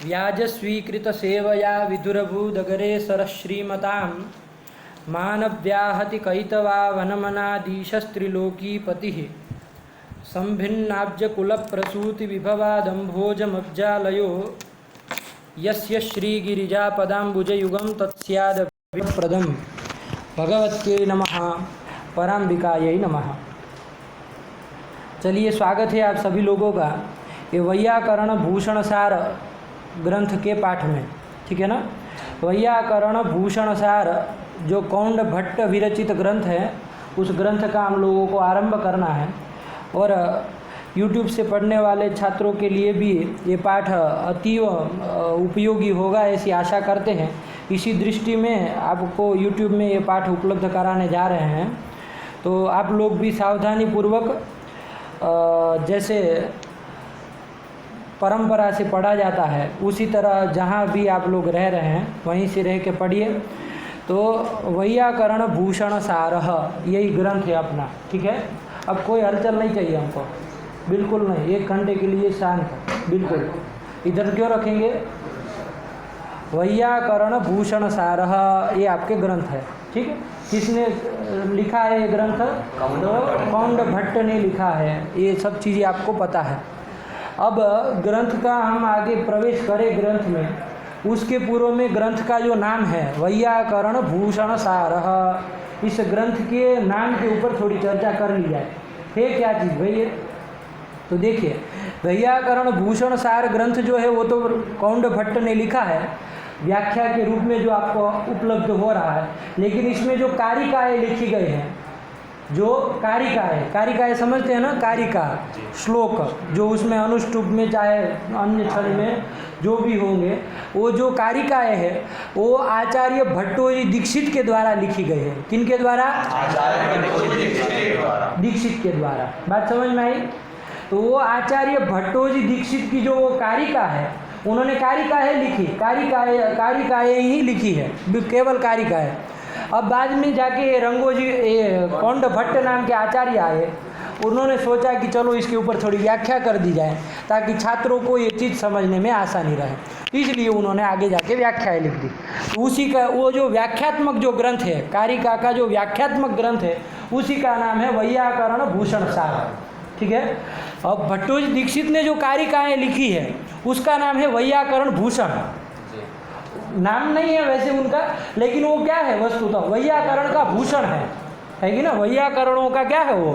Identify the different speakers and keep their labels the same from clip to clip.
Speaker 1: व्याजस्वीकृतसेवया विदुरभूदगरे सरश्रीमतां मानव्याहति कैतवा वनमनाधीशस्त्रिलोकीपतिः संभिन्नाब्जकुलप्रसूतिविभवादम्भोजमब्जालयो यस्य श्रीगिरिजापदाम्बुजयुगं तत्स्यादभिप्रदं भगवत्यै नमः, पराम्बिकायै नमः। चलिए, स्वागत है आप सभी लोगों का ये वैयाकरण भूषणसार ग्रंथ के पाठ में। ठीक है ना। वैयाकरण भूषणसार जो कौंड भट्ट विरचित ग्रंथ है, उस ग्रंथ का हम लोगों को आरंभ करना है और YouTube से पढ़ने वाले छात्रों के लिए भी ये पाठ अतीव उपयोगी होगा ऐसी आशा करते हैं। इसी दृष्टि में आपको YouTube में ये पाठ उपलब्ध कराने जा रहे हैं, तो आप लोग भी सावधानी पूर्वक जैसे परंपरा से पढ़ा जाता है उसी तरह जहाँ भी आप लोग रह रहे हैं वहीं से रह के पढ़िए। तो वैयाकरण भूषण सारः यही ग्रंथ है अपना। ठीक है। अब कोई हलचल नहीं चाहिए हमको, बिल्कुल नहीं। 1 घंटे के लिए शांत, बिल्कुल। इधर क्यों रखेंगे? वैयाकरण भूषण सारः ये आपके ग्रंथ है। ठीक है। किसने लिखा है ये ग्रंथ? तो कौंड भट्ट ने लिखा है। ये सब चीज़ें आपको पता है। अब ग्रंथ का हम आगे प्रवेश करें ग्रंथ में, उसके पूर्व में ग्रंथ का जो नाम है वैयाकरण भूषण सारः, इस ग्रंथ के नाम के ऊपर थोड़ी चर्चा कर ली जाए। है क्या चीज़ भैया? तो देखिए, वैयाकरण भूषण सार ग्रंथ जो है वो तो कौंड भट्ट ने लिखा है व्याख्या के रूप में जो आपको उपलब्ध हो रहा है, लेकिन इसमें जो कारिकाएँ लिखी गई हैं, जो कारिकाएँ समझते हैं ना, कारिका श्लोक जो उसमें अनुष्टुप में चाहे अन्य छंद में जो भी होंगे, वो जो कारिकाएँ हैं वो आचार्य भट्टोजी दीक्षित के द्वारा लिखी गई है। किनके द्वारा? दीक्षित के द्वारा। बात समझ में आई? तो वो आचार्य भट्टोजी दीक्षित की जो वो कारिका है, उन्होंने कारिकाएँ लिखी, कारिकाएँ ही लिखी है, केवल कारिकाएँ। अब बाद में जाके रंगोजी कौंड भट्ट नाम के आचार्य आए, उन्होंने सोचा कि चलो इसके ऊपर थोड़ी व्याख्या कर दी जाए ताकि छात्रों को ये चीज़ समझने में आसानी रहे, इसलिए उन्होंने आगे जाके व्याख्याएँ लिख दी। उसी का वो जो व्याख्यात्मक जो ग्रंथ है, कारिका का जो व्याख्यात्मक ग्रंथ है, उसी का नाम है वैयाकरण भूषण सार। ठीक है। अब भट्टोजी दीक्षित ने जो कारिकाएँ लिखी है उसका नाम है वैयाकरण भूषण। नाम नहीं है वैसे उनका, लेकिन वो क्या है वस्तुतः वैयाकरण का भूषण है कि ना। वैयाकरणों का क्या है? वो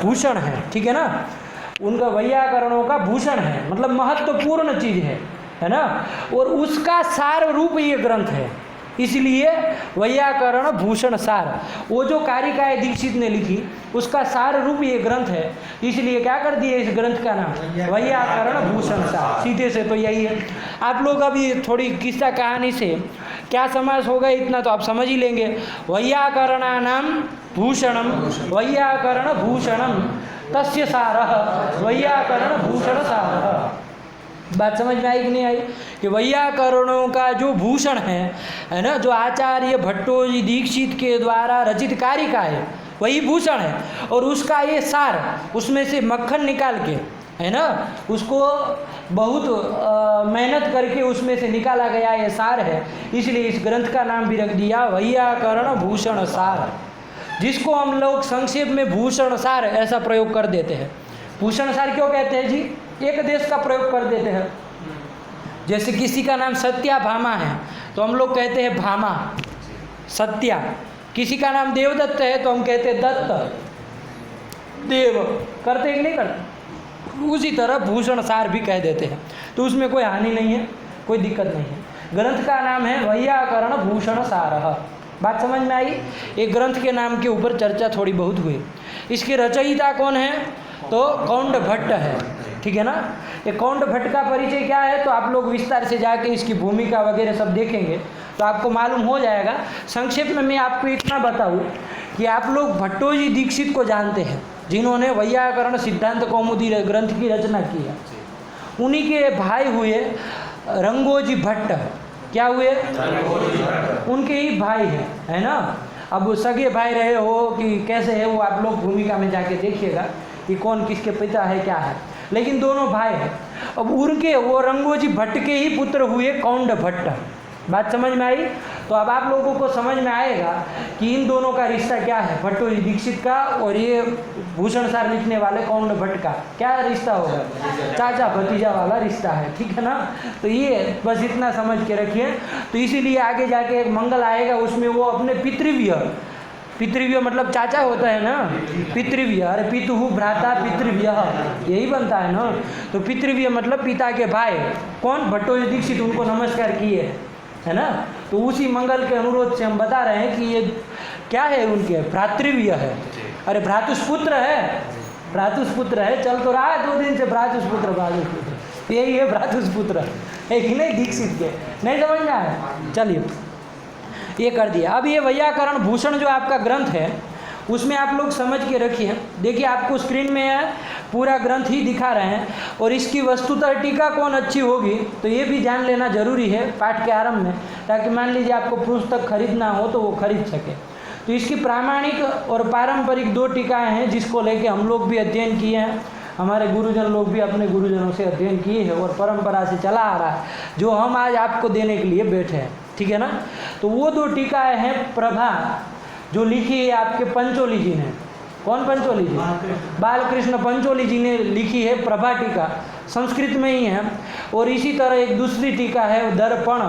Speaker 1: भूषण है। ठीक है ना। उनका वैयाकरणों का भूषण है, मतलब महत्वपूर्ण चीज़ है ना। और उसका सार रूप ये ग्रंथ है, इसलिए वैयाकरण भूषण सार। वो जो कारिकाएँ दीक्षित ने लिखी उसका सार रूप ये ग्रंथ है, इसलिए क्या कर दिए इस ग्रंथ का नाम वैयाकरण भूषण सार। सीधे से तो यही है। आप लोग अभी थोड़ी किस्सा कहानी से क्या समास होगा इतना तो आप समझ ही लेंगे। वैयाकरणानां भूषणम वैयाकरण भूषणम तस्य सारः वैयाकरण भूषण सारः। बात समझ में आई कि नहीं आई? कि वैयाकरणों का जो भूषण है ना, जो आचार्य भट्टोजी दीक्षित के द्वारा रचित कारिका है वही भूषण है, और उसका ये सार, उसमें से मक्खन निकाल के, है ना, उसको बहुत मेहनत करके उसमें से निकाला गया ये सार है, इसलिए इस ग्रंथ का नाम भी रख दिया वैयाकरण भूषण सार, जिसको हम लोग संक्षेप में भूषण सार ऐसा प्रयोग कर देते हैं। भूषण सार क्यों कहते हैं जी? एक देश का प्रयोग कर देते हैं। जैसे किसी का नाम सत्या भामा है तो हम लोग कहते हैं भामा सत्या। किसी का नाम देवदत्त है तो हम कहते हैं दत्त देव। करते हैं कि नहीं करते? उसी तरह भूषण सार भी कह देते हैं, तो उसमें कोई हानि नहीं है, कोई दिक्कत नहीं है। ग्रंथ का नाम है वैयाकरण भूषण सारः। बात समझ में आई? एक ग्रंथ के नाम के ऊपर चर्चा थोड़ी बहुत हुई। इसके रचयिता कौन है? तो कौंड भट्ट है। ठीक है ना। ये कौंड भट्ट का परिचय क्या है तो आप लोग विस्तार से जाके इसकी भूमिका वगैरह सब देखेंगे तो आपको मालूम हो जाएगा। संक्षेप में मैं आपको इतना बताऊं कि आप लोग भट्टोजी दीक्षित को जानते हैं, जिन्होंने वैयाकरण सिद्धांत कौमुदी ग्रंथ की रचना की है। उन्हीं के भाई हुए रंगोजी भट्ट। क्या हुए? उनके ही भाई हैं, है ना। अब सगे भाई रहे हो कि कैसे है वो आप लोग भूमिका में जाके देखिएगा कि कौन किसके पिता है क्या है। लेकिन दोनों भाई हैं। अब उनके वो रंगोजी भट्ट के ही पुत्र हुए कौंड भट्ट। बात समझ में आई? तो अब आप लोगों को समझ में आएगा कि इन दोनों का रिश्ता क्या है, भट्टोजी दीक्षित का और ये भूषण सार लिखने वाले कौंड भट्ट का क्या रिश्ता होगा, चाचा भतीजा वाला रिश्ता है, ठीक है ना। तो ये बस इतना समझ के रखिए। तो इसीलिए आगे जाके एक मंगल आएगा, उसमें वो अपने पितृव्य, पितृव्य मतलब चाचा होता है ना, पितृव्य, अरे पितुहु भ्राता पितृव्य यही बनता है ना। तो पितृव्य मतलब पिता के भाई, कौन, भट्टोजी दीक्षित, उनको नमस्कार किए, है ना। तो उसी मंगल के अनुरोध से हम बता रहे हैं कि ये क्या है, उनके भ्रातृव्य है। अरे भ्रातुष्पुत्र है, भ्रातुष्पुत्र है, चल तो रहा है 2 दिन से भ्रातुष्पुत्र, भ्रातुष्पुत्र यही है, भ्रातुष्पुत्र है कि नहीं, दीक्षित के, नहीं समझ में आया। चलिए ये कर दिया। अब ये वैयाकरण भूषण जो आपका ग्रंथ है उसमें आप लोग समझ के रखिए। देखिए आपको स्क्रीन में पूरा ग्रंथ ही दिखा रहे हैं, और इसकी वस्तुतः टीका कौन अच्छी होगी तो ये भी जान लेना जरूरी है पाठ के आरंभ में, ताकि मान लीजिए आपको पुस्तक खरीदना हो तो वो खरीद सके। तो इसकी प्रामाणिक और पारंपरिक 2 टीकाएँ हैं जिसको लेके हम लोग भी अध्ययन किए हैं, हमारे गुरुजन लोग भी अपने गुरुजनों से अध्ययन किए हैं और परंपरा से चला आ रहा है, जो हम आज आपको देने के लिए बैठे हैं, ठीक है ना। तो वो 2 टीकाएँ हैं प्रभा, जो लिखी है आपके पंचोली जी ने। कौन पंचोली जी? बालकृष्ण पंचोली जी ने लिखी है प्रभा टीका, संस्कृत में ही है। और इसी तरह एक दूसरी टीका है दर्पण,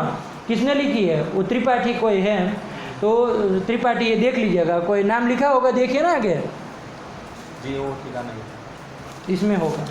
Speaker 1: किसने लिखी है, वो त्रिपाठी कोई है, तो त्रिपाठी ये देख लीजिएगा, कोई नाम लिखा होगा, देखिए ना आगे
Speaker 2: जी, वो टीका नहीं
Speaker 1: इसमें होगा,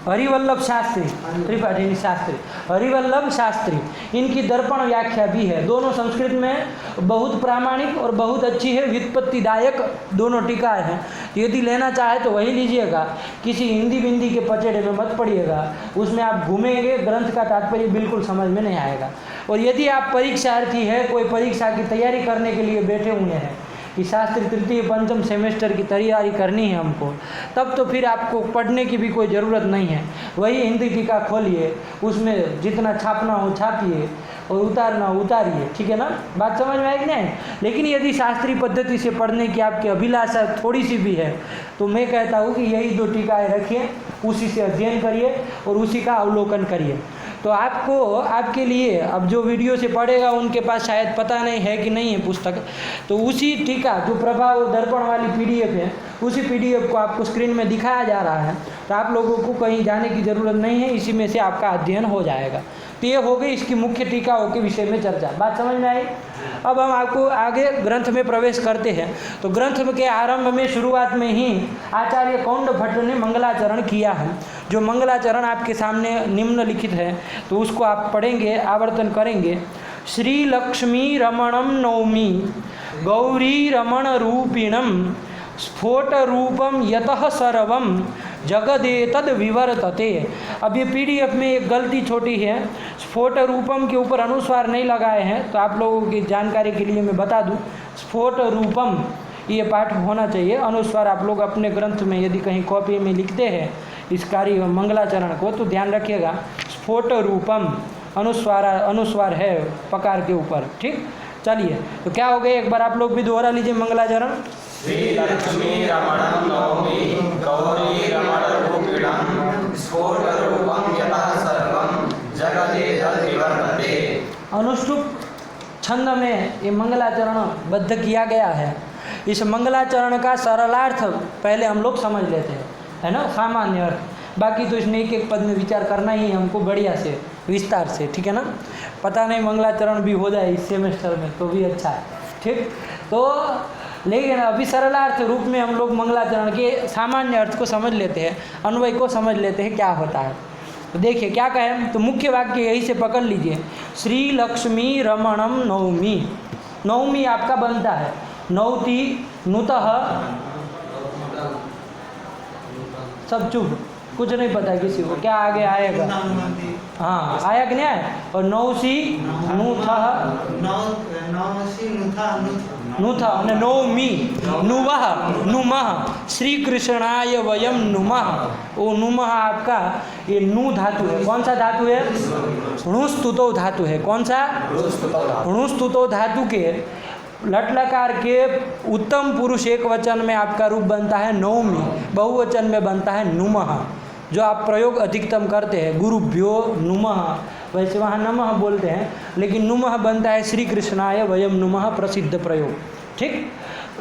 Speaker 1: हरिवल्लभ शास्त्री, त्रिपाठी शास्त्री, हरिवल्लभ शास्त्री, इनकी दर्पण व्याख्या भी है। दोनों संस्कृत में बहुत प्रामाणिक और बहुत अच्छी है, व्युत्पत्तिदायक दोनों टीकाएँ हैं। यदि लेना चाहे तो वही लीजिएगा, किसी हिंदी बिंदी के पचड़े में मत पड़िएगा, उसमें आप घूमेंगे, ग्रंथ का तात्पर्य बिल्कुल समझ में नहीं आएगा। और यदि आप परीक्षार्थी है, कोई परीक्षा की तैयारी करने के लिए बैठे हुए हैं कि शास्त्री 3य 5म सेमेस्टर की तैयारी करनी है हमको, तब तो फिर आपको पढ़ने की भी कोई ज़रूरत नहीं है। वही हिंदी टीका खोलिए, उसमें जितना छापना हो छापिए और उतारना हो उतारिए, ठीक है ना। बात समझ में आएगी नहीं? लेकिन यदि शास्त्रीय पद्धति से पढ़ने की आपकी अभिलाषा थोड़ी सी भी है तो मैं कहता हूँ कि यही 2 टीकाएँ रखिए, उसी से अध्ययन करिए और उसी का अवलोकन करिए। तो आपको, आपके लिए अब जो वीडियो से पढ़ेगा उनके पास शायद पता नहीं है कि नहीं है पुस्तक, तो उसी टीका जो प्रभा और दर्पण वाली PDF है, उसी PDF को आपको स्क्रीन में दिखाया जा रहा है। तो आप लोगों को कहीं जाने की ज़रूरत नहीं है, इसी में से आपका अध्ययन हो जाएगा। तो ये हो गई इसकी मुख्य टीकाओं के विषय में चर्चा। बात समझ में आई? अब हम आपको आगे ग्रंथ में प्रवेश करते हैं। तो ग्रंथ के आरंभ में, शुरुआत में ही आचार्य कौंड भट्ट ने मंगलाचरण किया है। जो मंगलाचरण आपके सामने निम्नलिखित है, तो उसको आप पढ़ेंगे, आवर्तन करेंगे। श्री लक्ष्मी रमणम नौमी गौरी रमण रूपिणम स्फोट रूपम यतः सर्वम जगदेतद विवर्तते। अब ये PDF में एक गलती छोटी है, स्फोट रूपम के ऊपर अनुस्वार नहीं लगाए हैं, तो आप लोगों की जानकारी के लिए मैं बता दूं, स्फोट रूपम ये पाठ होना चाहिए। अनुस्वार आप लोग अपने ग्रंथ में यदि कहीं कॉपी में लिखते हैं इस कार्य मंगलाचरण को, तो ध्यान रखिएगा, स्फोट रूपम अनुस्वार है पकार के ऊपर, ठीक। चलिए, तो क्या हो गया, एक बार आप लोग भी दोहरा लीजिए मंगलाचरण।
Speaker 2: श्री लक्ष्मी रमणं नौमि गौरी रमण रूपिणं स्फोट रूपं यतः सर्वं जगदेतद् विवर्तते।
Speaker 1: अनुष्टुप छंद में ये मंगलाचरण बद्ध किया गया है। इस मंगलाचरण का सरलार्थ पहले हम लोग समझ लेते हैं, है ना, सामान्य अर्थ। बाकी तो इसमें एक पद में विचार करना ही है हमको बढ़िया से, विस्तार से, ठीक है ना। पता नहीं मंगलाचरण भी हो जाए इस सेमेस्टर में तो भी अच्छा है, ठीक। तो लेकिन अभी सरलार्थ रूप में हम लोग मंगलाचरण के सामान्य अर्थ को समझ लेते हैं, अन्वय को समझ लेते हैं क्या होता है। तो देखिए क्या कहें, तो मुख्य वाक्य यही से पकड़ लीजिए, श्री लक्ष्मी रमणम नौमी। नौमी आपका बनता है नौति नुतः, सब चुप, कुछ नहीं पता किसी को क्या आगे आएगा। हाँ, आया कि नहीं आया? और नौसी नुथः नुथा नौमी नुवह नुमः श्री कृष्णाय वयम नुमः। वो नुमः आपका ये नु धातु है। कौन सा धातु है? णुस्तुतो धातु है। कौन सा? णुस्तुतो धातु के लट लकार के उत्तम पुरुष एक वचन में आपका रूप बनता है नौमी, बहुवचन में बनता है नुमः, जो आप प्रयोग अधिकतम करते हैं, गुरुभ्यो नुमः, वैसे वहाँ नमः बोलते हैं, लेकिन नुमः बनता है श्री कृष्णाय वयम नुमः प्रसिद्ध प्रयोग। ठीक,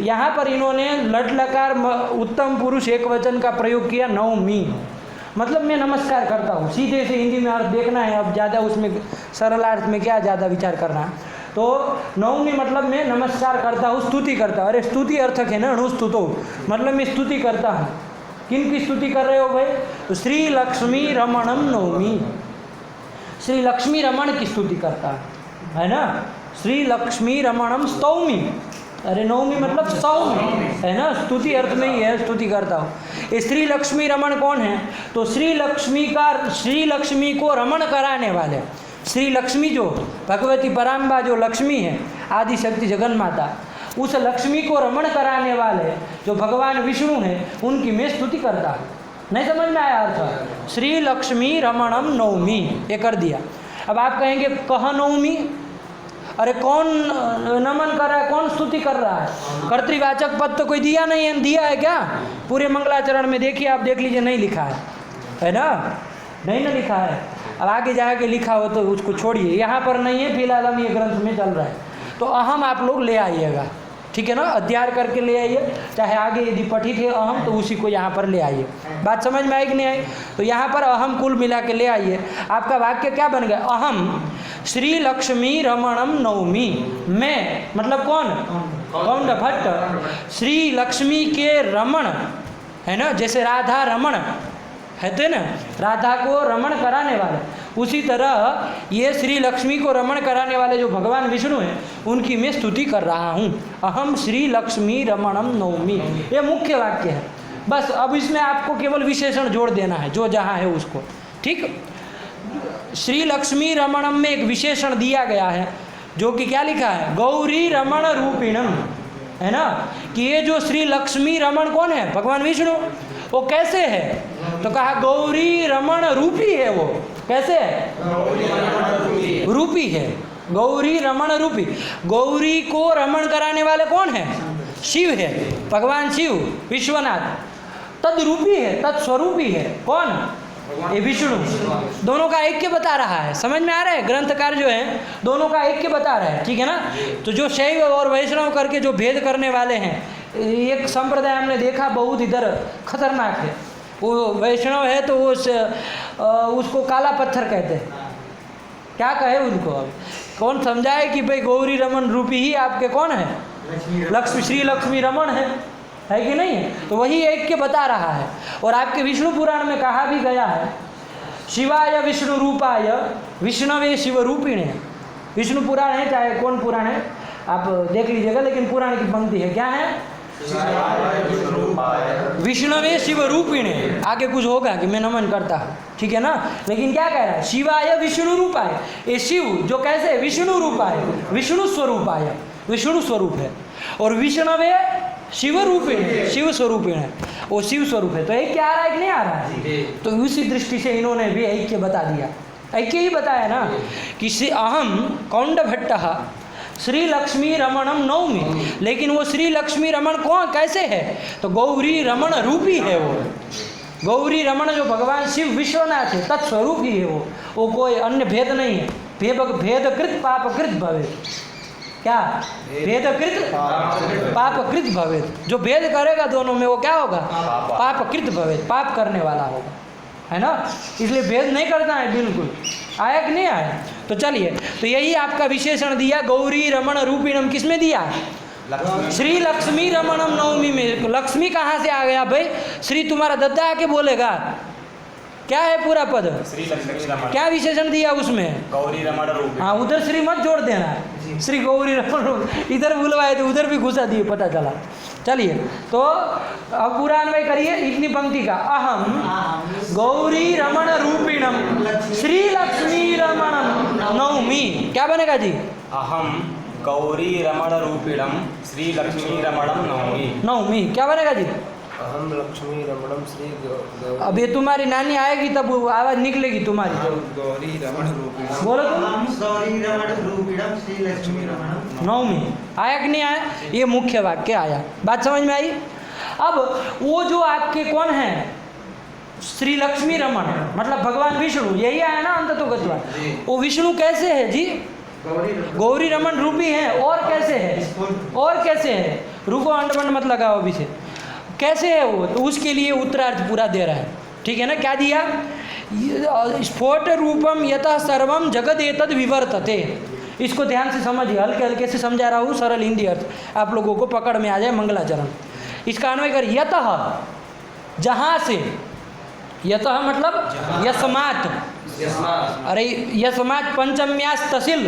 Speaker 1: यहाँ पर इन्होंने लट लकार उत्तम पुरुष एक वचन का प्रयोग किया नौमी, मतलब मैं नमस्कार करता हूँ। सीधे से हिंदी में अर्थ देखना है, अब ज़्यादा उसमें सरल अर्थ में क्या ज़्यादा विचार करना है। तो नौमी मतलब मैं नमस्कार करता हूँ, स्तुति करता हूँ। अरे स्तुति अर्थक है ना, अणुस्तुतो, मतलब मैं स्तुति करता हूँ। किन की स्तुति कर रहे हो भाई? तो श्री लक्ष्मी रमणम नौमी, श्री लक्ष्मी रमण की स्तुति करता है ना। श्री लक्ष्मी रमणम स्तौमी, अरे नौमी मतलब सौमी है ना, स्तुति अर्थ में ही है, स्तुति करता हूँ। ये श्री लक्ष्मी रमण कौन है? तो श्री लक्ष्मी को रमण कराने वाले, श्री लक्ष्मी जो भगवती पराम्बा जो लक्ष्मी है, आदि शक्ति जगन माता, उस लक्ष्मी को रमण कराने वाले जो भगवान विष्णु हैं, उनकी मैं स्तुति करता हूँ। नहीं समझ में आया अर्थ? श्री लक्ष्मी रमणम नौमी, ये कर दिया। अब आप कहेंगे कह नौमी, अरे कौन नमन कर रहा है, कौन स्तुति कर रहा है? कर्तृवाचक पद तो कोई दिया नहीं है, दिया है क्या? पूरे मंगलाचरण में देखिए, आप देख लीजिए, नहीं लिखा है ना, नहीं ना लिखा है। अब आगे जाके लिखा हो तो उसको छोड़िए, यहाँ पर नहीं है, फिलहाल हम ये ग्रंथ में चल रहा है। तो अहम आप लोग ले आइएगा, ठीक है ना, अध्ययन करके ले आइए, चाहे आगे यदि पठित है अहम तो उसी को यहाँ पर ले आइए। बात समझ में आई कि नहीं आई? तो यहाँ पर अहम कुल मिला के ले आइए। आपका वाक्य क्या बन गया? अहम श्री लक्ष्मी रमणम नौमी, मैं मतलब कौन? कौंड भट्ट श्री लक्ष्मी के रमण, है ना, जैसे राधा रमण है तो ना, राधा को रमण कराने वाले, उसी तरह ये श्री लक्ष्मी को रमण कराने वाले जो भगवान विष्णु हैं, उनकी मैं स्तुति कर रहा हूँ। अहम श्री लक्ष्मी रमणम नौमी, ये मुख्य वाक्य है। बस अब इसमें आपको केवल विशेषण जोड़ देना है, जो जहाँ है उसको। ठीक, श्री लक्ष्मी रमणम में एक विशेषण दिया गया है, जो कि क्या लिखा है? गौरी रमण रूपिणम, है ना, कि ये जो श्री लक्ष्मी रमण कौन है? भगवान विष्णु। वो कैसे है? तो कहा गौरी रमण रूपी है। वो कैसे है? रूपी है, गौरी रमण रूपी। गौरी को रमण कराने वाले कौन है? शिव है, भगवान शिव विश्वनाथ। तद्रूपी है, तत्स्वरूपी है कौन? ये विष्णु। दोनों का ऐक्य बता रहा है, समझ में आ रहा है? ग्रंथकार जो है दोनों का ऐक्य बता रहा है, ठीक है ना। तो जो शैव और वैष्णव करके जो भेद करने वाले हैं, एक संप्रदाय हमने देखा बहुत इधर खतरनाक है। वो वैष्णव है तो उसको काला पत्थर कहते हैं। क्या कहे उनको? अब कौन समझाए कि भाई गौरी रमन रूपी ही आपके कौन है? लक्ष्मी, श्री लक्ष्मी रमन है कि नहीं है? तो वही ऐक्य बता रहा है। और आपके विष्णु पुराण में कहा भी गया है, शिवाय विष्णु रूपाय विष्णवे शिव रूपिणे। विष्णु पुराण है, चाहे कौन पुराण है आप देख लीजिएगा, लेकिन पुराण की पंक्ति है, क्या है? विष्णवे शिव रूपिणे। आगे कुछ होगा कि मैं नमन करता हूँ, ठीक है ना, लेकिन क्या कह रहा है? शिवाय विष्णु रूपाय, ये शिव जो कैसे? विष्णु रूपाय, विष्णु स्वरूपाय, विष्णु स्वरूप है। और विष्णवे शिव रूपिण, शिव स्वरूपिण है, वो शिव स्वरूप है। तो ऐक्य आ रहा है कि नहीं आ रहा है? तो उसी दृष्टि से इन्होंने भी ऐक्य बता दिया। ऐक्य ही बताया ना कि अहम कौंड भट्ट श्री लक्ष्मी रमणम नौमी, लेकिन वो श्री लक्ष्मी रमण कौन कैसे है? तो गौरी रमण रूपी है। वो गौरी रमण जो भगवान शिव विश्वनाथ है, तत्स्वरूप ही है वो कोई अन्य भेद नहीं है। भेदकृत पापकृत भवेत्, क्या? भेदकृत पापकृत भवेत्। जो भेद करेगा दोनों में वो क्या होगा? पापकृत भवेत्, पाप करने वाला होगा, है ना। इसलिए भेद नहीं करना है बिल्कुल। आया कि नहीं आया? तो चलिए, तो यही आपका विशेषण दिया गौरी रमण रूपिणम। किसमें दिया? श्री लक्ष्मी रमणम नवमी में। लक्ष्मी कहाँ से आ गया भाई? श्री तुम्हारा दद्दा आके बोलेगा क्या है पूरा पद?
Speaker 2: श्री लक्ष्मी रमण।
Speaker 1: क्या विशेषण दिया उसमें?
Speaker 2: गौरी रमण रूप।
Speaker 1: हाँ, उधर श्री मत जोड़ देना, श्री गौरी रमण रूप। इधर बुलवाए तो उधर भी घुसा दिए, पता चला। चलिए, तो अब पूरा अन्वय करिए इतनी पंक्ति का। अहम गौरी रमण रूपिणम श्री लक्ष्मी रमणम नौमी। क्या बनेगा जी?
Speaker 2: अहम गौरी रमण रूपिणम श्री लक्ष्मी रमणम नौमी।
Speaker 1: नौमी क्या बनेगा जी?
Speaker 3: अहम लक्ष्मी रमणम श्री गौरी
Speaker 1: अब ये तुम्हारी नानी आएगी तब वो आवाज़ निकलेगी तुम्हारी।
Speaker 3: गौरी रमण रूपिणम
Speaker 1: बोलो तुम।
Speaker 4: हम गौरी रमण रूपिणम श्री लक्ष्मी रमणम।
Speaker 1: 9 में आया कि नहीं आया? ये मुख्य वाक्य आया। बात समझ में आई? अब वो जो आपके कौन है, श्री लक्ष्मी रमण, मतलब भगवान विष्णु, यही आया ना अंत तो गत्वा। वो विष्णु कैसे है जी? गौरी रमण रूपी है। और कैसे है? और कैसे है? रुको, अंडमंड मत लगाओ अभी से। कैसे है वो? तो उसके लिए उत्तरार्थ पूरा दे रहा है। ठीक है ना? क्या दिया? स्फोट रूपम यतः सर्वम जगद एतद विवर्तते। इसको ध्यान से समझिए, हल्के हल्के से समझा रहा हूँ, सरल हिंदी अर्थ आप लोगों को पकड़ में आ जाए। मंगलाचरण इसका अन्वय कर। यतः जहाँ से, यतः मतलब यस्मात्, अरे यस्मात् पंचम्यास तहसील,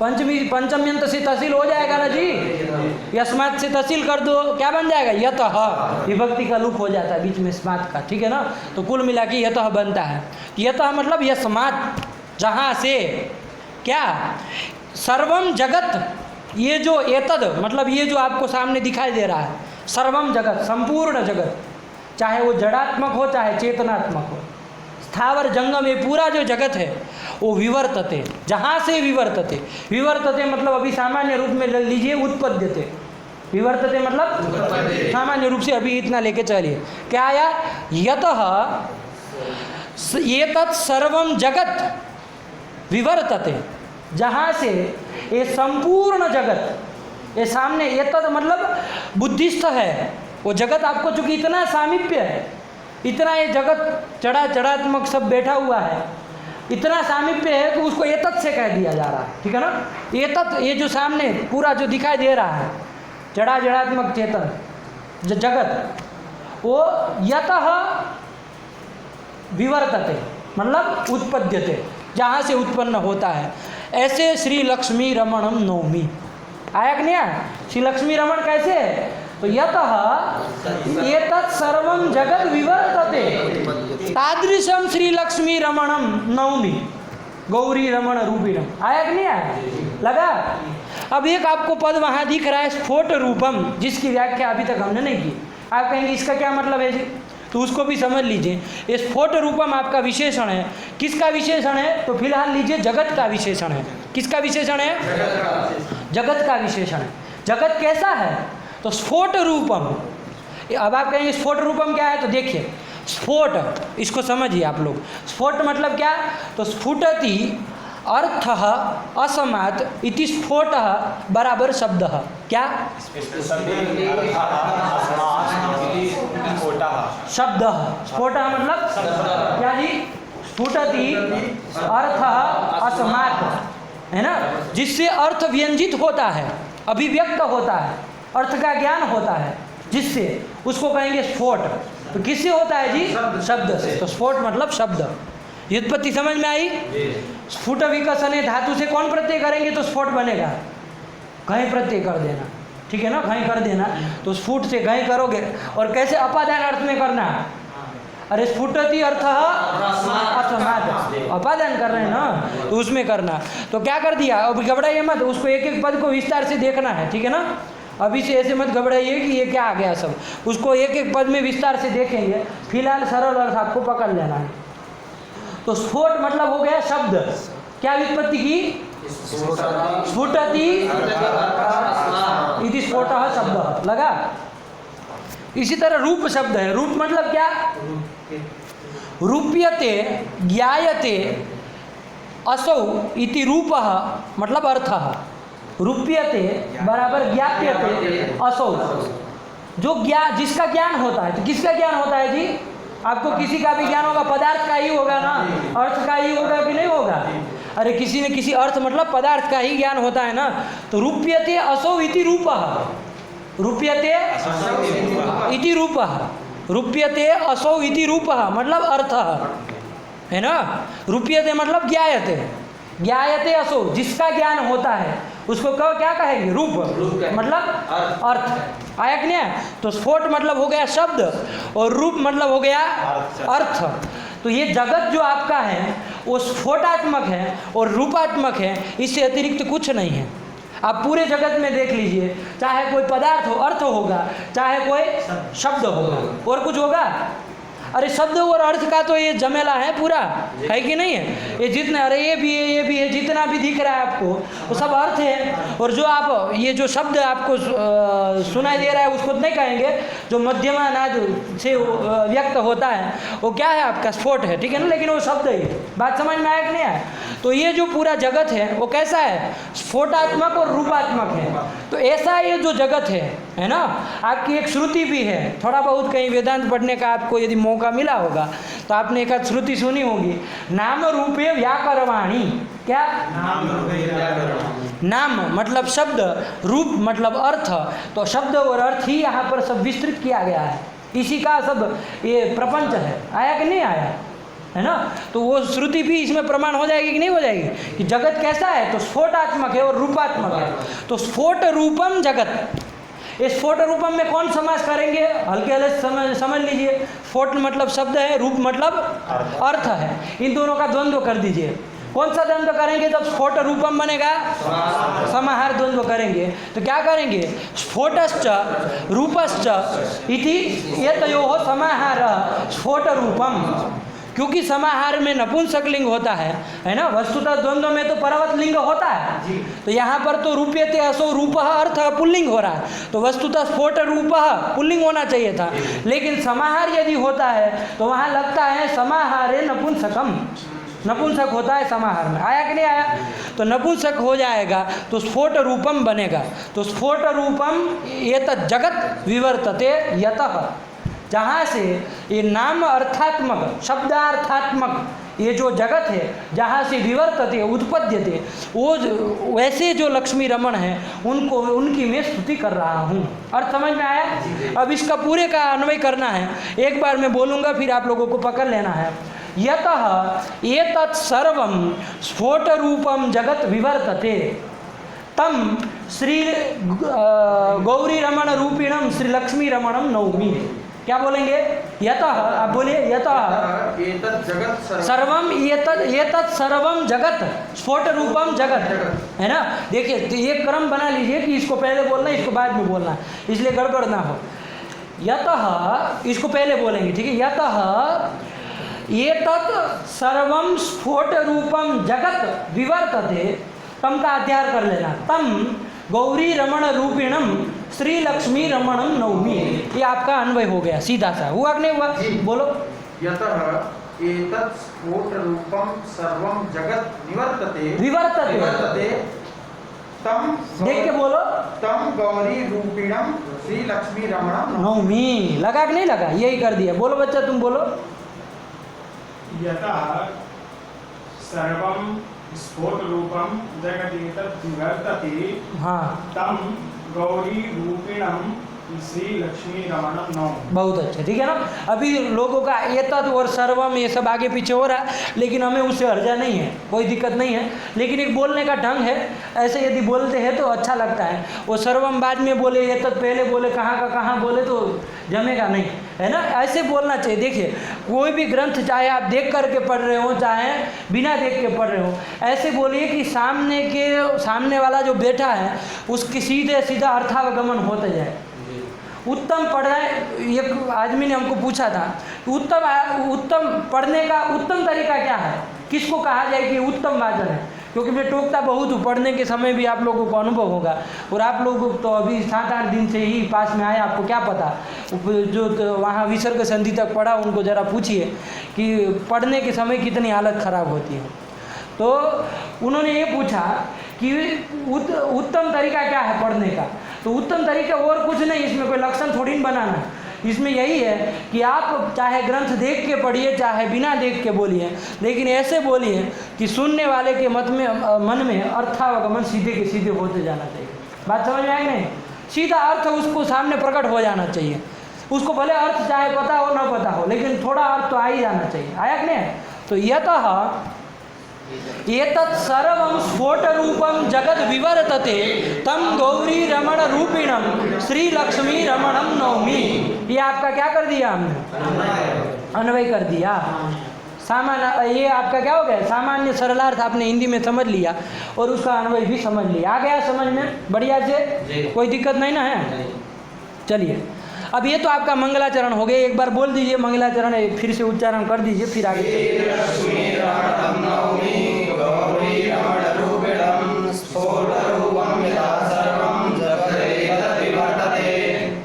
Speaker 1: पंचम्यंत से तहसील हो जाएगा ना जी। यस्मात् से तहसील कर दो, क्या बन जाएगा? यतः। विभक्ति का लुक हो जाता है बीच में स्मात् का, ठीक है ना? तो कुल मिला के यतः बनता है। यतः मतलब यस्मात्, जहाँ से। क्या? सर्वम जगत, ये जो एतद मतलब ये जो आपको सामने दिखाई दे रहा है, सर्वम जगत, संपूर्ण जगत, चाहे वो जड़ात्मक हो चाहे चेतनात्मक हो, स्थावर जंगम, ये पूरा जो जगत है वो विवर्तते, जहाँ से विवर्तते। विवर्तते मतलब अभी सामान्य रूप में ले लीजिए, उत्पद्यते। विवर्तते मतलब सामान्य रूप से अभी इतना लेके चलिए। क्या आया? यतः एतत् सर्वम जगत विवर्तते, जहाँ से ये संपूर्ण जगत, ये सामने एतद मतलब बुद्धिस्थ है वो जगत, आपको चूंकि इतना सामीप्य है, इतना ये जगत जड़ात्मक सब बैठा हुआ है, इतना सामीप्य है तो उसको एतत् से कह दिया जा रहा है। ठीक है ना? एतत्, ये जो सामने पूरा जो दिखाई दे रहा है जड़ात्मक चेतन जगत, वो यतः विवर्तते मतलब उत्पद्यते, जहाँ से उत्पन्न होता है। ऐसे श्री लक्ष्मी रमणम नौमी। आया कि नहीं आया? श्री लक्ष्मी रमण कैसे है? तो यतः एतत् सर्वम जगत विवर्तते तादृशम श्री लक्ष्मी रमणम नौमी गौरी रमण रूपिणम। आया कि नहीं आया? लगा? अब एक आपको पद वहाँ दिख रहा है, स्फोट रूपम, जिसकी व्याख्या अभी तक हमने नहीं की। आप कहेंगे इसका क्या मतलब है जी? तो उसको भी समझ लीजिए। ये स्फोट रूपम आपका विशेषण है। किसका विशेषण है? तो फिलहाल लीजिए जगत का विशेषण है। किसका विशेषण है? जगत का विशेषण है। जगत कैसा है? तो स्फोट रूपम। अब आप कहेंगे स्फोट रूपम क्या है? तो देखिए, स्फोट, इसको समझिए आप लोग। स्फोट मतलब क्या? तो स्फुटति अर्थः असमात् इति स्फोटः बराबर शब्दः। क्या? शब्दः। स्फोटः मतलब क्या जी? स्फुटति अर्थः असमात्, है ना? जिससे अर्थ व्यंजित होता है, अभिव्यक्त होता है, अर्थ का ज्ञान होता है, जिससे उसको कहेंगे स्फोट। तो किससे होता है जी? शब्द से। तो स्फोट मतलब शब्द। व्युत्पत्ति समझ में आई? स्फुट विकसने धातु से कौन प्रत्यय करेंगे तो स्फोट बनेगा? घय प्रत्यय कर देना। ठीक है ना? घय कर देना तो स्फुट से घय करोगे। और कैसे? अपादान अर्थ में करना। अरे स्फुटति अर्थ असमाद, अपादान कर रहे हैं ना, तो उसमें करना। तो क्या कर दिया? अब घबराइए मत, उसको एक एक पद को विस्तार से देखना है। ठीक है ना? अभी से ऐसे मत घबराइए कि ये क्या आ गया सब। उसको एक एक पद में विस्तार से देखेंगे। फिलहाल सरल अर्थ आपको पकड़ लेना है। तो स्फोट मतलब हो गया शब्द। क्या व्युत्पत्ति की? स्फुटति इति स्फोटः शब्द। लगा? इसी तरह रूप शब्द है। रूप मतलब क्या? रूप्यते ज्ञायते असौ इति रूपः मतलब अर्थः। रूप्यते बराबर ज्ञाप्यते असौ, जो जिसका ज्ञान होता है। तो किसका ज्ञान होता है जी? आपको किसी का भी ज्ञान होगा, पदार्थ का ही होगा ना, अर्थ का ही होगा कि नहीं होगा? अरे किसी न किसी अर्थ मतलब पदार्थ का ही ज्ञान होता है ना। तो रूप्यते असौ इति रूपः, रूप्यते इति रूपः, रूप्यते असौ इति रूपः मतलब अर्थः, है ना? रूप्यते मतलब ज्ञायते, ज्ञायते असौ, जिसका ज्ञान होता है उसको क्या कहेंगे? रूप मतलब अर्थ। आया कि नहीं? तो स्फोट मतलब हो गया शब्द और रूप मतलब हो गया अर्थ। तो ये जगत जो आपका है वो स्फोटात्मक है और रूपात्मक है, इससे अतिरिक्त कुछ नहीं है। आप पूरे जगत में देख लीजिए, चाहे कोई पदार्थ हो अर्थ होगा, चाहे कोई शब्द होगा, और कुछ होगा। अरे शब्द और अर्थ का तो ये जमेला है पूरा, है कि नहीं है? ये जितना, अरे ये भी है, ये भी है, जितना भी दिख रहा है आपको वो सब अर्थ है। और जो आप ये जो शब्द आपको सुनाई दे रहा है उसको नहीं कहेंगे, जो मध्यमा नाद से व्यक्त होता है वो क्या है? आपका स्फोट है, ठीक है ना, लेकिन वो शब्द है। बात समझ में आया कि नहीं आया? तो ये जो पूरा जगत है वो कैसा है? स्फोटात्मक और रूपात्मक है। तो ऐसा ये जो जगत है ना, आपकी एक श्रुति भी है। थोड़ा बहुत कहीं वेदांत पढ़ने का आपको यदि मौका मिला होगा तो आपने एक श्रुति सुनी होगी, नाम रूपे व्याकरवाणी। क्या? नाम मतलब शब्द, रूप मतलब अर्थ। तो शब्द और अर्थ ही यहाँ पर सब विस्तृत किया गया है, इसी का सब ये प्रपंच है। आया कि नहीं आया? है ना? तो वो श्रुति भी इसमें प्रमाण हो जाएगी कि नहीं हो जाएगी कि जगत कैसा है? तो स्फोटात्मक है और रूपात्मक है। तो स्फोट रूपम जगत, इस स्फोट रूपम में कौन समास करेंगे? हल्के हल्के समझ लीजिए। स्फोट मतलब शब्द है, रूप मतलब अर्थ है। इन दोनों का द्वंद्व कर दीजिए। कौन सा द्वंद्व करेंगे जब स्फोट रूपम बनेगा? समाहार द्वंद्व करेंगे। तो क्या करेंगे? स्फोटश्च रूपश्च इति एतयोः समाहार स्फोट रूपम। क्योंकि समाहार में नपुंसकलिंग होता है ना, वस्तुतः द्वंद्व में तो परवत लिंग होता है। तो यहाँ पर तो रूप्यते असो रूपः अर्थ पुल्लिंग हो रहा है, तो वस्तुतः स्फोट रूपः पुल्लिंग होना चाहिए था। लेकिन समाहार यदि होता है तो वहाँ लगता है समाहारे नपुंसकम, नपुंसक होता है समाहार में। आया कि नहीं आया? तो नपुंसक हो जाएगा तो स्फोट रूपम बनेगा। तो स्फोट रूपम एतत् जगत विवर्तते यतः, जहाँ से ये नाम अर्थात्मक शब्दार्थात्मक ये जो जगत है जहाँ से विवर्तते उत्पद्यते, वो वैसे जो लक्ष्मी रमण है उनको उनकी मैं स्तुति कर रहा हूँ। अर्थ समझ में आया? अब इसका पूरे का अन्वय करना है। एक बार मैं बोलूँगा फिर आप लोगों को पकड़ लेना है। यतः एतत् सर्वं स्फोट रूपम जगत विवर्तते तम श्री गौरी रमण रूपिणम श्री लक्ष्मी रमणम नौमी। क्या बोलेंगे? यतः, आप बोलिए। यतः
Speaker 4: एतत् जगत
Speaker 1: सर्वम एतत् सर्वम जगत स्फोट रूपम जगत, है ना? देखिए तो ये क्रम बना लीजिए कि इसको पहले बोलना इसको बाद में बोलना, इसलिए गड़बड़ ना हो। यतः इसको पहले बोलेंगे, ठीक है? यतः एतत् सर्वम स्फोट रूपम जगत विवर्तते, तम का अध्याय कर लेना। तम गौरी रमण रूपिणम श्री लक्ष्मी रमणम नवमी। ये आपका अन्वय हो गया सीधा सा। हुआ कि नहीं हुआ? बोलो।
Speaker 4: यतः एतत् स्फोट रूपम सर्वम जगत विवर्तते
Speaker 1: विवर्तते
Speaker 4: तम,
Speaker 1: देख के बोलो।
Speaker 4: तम गौरी रूपिणम श्री लक्ष्मी रमणम
Speaker 1: नवमी। लगा कि नहीं लगा? यही कर दिया। बोलो बच्चा, तुम बोलो।
Speaker 2: यतः सर्वं स्फोट रूपम जगत एतत् विवर्तते
Speaker 1: हाँ,
Speaker 2: तम गौरी रूपिणम श्री लक्ष्मी रमणम नौमी।
Speaker 1: बहुत अच्छा, ठीक है ना? अभी लोगों का एतत् और सर्वम ये सब आगे पीछे हो रहा है, लेकिन हमें उससे हर्जा नहीं है, कोई दिक्कत नहीं है। लेकिन एक बोलने का ढंग है, ऐसे यदि बोलते हैं तो अच्छा लगता है। वो सर्वम बाद में बोले, एतत् पहले बोले, कहाँ का कहाँ बोले तो जमेगा नहीं, है ना? ऐसे बोलना चाहिए। देखिए कोई भी ग्रंथ चाहे आप देख करके पढ़ रहे हो चाहे बिना देख के पढ़ रहे हो, ऐसे बोलिए कि सामने वाला जो बैठा है उसकी सीधे सीधा अर्थावगमन होते जाए। उत्तम पढ़ना है। एक आदमी ने हमको पूछा था उत्तम पढ़ने का उत्तम तरीका क्या है, किसको कहा जाए कि उत्तम वाचन है? क्योंकि मैं टोकता बहुत हूँ, पढ़ने के समय भी आप लोगों को अनुभव होगा। और आप लोग तो अभी 7-8 दिन से ही पास में आए, आपको क्या पता। जो तो वहाँ विसर्ग संधि तक पढ़ा उनको ज़रा पूछिए कि पढ़ने के समय कितनी हालत ख़राब होती है। तो उन्होंने ये पूछा कि उत्तम तरीका क्या है पढ़ने का। तो उत्तम तरीका और कुछ नहीं, इसमें कोई लक्षण थोड़ी न बनाना। इसमें यही है कि आप चाहे ग्रंथ देख के पढ़िए चाहे बिना देख के बोलिए, लेकिन ऐसे बोलिए कि सुनने वाले के मन में अर्थावगमन सीधे के सीधे होते जाना चाहिए। बात समझ में आई नहीं? सीधा अर्थ उसको सामने प्रकट हो जाना चाहिए। उसको भले अर्थ चाहे पता हो ना पता हो, लेकिन थोड़ा अर्थ तो आ ही जाना चाहिए। आया कि नहीं? तो यतः एतत् सर्वं स्फोट रूपम जगत विवर्तते तम गौरी रमण रूपिणम श्री लक्ष्मी रमणम नवमी। ये आपका क्या कर दिया हमने? अन्वय कर दिया। सामान्य, ये आपका क्या हो गया, सामान्य सरलार्थ आपने हिंदी में समझ लिया और उसका अन्वय भी समझ लिया। आ गया समझ में बढ़िया से, कोई दिक्कत नहीं ना है। चलिए अब ये तो आपका मंगलाचरण हो गए, एक बार बोल दीजिए मंगलाचरण, फिर से उच्चारण कर दीजिए, फिर आगे।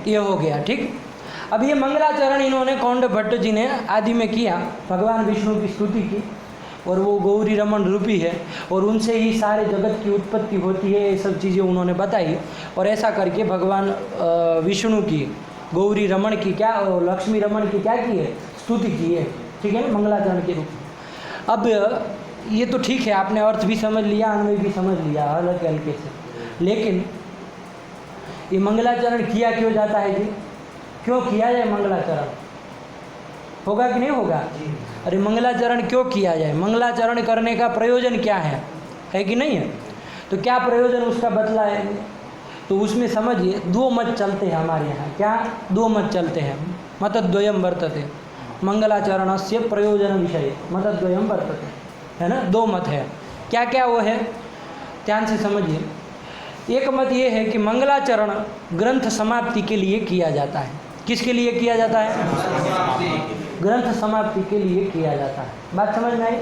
Speaker 1: ये हो गया ठीक। अब ये मंगलाचरण इन्होंने कौंड भट्ट जी ने आदि में किया, भगवान विष्णु की स्तुति की, और वो गौरी रमण रूपी है और उनसे ही सारे जगत की उत्पत्ति होती है, ये सब चीज़ें उन्होंने बताई। और ऐसा करके भगवान विष्णु की, गौरी रमण की क्या और लक्ष्मी रमण की क्या की है, स्तुति की है, ठीक है, मंगलाचरण के रूप में। अब ये तो ठीक है, आपने अर्थ भी समझ लिया, अन्वय भी समझ लिया हल्के हल्के से, लेकिन ये मंगलाचरण किया क्यों जाता है जी, क्यों किया जाए मंगलाचरण, होगा कि नहीं होगा? अरे मंगलाचरण क्यों किया जाए, मंगलाचरण करने का प्रयोजन क्या है कि नहीं है? तो क्या प्रयोजन उसका बतला है, तो उसमें समझिए दो मत चलते हैं हमारे यहाँ। क्या दो मत चलते हैं? मतद्वयम वर्तते, मंगलाचरणस्य प्रयोजन विषय मतद्वयम वर्तते, है ना, दो मत है। क्या क्या वो है, ध्यान से समझिए। एक मत ये है कि मंगलाचरण ग्रंथ समाप्ति के लिए किया जाता है। किसके लिए किया जाता है? ग्रंथ समाप्ति के लिए किया जाता है। बात समझ में आई?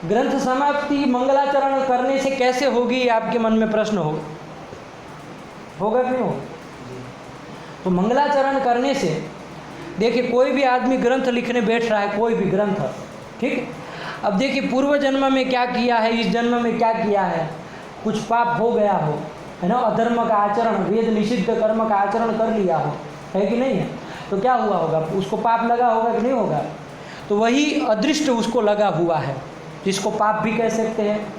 Speaker 1: ग्रंथ समाप्ति मंगलाचरण करने से कैसे होगी, आपके मन में प्रश्न होगा कि नहीं होगा? तो मंगलाचरण करने से देखिए, कोई भी आदमी ग्रंथ लिखने बैठ रहा है, कोई भी ग्रंथ, ठीक। अब देखिए पूर्व जन्म में क्या किया है, इस जन्म में क्या किया है, कुछ पाप हो गया हो, है ना, अधर्म का आचरण, वेद निषिद्ध कर्म का आचरण कर लिया हो, है कि नहीं है? तो क्या हुआ होगा, उसको पाप लगा होगा कि नहीं होगा? तो वही अदृष्ट उसको लगा हुआ है, जिसको पाप भी कह सकते हैं,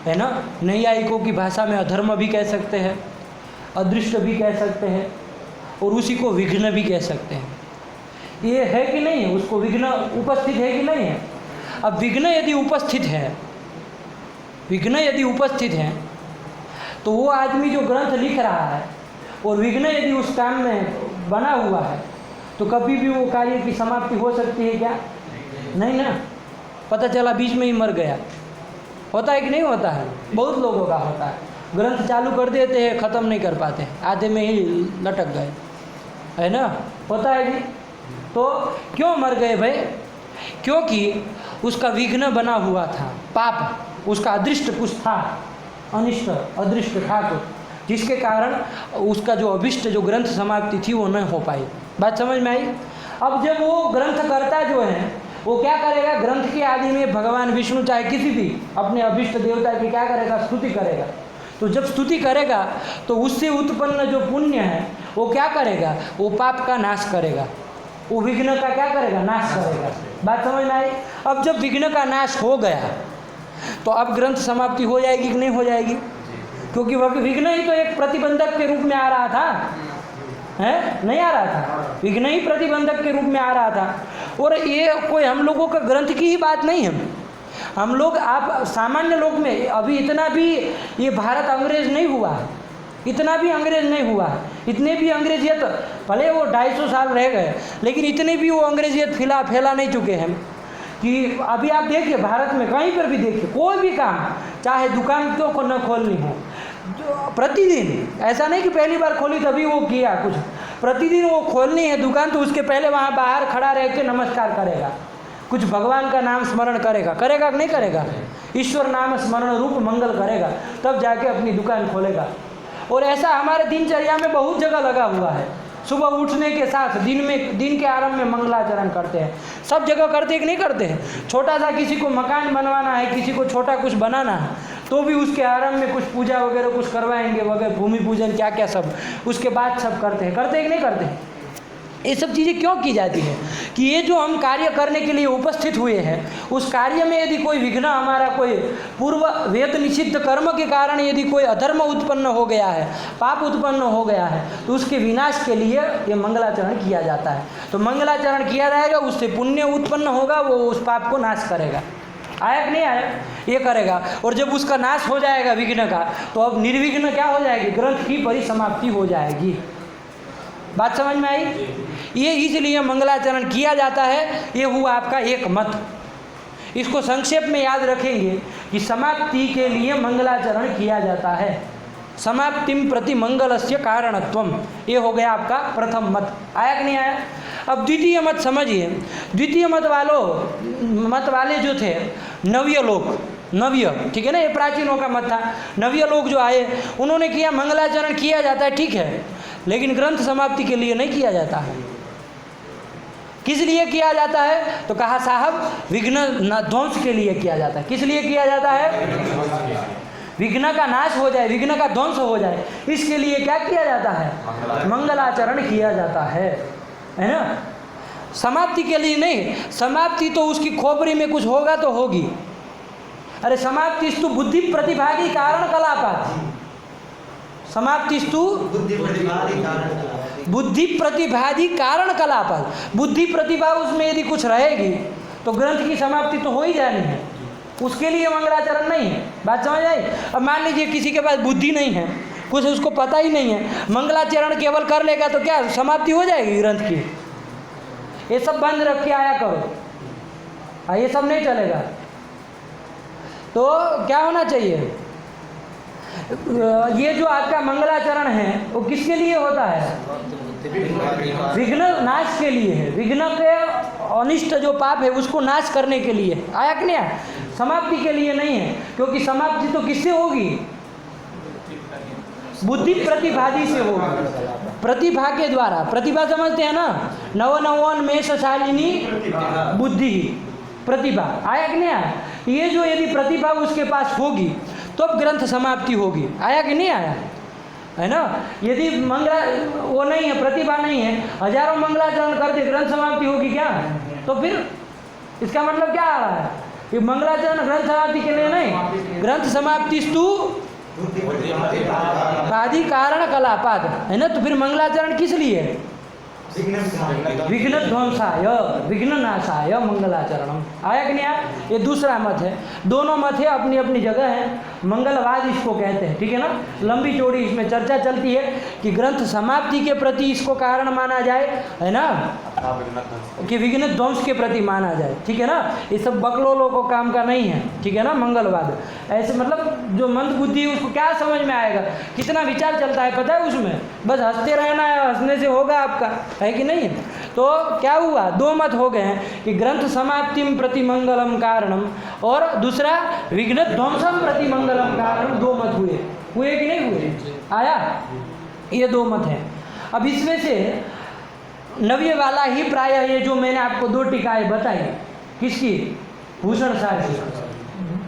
Speaker 1: है ना, नैयायिकों की भाषा में अधर्म भी कह सकते हैं, अदृष्ट भी कह सकते हैं, और उसी को विघ्न भी कह सकते हैं। ये है कि नहीं है, उसको विघ्न उपस्थित है कि नहीं है? अब विघ्न यदि उपस्थित है, विघ्न यदि उपस्थित है, तो वो आदमी जो ग्रंथ लिख रहा है और विघ्न यदि उस काम में बना हुआ है, तो कभी भी वो कार्य की समाप्ति हो सकती है क्या? नहीं ना। पता चला बीच में ही मर गया, होता है कि नहीं होता है? बहुत लोगों का होता है, ग्रंथ चालू कर देते हैं, ख़त्म नहीं कर पाते, आधे में ही लटक गए, है ना, होता है जी। तो क्यों मर गए भाई? क्योंकि उसका विघ्न बना हुआ था, पाप, उसका अदृष्ट कुछ था, अनिष्ट अदृष्ट था कुछ, जिसके कारण उसका जो अभिष्ट जो ग्रंथ समाप्ति थी वो न हो पाई। बात समझ में आई? अब जब वो ग्रंथकर्ता जो है वो क्या करेगा, ग्रंथ के आदि में भगवान विष्णु चाहे किसी भी अपने अभिष्ट देवता की क्या करेगा, स्तुति करेगा। तो जब स्तुति करेगा तो उससे उत्पन्न जो पुण्य है वो क्या करेगा, वो पाप का नाश करेगा, वो विघ्न का क्या करेगा, नाश करेगा। बात समझ में आई? अब जब विघ्न का नाश हो गया तो अब ग्रंथ समाप्ति हो जाएगी कि नहीं हो जाएगी? क्योंकि वह विघ्न ही तो एक प्रतिबंधक के रूप में आ रहा था, है नहीं आ रहा था, विघ्न ही प्रतिबंधक के रूप में आ रहा था। और ये कोई हम लोगों का ग्रंथ की ही बात नहीं है, हम लोग आप सामान्य लोग में अभी इतना भी ये भारत अंग्रेज नहीं हुआ, इतना भी अंग्रेज नहीं हुआ, इतने भी अंग्रेजियत भले वो 250 साल रह गए, लेकिन इतने भी वो अंग्रेजियत फैला नहीं चुके हैं कि अभी आप देखिए भारत में कहीं पर भी देखिए, कोई भी काम, चाहे दुकान क्यों न खोलनी हो, प्रतिदिन, ऐसा नहीं कि पहली बार खोली तभी वो किया कुछ, प्रतिदिन वो खोलनी है दुकान, तो उसके पहले वहाँ बाहर खड़ा रह के नमस्कार करेगा, कुछ भगवान का नाम स्मरण करेगा, करेगा कि नहीं करेगा? ईश्वर नाम स्मरण रूप मंगल करेगा, तब जाके अपनी दुकान खोलेगा। और ऐसा हमारे दिनचर्या में बहुत जगह लगा हुआ है, सुबह उठने के साथ दिन के आरंभ में मंगलाचरण करते हैं, सब जगह करते हैं कि नहीं करते हैं? छोटा सा किसी को मकान बनवाना है, किसी को छोटा कुछ बनाना है, तो भी उसके आरंभ में कुछ पूजा वगैरह कुछ करवाएंगे वगैरह, भूमि पूजन क्या क्या सब, उसके बाद सब करते हैं कि नहीं करते हैं? ये सब चीज़ें क्यों की जाती है कि ये जो हम कार्य करने के लिए उपस्थित हुए हैं, उस कार्य में यदि कोई विघ्न, हमारा कोई पूर्व वेद निषिद्ध कर्म के कारण यदि कोई अधर्म उत्पन्न हो गया है, पाप उत्पन्न हो गया है, तो उसके विनाश के लिए ये मंगलाचरण किया जाता है। तो मंगलाचरण किया जाएगा, उससे पुण्य उत्पन्न होगा, वो उस पाप को नाश करेगा। आया कि नहीं आया? ये करेगा। और जब उसका नाश हो जाएगा विघ्न का, तो अब निर्विघ्न क्या हो जाएगी, ग्रंथ की परिसमाप्ति हो जाएगी। बात समझ में आई? ये इसलिए मंगलाचरण किया जाता है। ये हुआ आपका एक मत। इसको संक्षेप में याद रखेंगे कि समाप्ति के लिए मंगलाचरण किया जाता है। समाप्तिम प्रति मंगलस्य कारणत्वम, ये हो गया आपका प्रथम मत। आया कि नहीं आया? अब द्वितीय मत समझिए। द्वितीय मत वाले जो थे नव्य लोग, नव्य, ठीक है ना, ये प्राचीनों का मत था। नव्य लोग जो आए उन्होंने किया मंगलाचरण किया जाता है, ठीक है, लेकिन ग्रंथ समाप्ति के लिए नहीं किया जाता है। किस लिए किया जाता है? तो कहा साहब विघ्न ध्वंस के लिए किया जाता है। किस लिए किया जाता है? विघ्न का नाश हो जाए, विघ्न का ध्वंस हो जाए, इसके लिए क्या किया जाता है? मंगलाचरण किया जाता है ना। समाप्ति के लिए नहीं। समाप्ति तो उसकी खोपड़ी में कुछ होगा तो होगी। अरे समाप्तिस्तु बुद्धि प्रतिभागी कारण कलापात, समाप्तिस्तु बुद्धि प्रतिभागी कारण कलापात। बुद्धि प्रतिभा उसमें यदि कुछ रहेगी तो ग्रंथ की समाप्ति तो हो ही जानी है, उसके लिए मंगलाचरण नहीं है। बात समझ आई? अब मान लीजिए किसी के पास बुद्धि नहीं है, कुछ उसको पता ही नहीं है, मंगलाचरण केवल कर लेगा तो क्या समाप्ति हो जाएगी ग्रंथ की? ये सब बंद रख के आया करो, ये सब नहीं चलेगा। तो क्या होना चाहिए? ये जो आपका मंगलाचरण है वो किसके लिए होता है? विघ्न नाश के लिए है। विघ्न के अनिष्ट जो पाप है उसको नाश करने के लिए। आया कि नहीं आया? समाप्ति के लिए नहीं है, क्योंकि समाप्ति तो किससे होगी? बुद्धि प्रतिभादी से होगी, प्रतिभा के द्वारा। प्रतिभा समझते हैं ना, नवोन्मेषशालिनी बुद्धि, प्रतिभा। आया कि नहीं आया? ये जो यदि प्रतिभा उसके पास होगी तो अब ग्रंथ समाप्ति होगी। आया कि नहीं आया? है ना। यदि वो नहीं है, प्रतिभा नहीं है, हजारों मंगलाचरण कर दे, ग्रंथ समाप्ति होगी क्या? तो फिर इसका मतलब क्या आ रहा है? ये मंगलाचरण ग्रंथ समाप्ति के लिए नहीं, ग्रंथ समाप्तिस्तु आदि कारण कलापाद, है ना। तो फिर मंगलाचरण किस लिए? विघ्न ध्वंसाय विघ्न नाशाय मंगलाचरणम। आया कि नहीं आया? ये दूसरा मत है। दोनों मत है, अपनी अपनी जगह है। मंगलवाद इसको कहते हैं, ठीक है ना। लंबी चौड़ी इसमें चर्चा चलती है कि ग्रंथ समाप्ति के प्रति इसको कारण माना जाए, है ना, कि विघ्न ध्वंस के प्रति माना जाए, ठीक है ना। ये सब बकलोलों को काम का नहीं है, ठीक है ना। मंगलवाद ऐसे मतलब जो मंद बुद्धि है उसको क्या समझ में आएगा? कितना विचार चलता है पता है उसमें? बस हंसते रहना है, हंसने से होगा आपका, है कि नहीं? तो क्या हुआ? दो मत हो गए हैं कि ग्रंथ समाप्तिम प्रति मंगलम कारणम और दूसरा विघ्न ध्वंसम प्रति मंगलम कारणम। दो मत हुए कि नहीं हुए? आया? ये दो मत हैं। अब इसमें से नव्य वाला ही प्रायः ये जो मैंने आपको दो टीकाएं बताई, किसकी? भूषण सार की,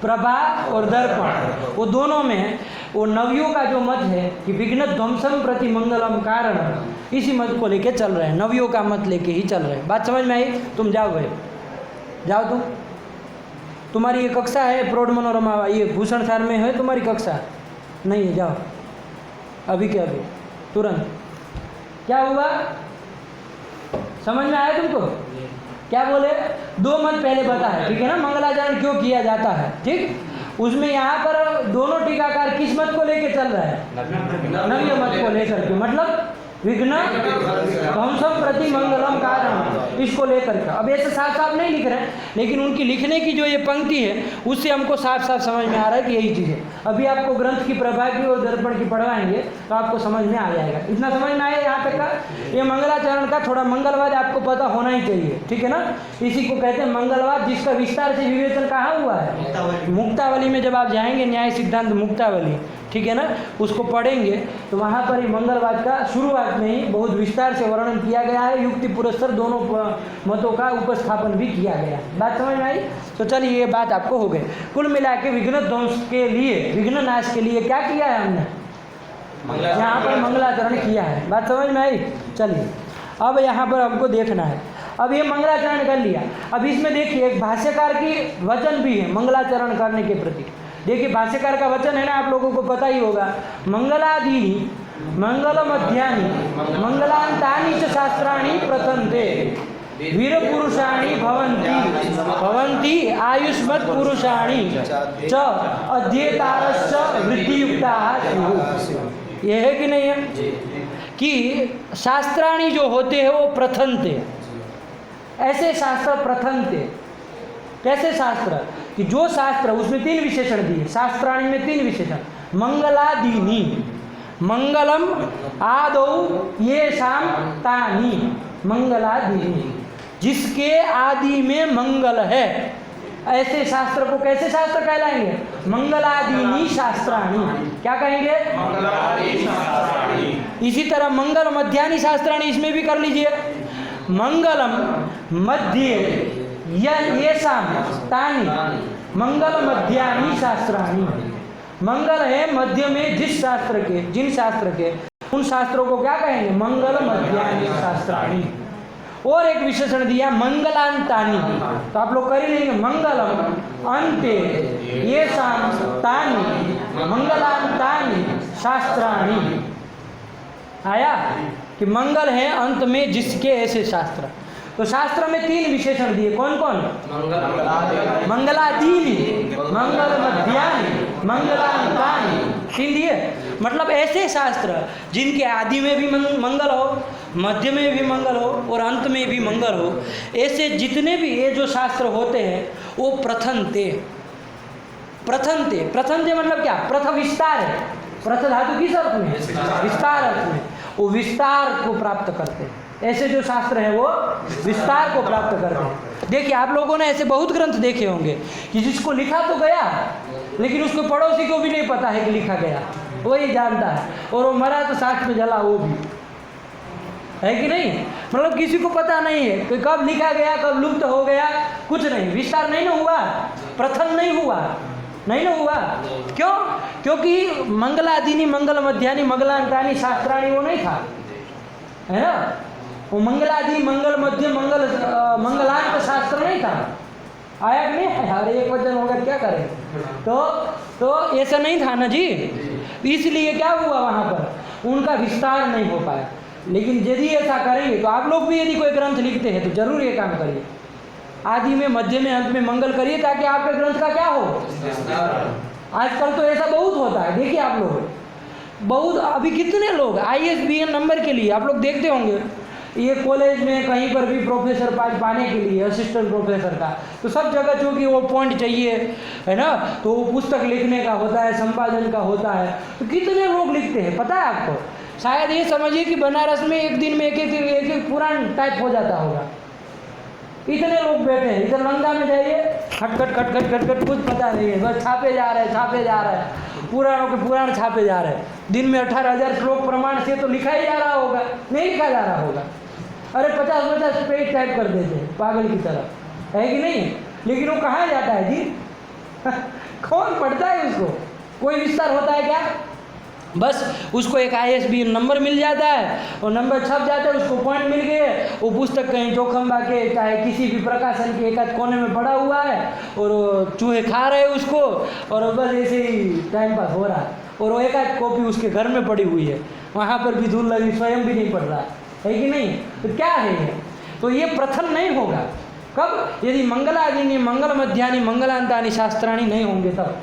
Speaker 1: प्रभा और दर्पण, वो दोनों में वो नव्यों का जो मत है कि विघ्न ध्वंसम प्रति मंगलम कारण, इसी मत को लेके चल रहे हैं। नव्यों का मत लेके ही चल रहे हैं। बात समझ में आई? तुम जाओ भाई, जाओ तुम। तुम्हारी ये कक्षा है प्रौढ़ मनोरमा, ये भूषण सार में है तुम्हारी कक्षा? नहीं है, जाओ अभी के अभी तुरंत। क्या हुआ? समझ में आया तुमको? क्या बोले? दो मत पहले बताए, ठीक है ना। मंगलाचरण क्यों किया जाता है, ठीक। उसमें यहाँ पर दोनों टीकाकार किस मत को लेके चल रहा है? नव्य मत को लेकर के, मतलब विघ्न ध्वंसम प्रति मंगलम कारण, इसको लेकर के। अब ऐसे साफ साफ नहीं लिख रहे हैं, लेकिन उनकी लिखने की जो ये पंक्ति है उससे हमको साफ साफ समझ में आ रहा है कि यही चीज़ है। अभी आपको ग्रंथ की प्रभा की और दर्पण की पढ़वाएंगे तो आपको समझ में आ जाएगा। इतना समझ में आया यहाँ तक का? ये मंगलाचरण का थोड़ा मंगलवाद आपको पता होना ही चाहिए, ठीक है ना। इसी को कहते हैं मंगलवाद, जिसका विस्तार से विवेचन कहाँ हुआ है? मुक्तावली में जब आप जाएंगे, न्याय सिद्धांत मुक्तावली, ठीक है ना, उसको पढ़ेंगे तो वहाँ पर ही मंगलवाद का शुरुआत में ही बहुत विस्तार से वर्णन किया गया है। युक्ति पुरस्सर दोनों मतों का उपस्थापन भी किया गया है। बात समझ में आई? तो चलिए ये बात आपको हो गई। कुल मिला के विघ्न ध्वंस के लिए, विघ्न नाश के लिए क्या किया है हमने? यहाँ पर मंगलाचरण किया है। बात समझ में आई? चलिए अब यहाँ पर हमको देखना है। अब ये मंगलाचरण कर लिया। अब इसमें देखिए एक भाष्यकार की वचन भी है मंगलाचरण करने के प्रति। देखिए भाष्यकार का वचन है ना, आप लोगों को पता ही होगा। मंगलादीनि मंगलमध्यानि मंगलांतानि च शास्त्राणि प्रथन्ते वीर पुरुषाणि भवन्ति आयुष्मत् पुरुषाणि च अध्येतारश्च वृद्धियुक्ताः। ये है कि नहीं है? कि शास्त्राणी जो होते हैं वो प्रथनते, ऐसे शास्त्र प्रथनते। कैसे शास्त्र कि जो शास्त्र, उसमें 3 विशेषण दिए, शास्त्राणी में 3 विशेषण, मंगलादीनी, मंगलम आदौ ये शाम तानी, मंगलादीनी, जिसके आदि में मंगल है, ऐसे शास्त्र को कैसे शास्त्र कहलाएंगे? मंगलादीनी शास्त्राणी। क्या कहेंगे?
Speaker 2: मंगलादि शास्त्राणि।
Speaker 1: इसी तरह मंगल मध्यानि शास्त्राणी, इसमें भी कर लीजिए, मंगलम मध्य ये शाम तानी, मंगल मध्यानि शास्त्राणी। मंगल है मध्य में जिस शास्त्र के, जिन शास्त्र के, उन शास्त्रों को क्या कहेंगे? मंगल मध्यानि शास्त्राणी। और एक विशेषण दिया मंगलांतानी, तो आप लोग कर ही लेंगे, मंगलम अंते ये शाम तानी, मंगलांतानी शास्त्राणी। आया कि मंगल है अंत में जिसके ऐसे शास्त्र। तो शास्त्र में 3 विशेषण दिए, कौन कौन? मंगलादीनी, मंगल मध्यानि, मंगलांतानि, 3 दिए। मतलब ऐसे शास्त्र जिनके आदि में भी मंगल हो, मध्य में भी मंगल हो और अंत में भी मंगल हो, ऐसे जितने भी ये जो शास्त्र होते हैं वो प्रथनते। प्रथनते, प्रथनते मतलब क्या? प्रथ विस्तार है, प्रथ धातु किस अर्थ में? विस्तार अर्थ में। वो विस्तार को प्राप्त करते हैं, ऐसे जो शास्त्र हैं वो विस्तार को प्राप्त करते हैं। देखिए आप लोगों ने ऐसे बहुत ग्रंथ देखे होंगे कि जिसको लिखा तो गया लेकिन उसको पड़ोसी को भी नहीं पता है कि लिखा गया, वही जानता है, और वो मरा तो साथ में जला, वो भी है कि नहीं? मतलब किसी को पता नहीं है कि कब लिखा गया, कब लुप्त हो गया, कुछ नहीं, विस्तार नहीं ना हुआ, प्रथम नहीं हुआ, नहीं ना हुआ। क्यों? क्योंकि मंगलादीनी, मंगल मध्यानि, मंगलांतानि शास्त्राणी वो नहीं था, है ना? वो मंगलादि, मंगल मध्य, मंगलांत शास्त्र नहीं था। आया कि नहीं? अरे एक वचन होगा क्या करें? तो ऐसा नहीं था ना जी, इसलिए क्या हुआ वहाँ पर उनका विस्तार नहीं हो पाया। लेकिन यदि ऐसा करेंगे तो आप लोग भी यदि कोई ग्रंथ लिखते हैं तो जरूर ये काम करिए, आदि में, मध्य में, अंत में मंगल करिए, ताकि आपके ग्रंथ का क्या हो? आजकल तो ऐसा बहुत होता है। देखिए आप लोग, बहुत अभी कितने लोग ISBN नंबर के लिए आप लोग देखते होंगे, ये कॉलेज में कहीं पर भी प्रोफेसर पाने के लिए, असिस्टेंट प्रोफेसर का, तो सब जगह चूँकि वो पॉइंट चाहिए, है ना, तो वो पुस्तक लिखने का होता है, संपादन का होता है, तो कितने लोग लिखते हैं पता है आपको? शायद ये समझिए कि बनारस में एक दिन में एक पुराण टाइप हो जाता होगा, इतने लोग बैठे हैं। इधर लंका में जाइए, खटखट खटखट खटखट, कुछ पता नहीं है, बस छापे जा रहे हैं, छापे जा रहे हैं, पुराणों के पुराण छापे जा रहे हैं। दिन में 18,000 श्लोक प्रमाण से तो लिखा ही जा रहा होगा, नहीं लिखा जा रहा होगा। अरे 50-50 पेज टाइप कर देते हैं पागल की तरह, है कि नहीं? लेकिन वो कहाँ जाता है जी? कौन पढ़ता है उसको? कोई विस्तार होता है क्या? बस उसको एक ISBN नंबर मिल जाता है, और नंबर छप जाता है, उसको पॉइंट मिल गए, वो पुस्तक कहीं जोखम्बा के चाहे किसी भी प्रकाशन के एक आध कोने में पड़ा हुआ है, और चूहे खा रहे हैं उसको, और बस ऐसे ही टाइम पास हो रहा है। और वो एक आध कॉपी उसके घर में पड़ी हुई है, वहाँ पर भी धूल लगी, स्वयं भी नहीं पढ़ रहा है कि नहीं? तो क्या है ये? तो ये प्रथम नहीं होगा। कब? यदि मंगलादीनि, मंगल मध्यानि, मंगलांतानि शास्त्राणी नहीं होंगे तब।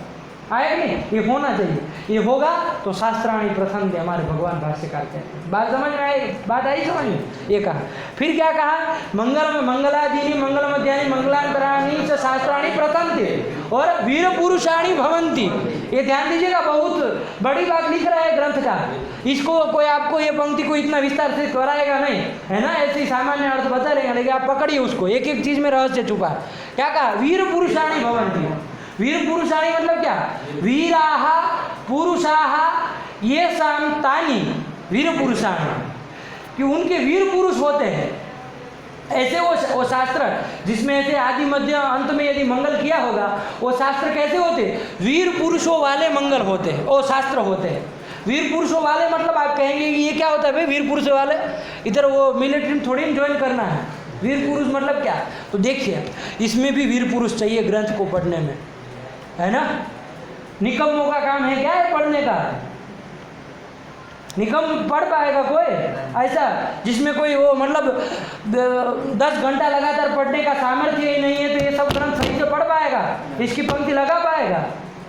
Speaker 1: आया कि नहीं? ये होना चाहिए, ये होगा तो शास्त्राणी प्रथम थे, हमारे भगवान भाष्यकार कहते हैं। बात समझ में आई? बात आई समझ में? ये कहा। फिर क्या कहा? मंगलादीनि, मंगल मध्यानि, मंगलांतराणि च शास्त्राणी प्रथम थे, और वीर पुरुषाणी भवंती। ये ध्यान दीजिएगा, बहुत बड़ी बात लिख रहा है ग्रंथ का। इसको कोई आपको ये पंक्ति को इतना विस्तार से कराएगा नहीं, है ना, ऐसे ही सामान्य अर्थ बता लेंगे, लेकिन आप पकड़िए उसको, एक एक चीज में रहस्य छुपा है। क्या कहा? वीर पुरुषाणी भवंती। वीर पुरुषाणी मतलब क्या? वीराः पुरुषाः ये शाम तानी वीर पुरुषाणी, कि उनके वीर पुरुष होते हैं। ऐसे वो शास्त्र जिसमें ऐसे आदि मध्य अंत में यदि मंगल किया होगा, वो शास्त्र कैसे होते? वीर पुरुषों वाले मंगल होते हैं, वो शास्त्र होते हैं। वीर पुरुषों वाले मतलब आप कहेंगे कि ये क्या होता है भाई वीर पुरुषों वाले? इधर वो मिलिट्री में थोड़ी ज्वाइन करना है। वीर पुरुष मतलब क्या? तो देखिए इसमें भी वीर पुरुष चाहिए ग्रंथ को पढ़ने में, है ना। निकम्मों का काम है क्या है पढ़ने का? निकम पढ़ पाएगा कोई ऐसा जिसमें कोई वो मतलब 10 घंटा लगातार पढ़ने का सामर्थ्य ही नहीं है, तो ये सब ग्रंथ सही से पढ़ पाएगा? इसकी पंक्ति लगा पाएगा?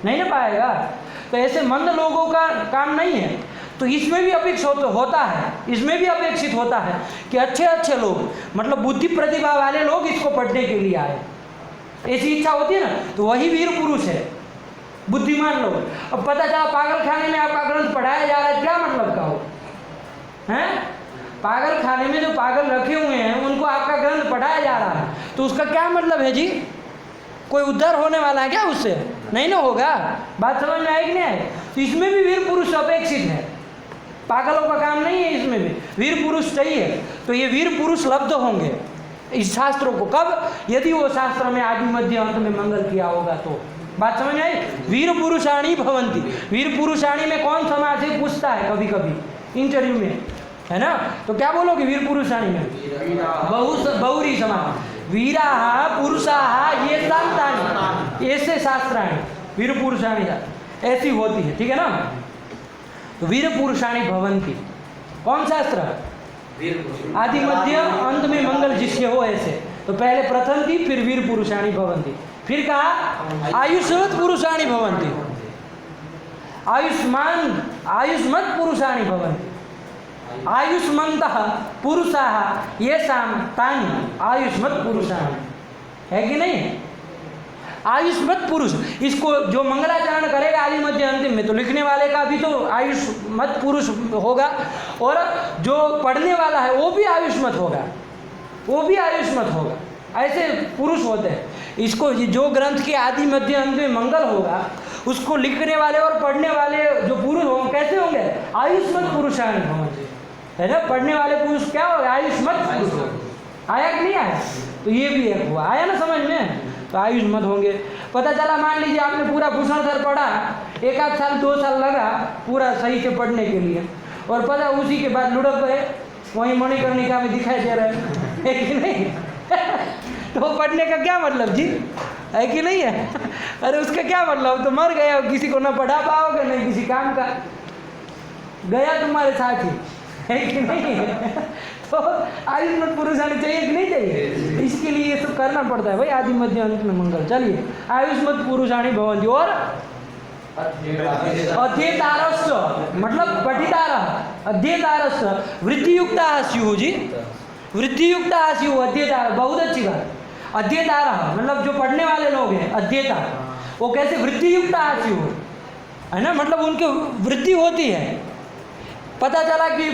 Speaker 1: नहीं ना पाएगा। तो ऐसे मंद लोगों का काम नहीं है। तो इसमें भी अपेक्षित होता है, इसमें भी अपेक्षित होता है कि अच्छे अच्छे लोग, मतलब बुद्धि प्रतिभा वाले लोग इसको पढ़ने के लिए आए, ऐसी इच्छा होती है ना, तो वही वीर पुरुष है, बुद्धिमान लोग। अब पता चला पागल खाने में आपका ग्रंथ पढ़ाया जा रहा है, क्या मतलब का हो हैं? पागल खाने में जो पागल रखे हुए हैं उनको आपका ग्रंथ पढ़ाया जा रहा है, तो उसका क्या मतलब है जी? कोई उद्धार होने वाला है क्या उससे? नहीं ना होगा। बात समझ में आए कि नहीं आए? तो इसमें भी वीर पुरुष अपेक्षित है, पागलों का काम नहीं है, इसमें भी वीर पुरुष चाहिए। तो ये वीर पुरुष लब्ध होंगे इस शास्त्रों को कब? यदि वो शास्त्र में आदि मध्य अंत में मंगल किया होगा तो। बात समझ में आई? वीर पुरुषाणी भवंती, वीर पुरुषाणी में कौन समाज है पूछता है कभी कभी इंटरव्यू में, है ना? तो क्या बोलोगे वीर पुरुषाणी में? बहुरी समाज, वीरा पुरुषा ये शांतानी, ऐसे शास्त्राणी वीर पुरुषाणी ऐसी होती है, ठीक है ना? तो वीर पुरुषाणी भवंती कौन शास्त्र? आदि मध्य अंत में मंगल जिसके हो ऐसे। तो पहले प्रथम थी, फिर वीर पुरुषाणी भवंती, फिर कहा आयुष्मत पुरुषाणी भवंती, आयुष्मान आयुष्मत पुरुषाणी भवंती, आयुष्मंत पुरुषा ये शाम तानी आयुष्मत पुरुषाणी, है कि नहीं? आयुष्मत पुरुष, इसको जो मंगलाचरण करेगा आदि मध्य अंतिम में, तो लिखने वाले का भी तो आयुष्मत पुरुष होगा, और जो पढ़ने वाला है वो भी आयुष्मत होगा, वो भी आयुष्मत होगा। ऐसे पुरुष होते हैं। इसको जो ग्रंथ के आदि मध्य अंत में मंगल होगा, उसको लिखने वाले और पढ़ने वाले जो पुरुष होंगे कैसे होंगे? आयुष्मत पुरुषाणी होंगे, है ना? पढ़ने वाले पुरुष क्या हो? आयुष्मत पुरुष। आया कि नहीं आया? तो ये भी एक हुआ, आया ना समझ में? तो आयुष्मत होंगे। पता चला मान लीजिए आपने पूरा भूषणधर पढ़ा, 1 आध साल 2 साल लगा पूरा सही से पढ़ने के लिए, और पता उसी के बाद लुढ़क गए, वहीं मणिकर्णिका में दिखाई दे रहे है कि नहीं? तो पढ़ने का क्या मतलब जी, है कि नहीं है? अरे उसका क्या मतलब? तो मर गया, किसी को ना पढ़ा पाओगे नहीं किसी काम का, गया तुम्हारे साथ ही, है कि नहीं? तो आयुष्मत पुरुषाणी चाहिए कि नहीं चाहिए? इसके लिए ये सब करना पड़ता है भाई, आदि मध्य अंत में मंगल। चलिए, आयुष्मत पुरुषाणी भवंती, और अध्येतारस्य मतलब पठितार, अध्येतारस्य वृत्तियुक्ता स्युः जी, वृत्तियुक्ता स्युः अध्येतार, बहुत अच्छी बात। अध्येतार मतलब जो पढ़ने वाले लोग हैं, अध्येता, वो कैसे? वृत्तियुक्ता स्युः, है ना? मतलब उनकी वृत्ति होती है। पता चला कि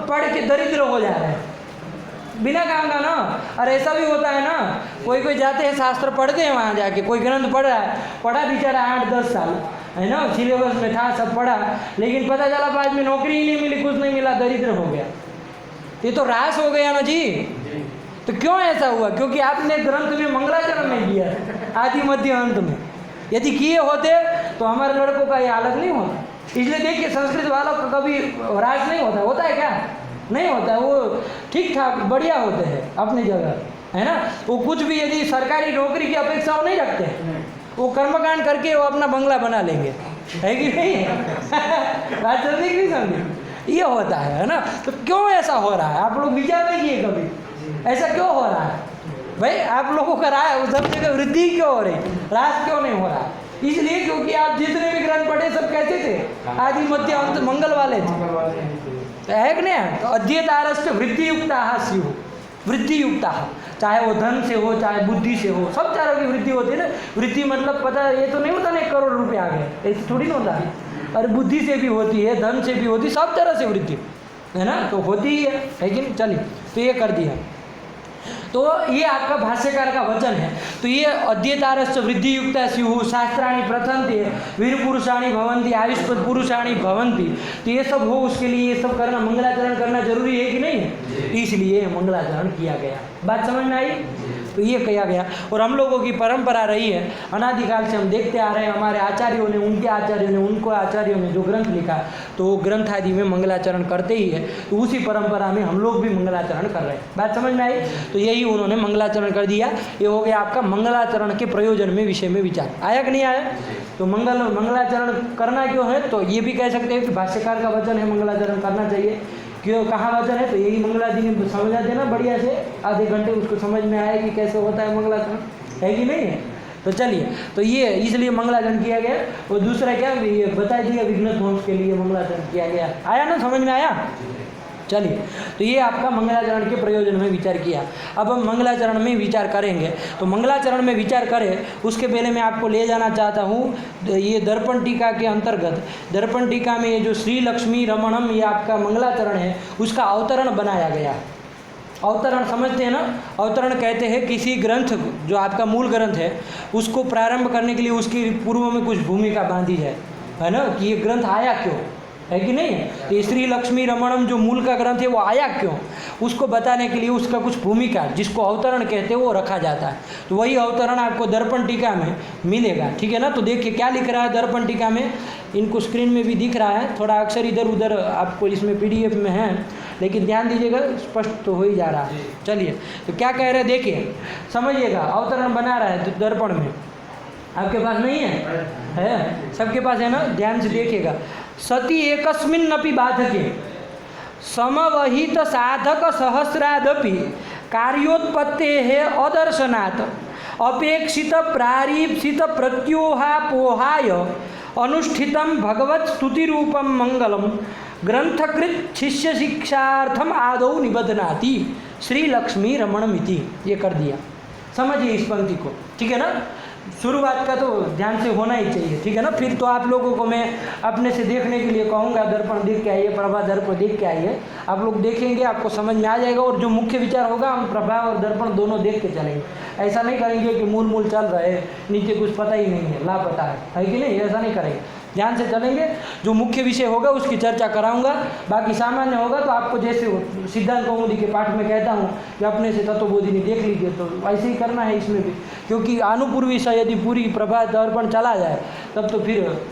Speaker 1: पढ़ के दरिद्र हो जा रहे हैं बिना काम का ना। और ऐसा भी होता है ना, कोई जाते हैं शास्त्र पढ़ते हैं, वहाँ जाके कोई ग्रंथ पढ़ रहा है, पढ़ा बेचारा 8-10 साल, है ना, सिलेबस में था सब पढ़ा, लेकिन पता चला बाद में नौकरी ही नहीं मिली, कुछ नहीं मिला, दरिद्र हो गया। ये तो रास हो गया ना जी। तो क्यों ऐसा हुआ? क्योंकि आपने ग्रंथ में मंगलाचरण नहीं किया आदि मध्य अंत में। यदि किए होते तो हमारे लड़कों का ये हालत नहीं होता। इसलिए देखिए संस्कृत वालों का कभी राज नहीं होता, होता है क्या? नहीं होता, वो ठीक ठाक बढ़िया होते हैं अपनी जगह, है ना? वो कुछ भी यदि सरकारी नौकरी की अपेक्षा वो नहीं रखते, वो कर्मकांड करके वो अपना बंगला बना लेंगे, है कि नहीं? बात समझी कि नहीं समझी? ये होता है ना? तो क्यों ऐसा हो रहा है? आप लोग विचार नहीं किए कभी ऐसा क्यों हो रहा है? भाई आप लोगों का राय है, सब जगह वृद्धि क्यों हो रही, ह्रास क्यों नहीं हो रहा? इसलिए क्योंकि आप जितने भी ग्रंथ पढ़े सब कैसे थे? आदि मध्य अंत मंगल वाले थे, है कि नहीं? तो अध्येतारस्य वृद्धियुक्ता स्युः, वृद्धियुक्ता, चाहे वो धन से हो चाहे बुद्धि से हो, सब चारों की वृद्धि होती है ना। वृद्धि मतलब पता, ये तो नहीं होता ना 1 करोड़ रुपये आ गए, ऐसे थोड़ी ना होता है। अरे बुद्धि से भी होती है, धन से भी होती है, सब तरह से वृद्धि, है ना? तो होती ही है कि नहीं? चलिए, तो ये कर दिया। तो ये आपका भाष्यकार का वचन है। तो ये अध्येतारस्य वृद्धियुक्ता स्युः, शास्त्राणि प्रथन्ते, वीर पुरुषाणि भवन्ति, आयुष्मत पुरुषाणि भवन्ति। तो ये सब हो, उसके लिए ये सब करना, मंगलाचरण करना जरूरी है कि नहीं है? इसलिए मंगलाचरण किया गया। बात समझ में आई? तो ये किया गया, और हम लोगों की परंपरा रही है अनादिकाल से, हम देखते आ रहे हैं। हमारे आचार्यों ने, उनके आचार्यों ने, उनको आचार्यों ने जो ग्रंथ लिखा, तो ग्रंथ आदि में मंगलाचरण करते ही है। तो उसी परंपरा में हम लोग भी मंगलाचरण कर रहे हैं। बात समझ में आई? तो यही उन्होंने मंगलाचरण कर दिया। ये हो गया आपका मंगलाचरण के प्रयोजन में, विषय में विचार। आया कि नहीं आया? तो मंगलाचरण करना क्यों है? तो ये भी कह सकते हैं कि भाष्यकार का वचन है, मंगलाचरण करना चाहिए। क्यों, कहाँ वचन है? तो यही मंगला जी ने समझा देना बढ़िया से, आधे घंटे उसको समझ में आए कि कैसे होता है मंगलाचरण, है कि नहीं है? तो चलिए, तो ये इसलिए मंगलाचरण किया गया। और दूसरा क्या, ये बता दिया विघ्न ध्वंस के लिए मंगलाचरण किया गया। आया ना, समझ में आया? चलिए, तो ये आपका मंगलाचरण के प्रयोजन में विचार किया। अब हम मंगलाचरण में विचार करेंगे। तो मंगलाचरण में विचार करें उसके पहले मैं आपको ले जाना चाहता हूँ ये दर्पण टीका के अंतर्गत। दर्पण टीका में ये जो श्री लक्ष्मी रमणम ये आपका मंगलाचरण है, उसका अवतरण बनाया गया। अवतरण समझते हैं ना? अवतरण कहते हैं किसी ग्रंथ, जो आपका मूल ग्रंथ है, उसको प्रारंभ करने के लिए उसकी पूर्व में कुछ भूमिका बांधी जाए, है ना, कि ये ग्रंथ आया क्यों, है कि नहीं? तो श्री लक्ष्मी रमणम जो मूल का ग्रंथ है वो आया क्यों, उसको बताने के लिए उसका कुछ भूमिका, जिसको अवतरण कहते हैं, वो रखा जाता है। तो वही अवतरण आपको दर्पण टीका में मिलेगा, ठीक है ना? तो देखिए क्या लिख रहा है दर्पण टीका में, इनको स्क्रीन में भी दिख रहा है, थोड़ा अक्षर इधर उधर आपको इसमें PDF में है, लेकिन ध्यान दीजिएगा, स्पष्ट तो हो ही जा रहा है। चलिए, तो क्या कह रहे हैं देखिए, समझिएगा। अवतरण बना रहा है दर्पण में, आपके पास नहीं है? सबके पास है ना? ध्यान से देखिएगा। सती एकस्मिन्नपि बाधके समवहित साधक सहस्रादपि कार्योत्पत्तेः अदर्शनात् अपेक्षित प्रारीप्सित प्रत्योहापोहाय अनुष्ठितं भगवत स्तुति रूपम मंगलम ग्रंथकृत शिष्य शिक्षार्थम आदौ निबध्नाति श्री लक्ष्मी रमणमिति। ये कर दिया, समझिए इस पंक्ति को, ठीक है ना? शुरुआत का तो ध्यान से होना ही चाहिए, ठीक है ना? फिर तो आप लोगों को मैं अपने से देखने के लिए कहूँगा, दर्पण देख के आइए, प्रभा दर्पण देख के आइए। आप लोग देखेंगे, आपको समझ में आ जाएगा, और जो मुख्य विचार होगा हम प्रभा और दर्पण दोनों देख के चलेंगे। ऐसा नहीं करेंगे कि मूल चल रहे हैं, नीचे कुछ पता ही नहीं है, लापता है कि नहीं? ऐसा नहीं करेंगे, ध्यान से चलेंगे। जो मुख्य विषय होगा उसकी चर्चा कराऊंगा, बाकी सामान्य होगा तो आपको जैसे सिद्धांत कौमुदी के पाठ में कहता हूँ कि अपने से तत्वबोधिनी देख लीजिए, तो ऐसे ही करना है इसमें भी, क्योंकि अनुपूर्वी से यदि पूरी प्रभा दर्पण चला जाए तब तो फिर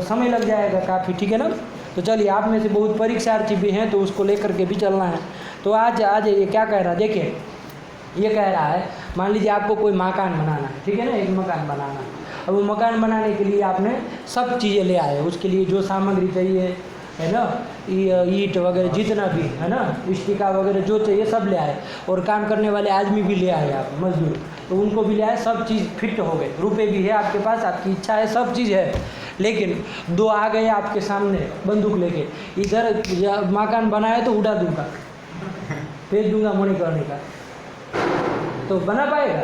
Speaker 1: समय लग जाएगा काफ़ी, ठीक है ना? तो चलिए, आप में से बहुत परीक्षार्थी भी हैं तो उसको लेकर के भी चलना है। तो आज ये क्या कह रहा है देखिए, ये कह रहा है मान लीजिए आपको कोई मकान बनाना है, ठीक है ना? एक मकान बनाना है। अब वो मकान बनाने के लिए आपने सब चीज़ें ले आए, उसके लिए जो सामग्री चाहिए, है ना, ईंट वगैरह जितना भी है ना, इष्टिका वगैरह जो चाहिए सब ले आए, और काम करने वाले आदमी भी ले आए, आप मजदूर, तो उनको भी ले आए, सब चीज़ फिट हो गए, रुपए भी है आपके पास, आपकी इच्छा है, सब चीज़ है। लेकिन दो आ गए आपके सामने बंदूक लेके, इधर मकान बनाया तो उड़ा दूंगा, भेज दूंगा मणिकर्णिका, तो बना पाएगा?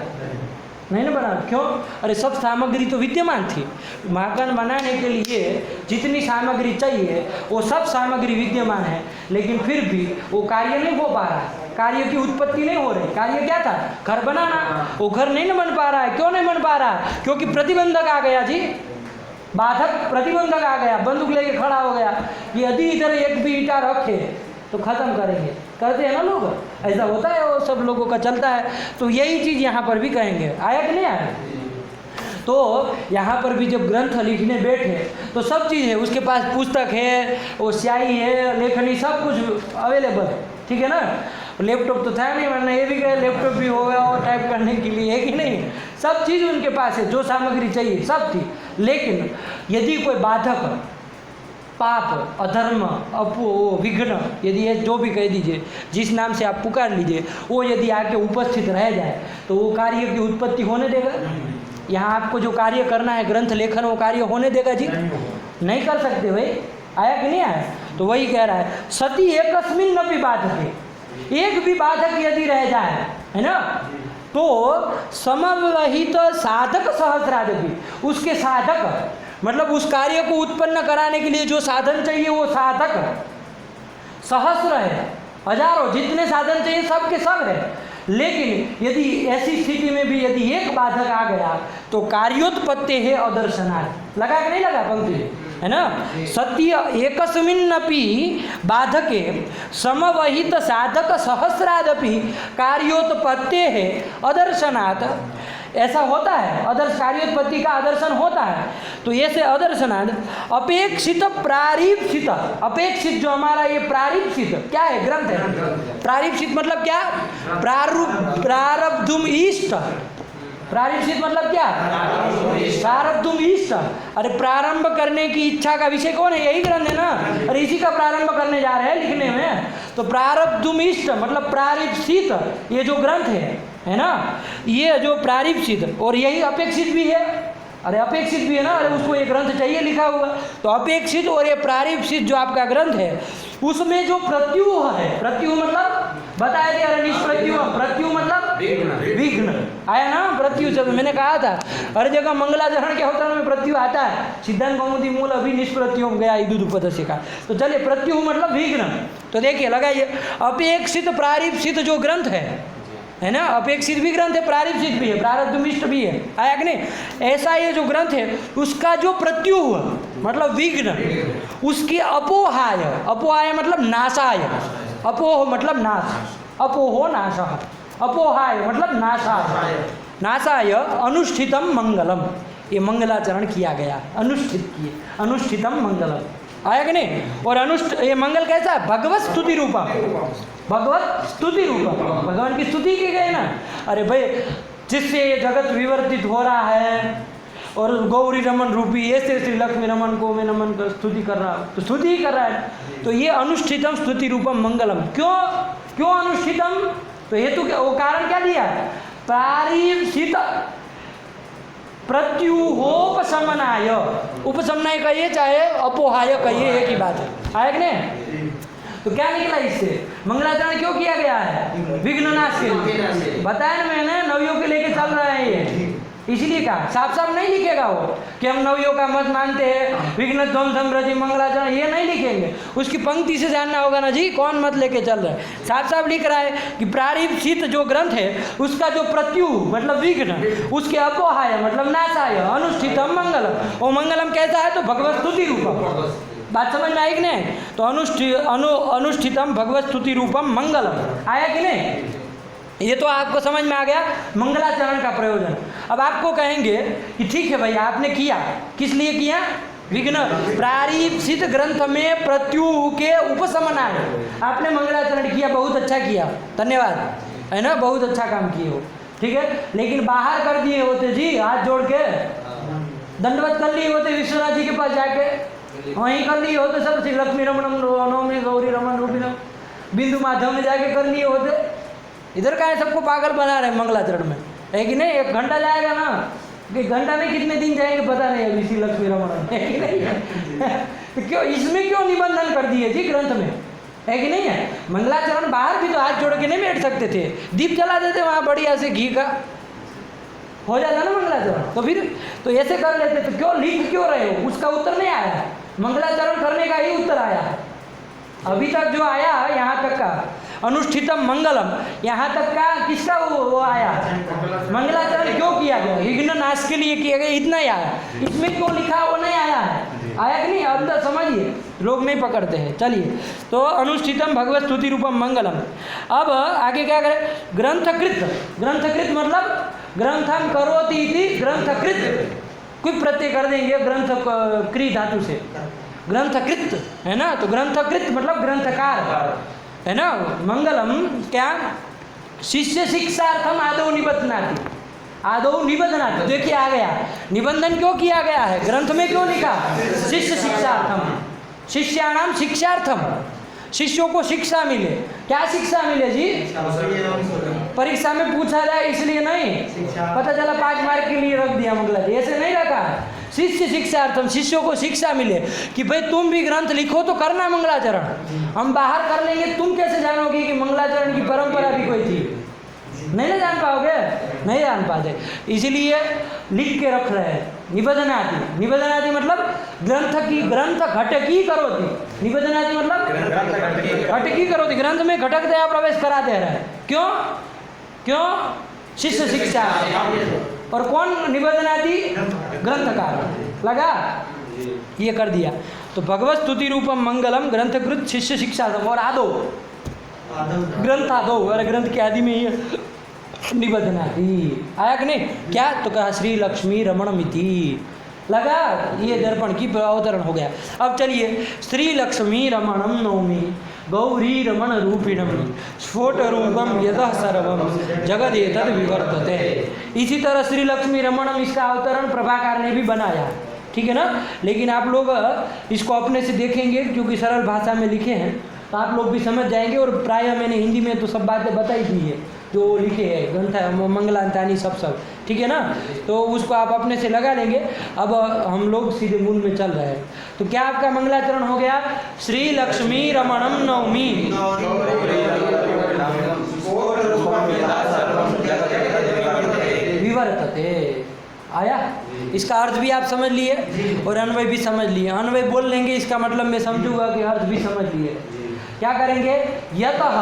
Speaker 1: नहीं ना बना। क्यों? अरे सब सामग्री तो विद्यमान थी, मकान बनाने के लिए जितनी सामग्री चाहिए वो सब सामग्री विद्यमान है, लेकिन फिर भी वो कार्य नहीं हो पा रहा है, कार्य की उत्पत्ति नहीं हो रही। कार्य क्या था? घर बनाना। वो घर नहीं ना बन पा रहा है। क्यों नहीं बन पा रहा है? क्योंकि प्रतिबंधक आ गया जी, बाधक प्रतिबंधक आ गया, बंदूक लेके खड़ा हो गया कि यदि इधर एक भी ईंटा रखे तो ख़त्म करेंगे। करते हैं ना लोग, ऐसा होता है, वो सब लोगों का चलता है। तो यही चीज़ यहाँ पर भी कहेंगे। आया कि नहीं आया? तो यहाँ पर भी जब ग्रंथ लिखने बैठे तो सब चीज़ है, उसके पास पुस्तक है, वो स्याही है, लेखनी, सब कुछ अवेलेबल है, ठीक है ना? लैपटॉप तो था नहीं, वरना ये भी कहे लैपटॉप भी होगा और टाइप करने के लिए, है कि नहीं? सब चीज़ उनके पास है, जो सामग्री चाहिए सब थी। लेकिन यदि कोई बाधक, पाप, अधर्म, विघ्न, यदि ये जो भी कह दीजिए, जिस नाम से आप पुकार लीजिए, वो यदि आके उपस्थित रह जाए तो वो कार्य की उत्पत्ति होने देगा? यहाँ आपको जो कार्य करना है ग्रंथ लेखन, वो कार्य होने देगा जी? नहीं कर सकते भाई। आया कि नहीं आया? तो वही कह रहा है, सती एकस्मिन्नपि बाधके, एक भी बाधक यदि रह जाए, है ना, तो समवहित साधक सहस्रादपि, उसके साधक मतलब उस कार्य को उत्पन्न कराने के लिए जो साधन चाहिए वो साधक सहस्र है, हजारों, जितने साधन चाहिए सब के सब है। लेकिन यदि ऐसी स्थिति में भी यदि एक बाधक आ गया तो कार्योत्पत्ति है अदर्शनात्। लगा कि नहीं लगा पंक्ति, है ना? सत्य एकस्मिन्नपि बाधके समवहित साधक सहस्रादपि कार्योत्पत्ति है अदर्शनात्। ऐसा होता है, आदर्श कार्योत्पत्ति का आदर्शन होता है। तो ऐसे आदर्शनाद अपेक्षित प्रारीप्सित, अपेक्षित जो हमारा ये प्रारीप्सित क्या है? ग्रंथ है। प्रारीप्सित मतलब क्या? प्रारब्धुम इष्ट। प्रारीप्सित मतलब क्या? प्रारब्धुम इष्ट। अरे प्रारंभ करने की इच्छा का विषय कौन है? यही ग्रंथ है ना। अरे इसी का प्रारंभ करने जा रहे हैं लिखने में। तो प्रारब्धुम इष्ट मतलब प्रारीप्सित, ये जो ग्रंथ है है ना। ये जो प्रारीप्सित और यही अपेक्षित भी है, अरे अपेक्षित भी है ना, अरे उसको एक ग्रंथ चाहिए लिखा हुआ। तो अपेक्षित और ये प्रारीप्सित जो आपका ग्रंथ है उसमें जो प्रत्यूह है, प्रत्यूह मतलब बताया दिया, अरे निष्प्रत्यूह, प्रत्यूह मतलब विघ्न आया ना। प्रत्यूह शब्द मैंने कहा था हर जगह मंगलाचरण के अवतरण में प्रत्यूह आता है। सिद्धांत कौमुदी मूल अभी निष्प्रत्यूह गया इदुदुपदस्य का। तो चलिए प्रत्यूह मतलब विघ्न। तो देखिए लगाइए, अपेक्षित प्रारीप्सित जो ग्रंथ है ना, अपेक्षित भी ग्रंथ है, प्रारीप्सित भी है, प्रारब्धमिष्ट भी है, आया कि नहीं। ऐसा ये जो ग्रंथ है उसका जो प्रत्यूह मतलब विघ्न, उसकी अपोहाय, अपोहाय मतलब नाशाय, अपोह मतलब नाश, अपोहो नाशः, अपोहाय मतलब नाशाय, नाशाय अनुष्ठितम मंगलम, ये मंगलाचरण किया गया, अनुष्ठित किए, अनुष्ठितम मंगलम, आया कि नहीं। और ये मंगल कैसा है, भगवत स्तुति रूपा, भगवत स्तुति रूपा, भगवान की स्तुति की गई ना। अरे भाई जिससे ये जगत विवर्तित हो रहा है और गौरी रमन रूपी ऐसे श्री लक्ष्मी रमन को मैं नमन कर स्तुति कर रहा हूँ, तो स्तुति ही कर रहा है। तो ये अनुष्ठितम स्तुति रूपम मंगलम, क्यों अनुष्ठितम, तो हेतु क्या, वो कारण क्या दिया, प्रारीप्सित प्रत्यूहोपशमनाय, उपशमनाय कहिए चाहे अपोहाय कहिए, एक ही बात है, आया कि नहीं। तो क्या निकला इससे, मंगलाचरण क्यों किया गया है, विघ्ननाश के लिए। बताया ना मैंने, नवयोग के लेके चल रहा है ये, इसलिए कहा। साफ साफ नहीं लिखेगा वो कि हम नवयोग का मत मानते हैं, विघ्न ध्वंसम रजि मंगलाचरण, ये नहीं लिखेंगे। उसकी पंक्ति से जानना होगा ना जी कौन मत लेके चल रहा है। साफ साफ लिख रहा है कि प्रारीप्सित जो ग्रंथ है उसका जो प्रत्यूह मतलब विघ्न, उसके अपोहाय मतलब नाशाय अनुष्ठितम मंगलम, वो मंगलम कैसा है, तो भगवत स्तुति रूपम। बात समझ में आई कि नहीं। तो अनुष्ठितम भगवत स्तुति रूपम मंगलम, आया कि नहीं। ये तो आपको समझ में आ गया मंगलाचरण का प्रयोजन। अब आपको कहेंगे कि ठीक है भाई आपने किया, किस लिए किया, विघ्न प्रारीप्सित ग्रंथ में प्रत्यूह के उपशमनाय, आपने मंगलाचरण किया, बहुत अच्छा किया, धन्यवाद, है ना, बहुत अच्छा काम किए हो, ठीक है। लेकिन बाहर कर दिए होते जी, हाथ जोड़ के दंडवत कर लिए होते विश्वनाथ जी के पास जाके, वहीं कर लिए होते सब, श्री लक्ष्मी रमणम नवमी गौरी रमन रूपिणम बिंदु माध्यम में जाके कर लिए होते। इधर का है सबको पागल बना रहे मंगलाचरण में, है कि नहीं। 1 घंटा जाएगा ना, कि घंटा में कितने दिन जाएंगे पता नहीं है, श्री लक्ष्मी रमणम, है कि नहीं। तो क्यों इसमें क्यों निबंधन कर दिए जी ग्रंथ में, है कि नहीं है। मंगलाचरण बाहर भी तो हाथ जोड़ के नहीं बैठ सकते थे, दीप जला देते वहाँ बढ़िया से घी का, हो जाता ना मंगलाचरण। तो फिर तो ऐसे कर लेते, तो क्यों लिख क्यों रहे हो, उसका उत्तर नहीं आया। मंगलाचरण करने का ही उत्तर आया अभी तक, जो आया यहाँ तक का अनुष्ठितम मंगलम, यहाँ तक का किसका वो आया, मंगलाचरण क्यों किया गया, विघ्न नाश के लिए किया गया, इतना ही आया। इसमें क्यों लिखा वो नहीं आया है, आया कि नहीं, अंदर समझिए, लोग नहीं पकड़ते हैं। चलिए, तो अनुष्ठितम भगवत स्तुति रूपम मंगलम। अब आगे क्या करें, ग्रंथकृत, ग्रंथकृत मतलब ग्रंथम करोति इति ग्रंथकृत, कोई प्रत्यय कर देंगे ग्रंथ क्री धातु से, ग्रंथकृत है ना। तो ग्रंथकृत मतलब ग्रंथकार है ना। मंगलम क्या, शिष्य शिक्षार्थम आदौ निबध्नाति, आदौ निबध्नाति, देखिए आ गया, निबंधन क्यों किया गया है, ग्रंथ में क्यों लिखा, शिष्य शिक्षार्थम, शिष्याणाम शिक्षार्थम, शिष्यों को शिक्षा मिले। क्या शिक्षा मिले जी, परीक्षा में पूछा जाए इसलिए नहीं, पता चला 5 मार्क के लिए रख दिया मंगला जी, ऐसे नहीं रखा। शिष्य शिक्षार्थम, शिष्यों को शिक्षा मिले कि भाई तुम भी ग्रंथ लिखो तो करना मंगलाचरण, हम बाहर कर लेंगे, तुम कैसे जानोगे कि मंगलाचरण की परंपरा भी कोई थी, नहीं ना जान पाओगे, नहीं जान पाते, इसीलिए लिख के रख रहे हैं। निबध्नाति, निबध्नाति मतलब ग्रंथ की, ग्रंथ घटकी करोति, निबध्नाति मतलब घटकी करोति, ग्रंथ में घटक दया प्रवेश करा दे रहा है। क्यों क्यों, शिष्य शिक्षा, और कौन निबध्नाति, ग्रंथकार, लगा, ये कर दिया। तो भगवत स्तुति रूपम मंगलम ग्रंथकृत शिष्य शिक्षा, और आदो ग्रंथ आदो, अरे ग्रंथ के आदि में ही निबध्नाति, आया कि नहीं। क्या, तो कहा श्री लक्ष्मी रमणमिति, लगा, ये दर्पण की अवतरण हो गया। अब चलिए, श्री लक्ष्मी रमणम नौमी गौरी रमण रूपिणम स्फोट रूपम यतः सर्वम जगदेतद विवर्तते। इसी तरह श्री लक्ष्मी रमणम, इसका अवतरण प्रभाकार ने भी बनाया, ठीक है ना। लेकिन आप लोग इसको अपने से देखेंगे क्योंकि सरल भाषा में लिखे हैं, तो आप लोग भी समझ जाएंगे। और प्रायः मैंने हिंदी में तो सब बातें बताई दी है, जो लिखे हैं ग्रंथ मंगलांतानी सब, ठीक है ना। तो उसको आप अपने से लगा लेंगे। अब हम लोग सीधे मूल में चल रहे हैं। तो क्या आपका मंगलाचरण हो गया? श्री लक्ष्मी रमणम नवमी विवर्तते। आया? इसका अर्थ भी आप समझ लिए और अन्वय भी समझ लिए। अन्वय बोल लेंगे, इसका मतलब मैं समझूंगा कि अर्थ भी समझ लिए। क्या करेंगे? यतः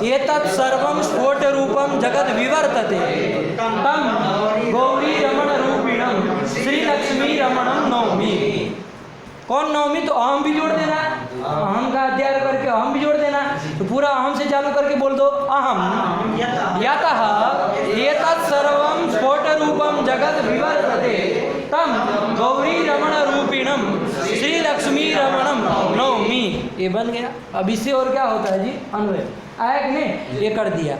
Speaker 1: एतत् सर्वं स्फोट रूपम जगत विवर्तते तम गौरी रमण रूपिणम श्री लक्ष्मी रमणम नवमी। कौन नवमी? तो अहम भी जोड़ देना, अहम का अध्ययन करके अहम भी जोड़ देना। तो पूरा अहम से चालू करके बोल दो, अहम यतः एतत् सर्वं स्फोट रूपम जगत विवर्तते तम गौरी रमण रूपिणम श्री लक्ष्मी रमणम नवमी। ये बन गया। अब इससे और क्या होता है जी? अन्वय आया कि नहीं? ये कर दिया।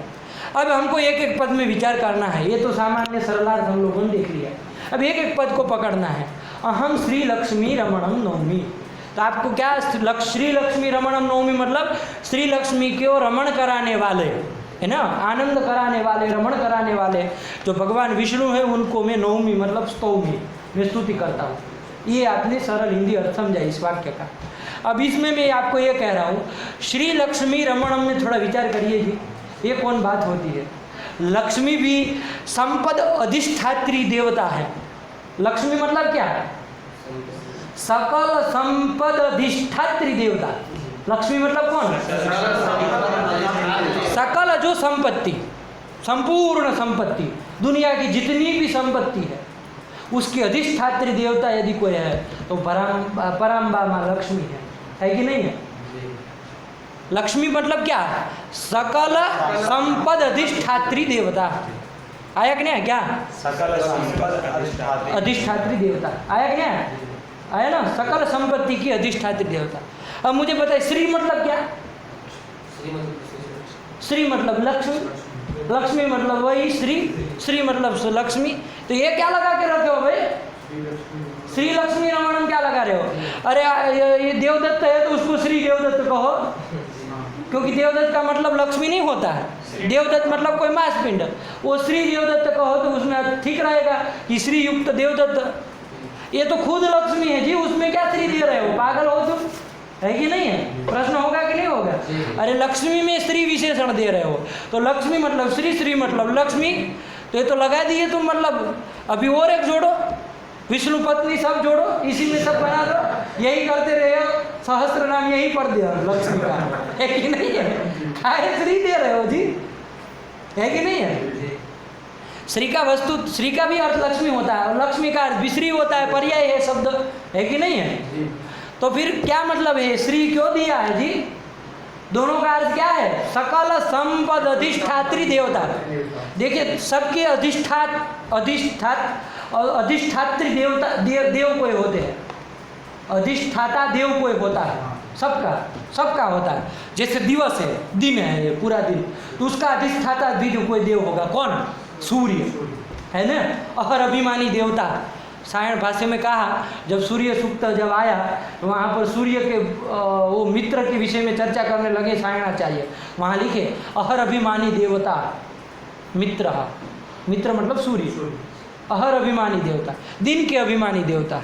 Speaker 1: अब हमको एक एक पद में विचार करना है। ये तो सामान्य सरलार्थ हम लोगों ने देख लिया। अब एक एक पद को पकड़ना है। अहम श्री लक्ष्मी रमणम नवमी। तो आपको क्या श्री लक्ष्मी रमणम नवमी मतलब श्री लक्ष्मी को रमण कराने वाले, है ना, आनंद कराने वाले, रमण कराने वाले जो भगवान विष्णु है उनको मैं नवमी मतलब स्तौमी, मैं स्तुति करता हूँ। ये आपने सरल हिंदी अर्थ समझा इस वाक्य का। अब इसमें मैं आपको ये कह रहा हूँ, श्री लक्ष्मी रमणम में थोड़ा विचार करिए जी, ये कौन बात होती है? लक्ष्मी भी संपद अधिष्ठात्री देवता है। लक्ष्मी मतलब क्या है? सकल संपद अधिष्ठात्री देवता। लक्ष्मी मतलब कौन? सकल जो संपत्ति, संपूर्ण संपत्ति, दुनिया की जितनी भी संपत्ति है उसकी अधिष्ठात्री देवता यदि कोई है तो परम्बा माँ लक्ष्मी है कि नहीं है? लक्ष्मी मतलब क्या? सकल संपद अधिष्ठात्री देवता। आया कि नहीं? क्या
Speaker 2: सकल संपद
Speaker 1: अधिष्ठात्री देवता आया कि नहीं? आया ना? सकल संपत्ति की अधिष्ठात्री देवता। अब मुझे बताइए श्री मतलब क्या? श्री मतलब लक्ष्मी, लक्ष्मी मतलब वही श्री, श्री मतलब लक्ष्मी। तो ये क्या लगा के रखे हो भाई? श्री लक्ष्मी रमणम क्या लगा रहे हो? अरे ये देवदत्त है तो उसको श्री देवदत्त कहो, क्योंकि देवदत्त का मतलब लक्ष्मी नहीं होता है। देवदत्त मतलब कोई मांस पिंड। वो श्री देवदत्त कहो तो उसमें ठीक रहेगा कि श्री युक्त देवदत्त। ये तो खुद लक्ष्मी है जी, उसमें क्या श्री दे रहे हो? पागल हो तुम, है कि नहीं है? प्रश्न होगा कि नहीं होगा? अरे लक्ष्मी में स्त्री विशेषण दे रहे हो तो लक्ष्मी मतलब श्री, श्री मतलब लक्ष्मी। तो ये तो लगा दिए तुम, मतलब अभी और एक जोड़ो, विष्णु पत्नी सब जोड़ो, इसी में सब बना दो। यही करते रहे हो, सहस्त्र नाम यही पढ़ दिया लक्ष्मी का, है कि नहीं है? अरे श्री दे रहे हो जी, है कि नहीं है? श्री का वस्तु, श्री का भी अर्थ लक्ष्मी होता है और लक्ष्मी का अर्थ विश्री होता है, पर्याय है शब्द, है कि नहीं है? तो फिर क्या मतलब है? श्री क्यों दिया है जी? दोनों का अर्थ क्या है? सकल संपद अधिष्ठात्री देवता। देखिए सबके अधिष्ठात्री देवता देव कोई होते हैं, अधिष्ठाता देव कोई होता है, सबका होता है। जैसे दिवस है, दिन है, ये पूरा दिन, तो उसका अधिष्ठाता भी कोई देव होगा। कौन? सूर्य है ना, अहर अभिमानी देवता। सायण भाष्य में कहा, जब सूर्य सूक्त जब आया तो वहाँ पर सूर्य के वो मित्र के विषय में चर्चा करने लगे सायणाचार्य। वहाँ लिखे अहर अभिमानी देवता मित्र, मित्र मतलब सूर्य, अहर अभिमानी देवता, दिन के अभिमानी देवता।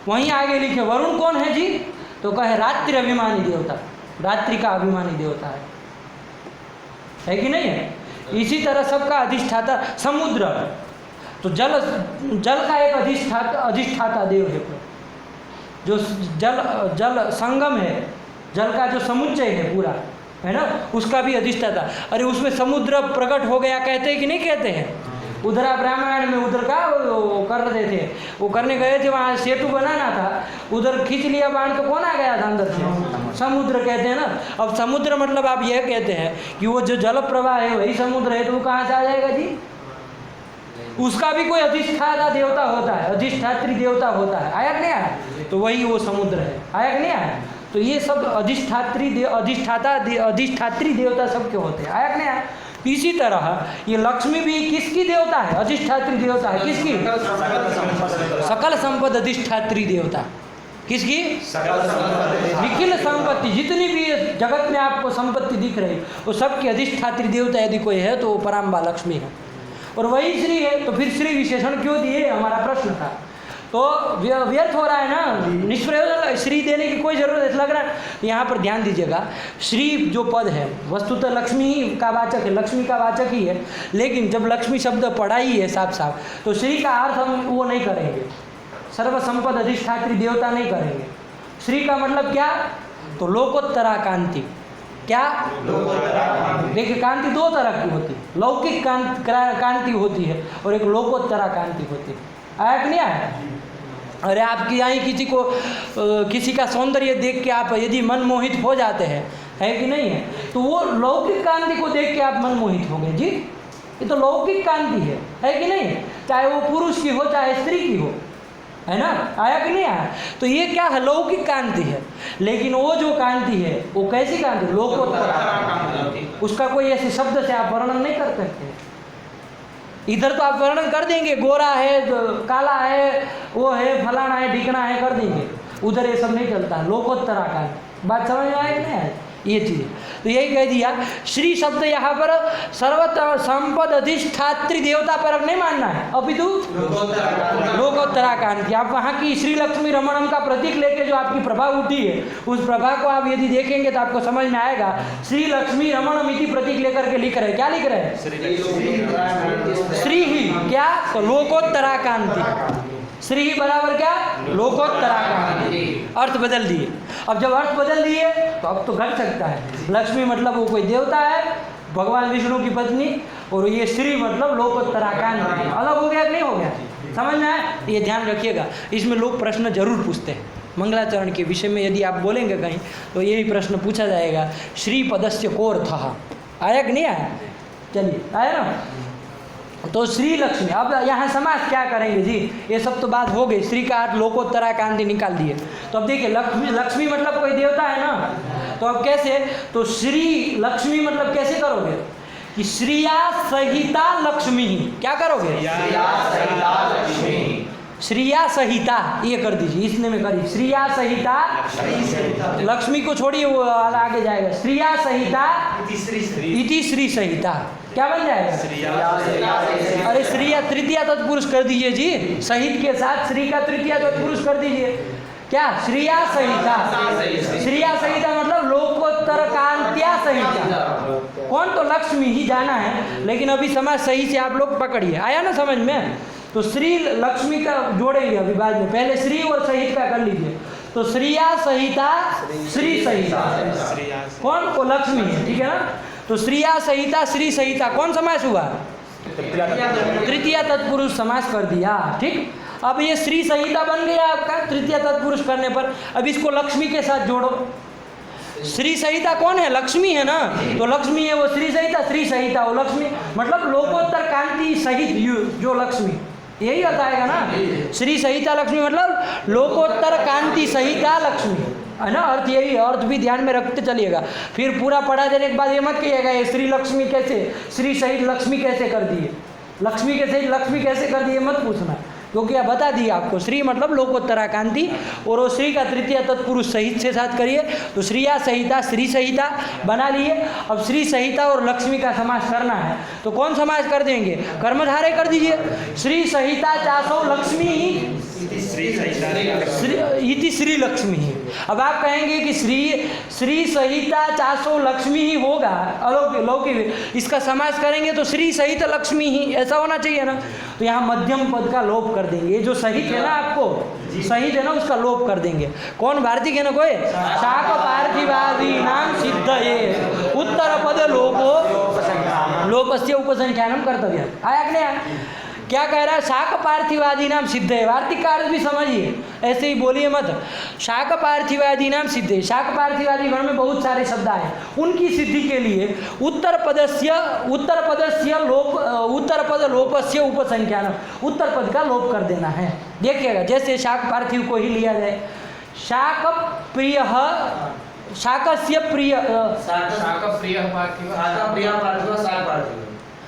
Speaker 1: वहीं आगे लिखे वरुण कौन है जी? तो कहे रात्रि अभिमानी देवता, रात्रि का अभिमानी देवता है कि नहीं है? इसी तरह सबका अधिष्ठाता समुद्र, तो जल का एक अधिष्ठाता देव है, जो जल संगम है, जल का जो समुच्चय है पूरा, है ना, उसका भी अधिष्ठाता। अरे उसमें समुद्र प्रकट हो गया कहते हैं कि नहीं कहते हैं? उधर आप रामायण में उधर का वो कर रहे थे, वो करने गए थे, वहाँ सेतु बनाना था, उधर खींच लिया बाण तो कौन आ गया था अंदर से? समुद्र कहते हैं ना। अब समुद्र मतलब आप यह कहते हैं कि वो जो जल प्रवाह है वही समुद्र है, तो वो कहाँ से आ जाएगा जी? उसका भी कोई अधिष्ठाता देवता होता है, अधिष्ठात्री देवता होता है। आया कि नहीं आया? तो वही वो समुद्र है। आया कि नहीं आया? तो ये सब अधिष्ठात्री देवता सबके होते हैं। आया कि नहीं आया? इसी तरह ये लक्ष्मी भी किसकी देवता है? अधिष्ठात्री देवता है। किसकी? सकल संपद अधिष्ठात्री देवता, किसकी? निखिल संपत्ति, जितनी भी जगत में आपको संपत्ति दिख रही वो सबकी अधिष्ठात्री देवता यदि कोई है तो वो पराम्बा लक्ष्मी है और वही श्री है। तो फिर श्री विशेषण क्यों दिए, हमारा प्रश्न था। तो व्यर्थ हो रहा है ना, निष्प्रयोजन। श्री देने की कोई ज़रूरत है लग रहा है। यहाँ पर ध्यान दीजिएगा, श्री जो पद है वस्तुतः लक्ष्मी का वाचक है, लक्ष्मी का वाचक ही है, लेकिन जब लक्ष्मी शब्द पढ़ा ही है साफ साफ तो श्री का अर्थ हम वो नहीं करेंगे, सर्व संपद अधिष्ठात्री देवता नहीं करेंगे। श्री का मतलब क्या? तो लोकोत्तरा कांति। क्या? देखिए कांति दो तरह की होती है, लौकिक कांति होती है और एक लोकोत्तरा कांति होती है। आया कि नहीं आया? अरे आपकी यहाँ किसी को किसी का सौंदर्य देख के आप यदि मनमोहित हो जाते हैं, है कि नहीं है, तो वो लौकिक कांति को देख के आप मनमोहित हो गए जी। ये तो लौकिक कांति है कि नहीं? चाहे वो पुरुष की हो चाहे स्त्री की हो, है ना? आया कि नहीं आया? तो ये क्या है? लौकिक कांति है। लेकिन वो जो कांति है वो कैसी कांति? लोकोत्तर। उसका कोई ऐसे शब्द से आप वर्णन नहीं कर सकते। इधर तो आप वर्णन कर देंगे, गोरा है, काला है, वो है, फलाना है, ढिकना है, कर देंगे। उधर ये सब नहीं चलता, लोकोत्तरा कांति। बात समझ में आया कि नहीं आया? ये चीज़ तो यही कह दिया। श्री शब्द यहाँ पर सर्वत्र संपद अधिष्ठात्री देवता पर नहीं मानना है, अपितु लोकोत्तरा कांति। आप वहाँ की श्री लक्ष्मी रमणम का प्रतीक लेके जो आपकी प्रभा उठी है उस प्रभा को आप यदि देखेंगे तो आपको समझ में आएगा। श्री लक्ष्मी रमणम इति प्रतीक लेकर के लिख रहे हैं। क्या लिख रहे हैं? श्री ही क्या? तो लोकोत्तरा कांति। श्री ही बराबर क्या? लोकोत्तरा कांति। अर्थ बदल दिए। अब जब अर्थ बदल दिए तो अब तो घट सकता है। लक्ष्मी मतलब वो कोई देवता है, भगवान विष्णु की पत्नी, और ये श्री मतलब लोकोत्तरा कांति। अलग हो गया कि नहीं हो गया? समझ में आया? ये ध्यान रखिएगा, इसमें लोग प्रश्न जरूर पूछते हैं। मंगलाचरण के विषय में यदि आप बोलेंगे कहीं तो यही प्रश्न पूछा जाएगा, श्री पदस्य कोऽर्थः। आया कि नहीं आया? चलिए आया ना? तो श्री लक्ष्मी। अब यहाँ समास क्या करेंगे जी? ये सब तो बात हो गई। श्री का अर्थ लोकोत्तरा कांति निकाल दिए। तो अब देखिए लक्ष्मी मतलब कोई देवता है ना, तो अब कैसे? तो श्री लक्ष्मी मतलब कैसे करोगे कि श्रिया सहिता लक्ष्मी। क्या करोगे? श्रिया सहिता, ये कर दीजिए, इसने में करिए श्रिया सहिता लक्ष्मी को छोड़िए, वो आगे जाएगा। श्रिया सहिता इति श्री सहिता। क्या बन जाएगा? अरे श्रिया तृतीया तत्पुरुष कर दीजिए जी, सहित के साथ श्री का तृतीया तत्पुरुष कर दीजिए। क्या? श्रिया सहिता। श्रिया सहिता मतलब लोकोत्तर कांत्या सहिता। कौन? तो लक्ष्मी ही जाना है, लेकिन अभी समाज सही से आप लोग पकड़िए। आया ना समझ में? तो श्री लक्ष्मी का जोड़ेंगे अभी बाद में, पहले श्री और सहित का कर लीजिए। तो श्रिया सहिता श्री सहिता। कौन? को लक्ष्मी है, ठीक है ना? तो श्रिया सहिता श्री सहिता कौन समास हुआ? तृतीया तत्पुरुष समास कर दिया। ठीक, अब ये श्री सहिता बन गया आपका तृतीया तत्पुरुष करने पर। अब इसको लक्ष्मी के साथ जोड़ो। श्री सहिता कौन है? लक्ष्मी है ना, तो लक्ष्मी है वो श्री सहिता, श्री सहिता वो लक्ष्मी, मतलब लोकोत्तर कांति सहित जो लक्ष्मी, यही बताएगा ना। श्री सहिता लक्ष्मी मतलब लोकोत्तर कांति सहिता लक्ष्मी, है ना? अर्थ यही, अर्थ भी ध्यान में रखते चलिएगा। फिर पूरा पढ़ा देने के बाद ये मत कहिएगा ये श्री लक्ष्मी कैसे, श्री सहित लक्ष्मी कैसे कर दिए, लक्ष्मी के सहित लक्ष्मी कैसे कर दिए मत पूछना, क्योंकि अब बता दिया आपको। श्री मतलब लोकोत्तरा कांति, और वो श्री का तृतीय तत्पुरुष सहित से साथ करिए, तो श्रिया सहिता श्री सहिता बना लिए। अब श्री सहिता और लक्ष्मी का समास करना है, तो कौन समास कर देंगे? कर्मधारय कर दीजिए। श्री सहिता चासो लक्ष्मी इति श्री लक्ष्मी ही। अब आप कहेंगे कि श्री सहिता चासो लक्ष्मी ही होगा, अलौकिक लौकिक, इसका समास करेंगे तो श्री सहित लक्ष्मी ही ऐसा होना चाहिए ना। तो यहाँ मध्यम पद का लोप कर देंगे। ये जो सहित है ना, आपको सहित है ना, उसका लोप कर देंगे। कौन भारती है ना कोई? शाक पार्थिवादी नाम सिद्ध है उत्तर पद लोपो लोपस्य उपसंख्यानम कर्तव्य। आया कि नहीं? क्या कह रहा है? शाक पार्थिवादी नाम सिद्ध है। वार्तिक का अर्थ भी समझिए, ऐसे ही बोलिए मत। शाक पार्थिवादी नाम सिद्ध है। शाक पार्थिवादी गण में बहुत सारे शब्द आए, उनकी सिद्धि के लिए उत्तर पद लोपस्य उपसंख्यान, उत्तर पद का लोप कर देना है। देखिएगा, जैसे शाक पार्थिव को ही लिया जाए, शाक प्रिय, शाकस्य प्रिय,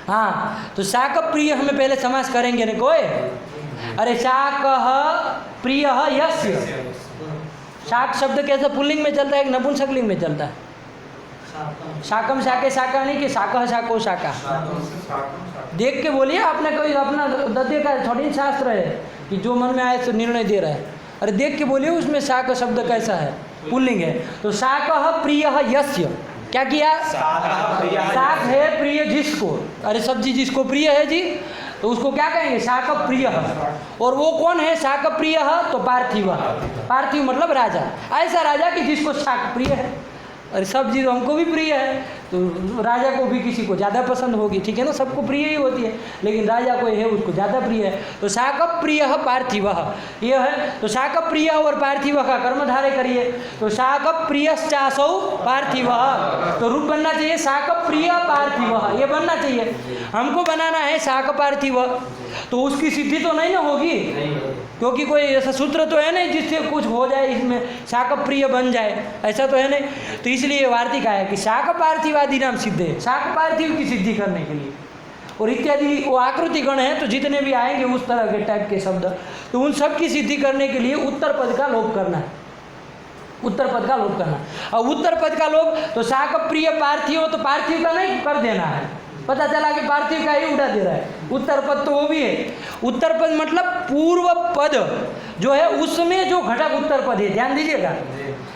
Speaker 1: हाँ, तो शाक प्रिय हमें पहले समास करेंगे ना कोई। अरे शाक प्रिय यस्य, शाक शब्द कैसे पुल्लिंग में चलता है कि नपुंसकलिंग में चलता है? शाकम शाके शाका नहीं कि शाकह शाको शाका। देख के बोलिए, आपने कोई अपना दद्य का थोड़ी शास्त्र है कि जो मन में आए तो निर्णय दे रहा है। अरे देख के बोलिए उसमें शाक शब्द कैसा है, पुल्लिंग है। तो शाकह प्रिय यस्य, क्या किया? शाक है प्रिय जिसको, अरे सब्जी जिसको प्रिय है जी, तो उसको क्या कहेंगे? शाक प्रिय। और वो कौन है शाक प्रिय? तो पार्थिव। पार्थिव मतलब राजा, ऐसा राजा कि जिसको शाक प्रिय है। अरे सब्जी तो हमको भी प्रिय है, तो राजा को भी किसी को ज़्यादा पसंद होगी, ठीक है ना, सबको प्रिय ही होती है, लेकिन राजा को है उसको ज़्यादा प्रिय है। तो शाक प्रिय पार्थिव ये है। तो शाक प्रिय और पार्थिव का कर्मधारय करिए, तो शाक प्रियश्चासौ पार्थिव, तो रूप बनना चाहिए शाक प्रिय पार्थिव, ये बनना चाहिए। हमको बनाना है शाक पार्थिव, तो उसकी सिद्धि तो नहीं ना होगी, क्योंकि कोई ऐसा सूत्र तो है नहीं जिससे कुछ हो जाए, इसमें शाक प्रिय बन जाए, ऐसा तो है नहीं। तो इसलिए वार्तिक है कि शाक पार्थिवादि नाम सिद्ध है, शाक पार्थिव की सिद्धि करने के लिए। और इत्यादि वो आकृति गण है, तो जितने भी आएंगे उस तरह के टाइप के शब्द, तो उन सब की सिद्धि करने के लिए उत्तर पद का लोप करना है, उत्तर पद का लोप करना। और उत्तर पद का लोप तो शाक प्रिय पार्थिव, तो पार्थिव का नहीं कर देना है, पता चला कि पार्थिव का ही उड़ा दे रहा है। उत्तर पद तो वो भी है, उत्तर पद मतलब पूर्व पद जो है उसमें जो घटक उत्तर पद है, ध्यान दीजिएगा।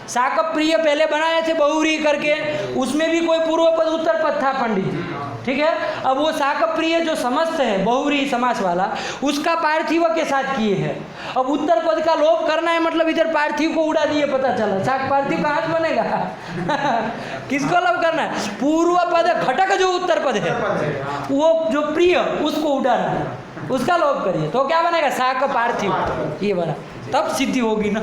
Speaker 1: शाक प्रिय पहले बनाए थे बहुरी करके, उसमें भी कोई पूर्व पद उत्तर पद था पंडित जी, ठीक है। अब वो शाक प्रिय जो समस्त है बहुरी समास वाला, उसका पार्थिव के साथ किए हैं। अब उत्तर पद का लोप करना है, मतलब इधर पार्थिव को उड़ा दिए, पता चला शाक पार्थिव कहाँ से बनेगा किसको लोप करना है? पूर्व पद घटक जो उत्तर पद है, वो जो प्रिय उसको उड़ाना है, उसका लोप करिए, तो क्या बनेगा? शाक पार्थिव, ये बना, तब सिद्धि होगी ना।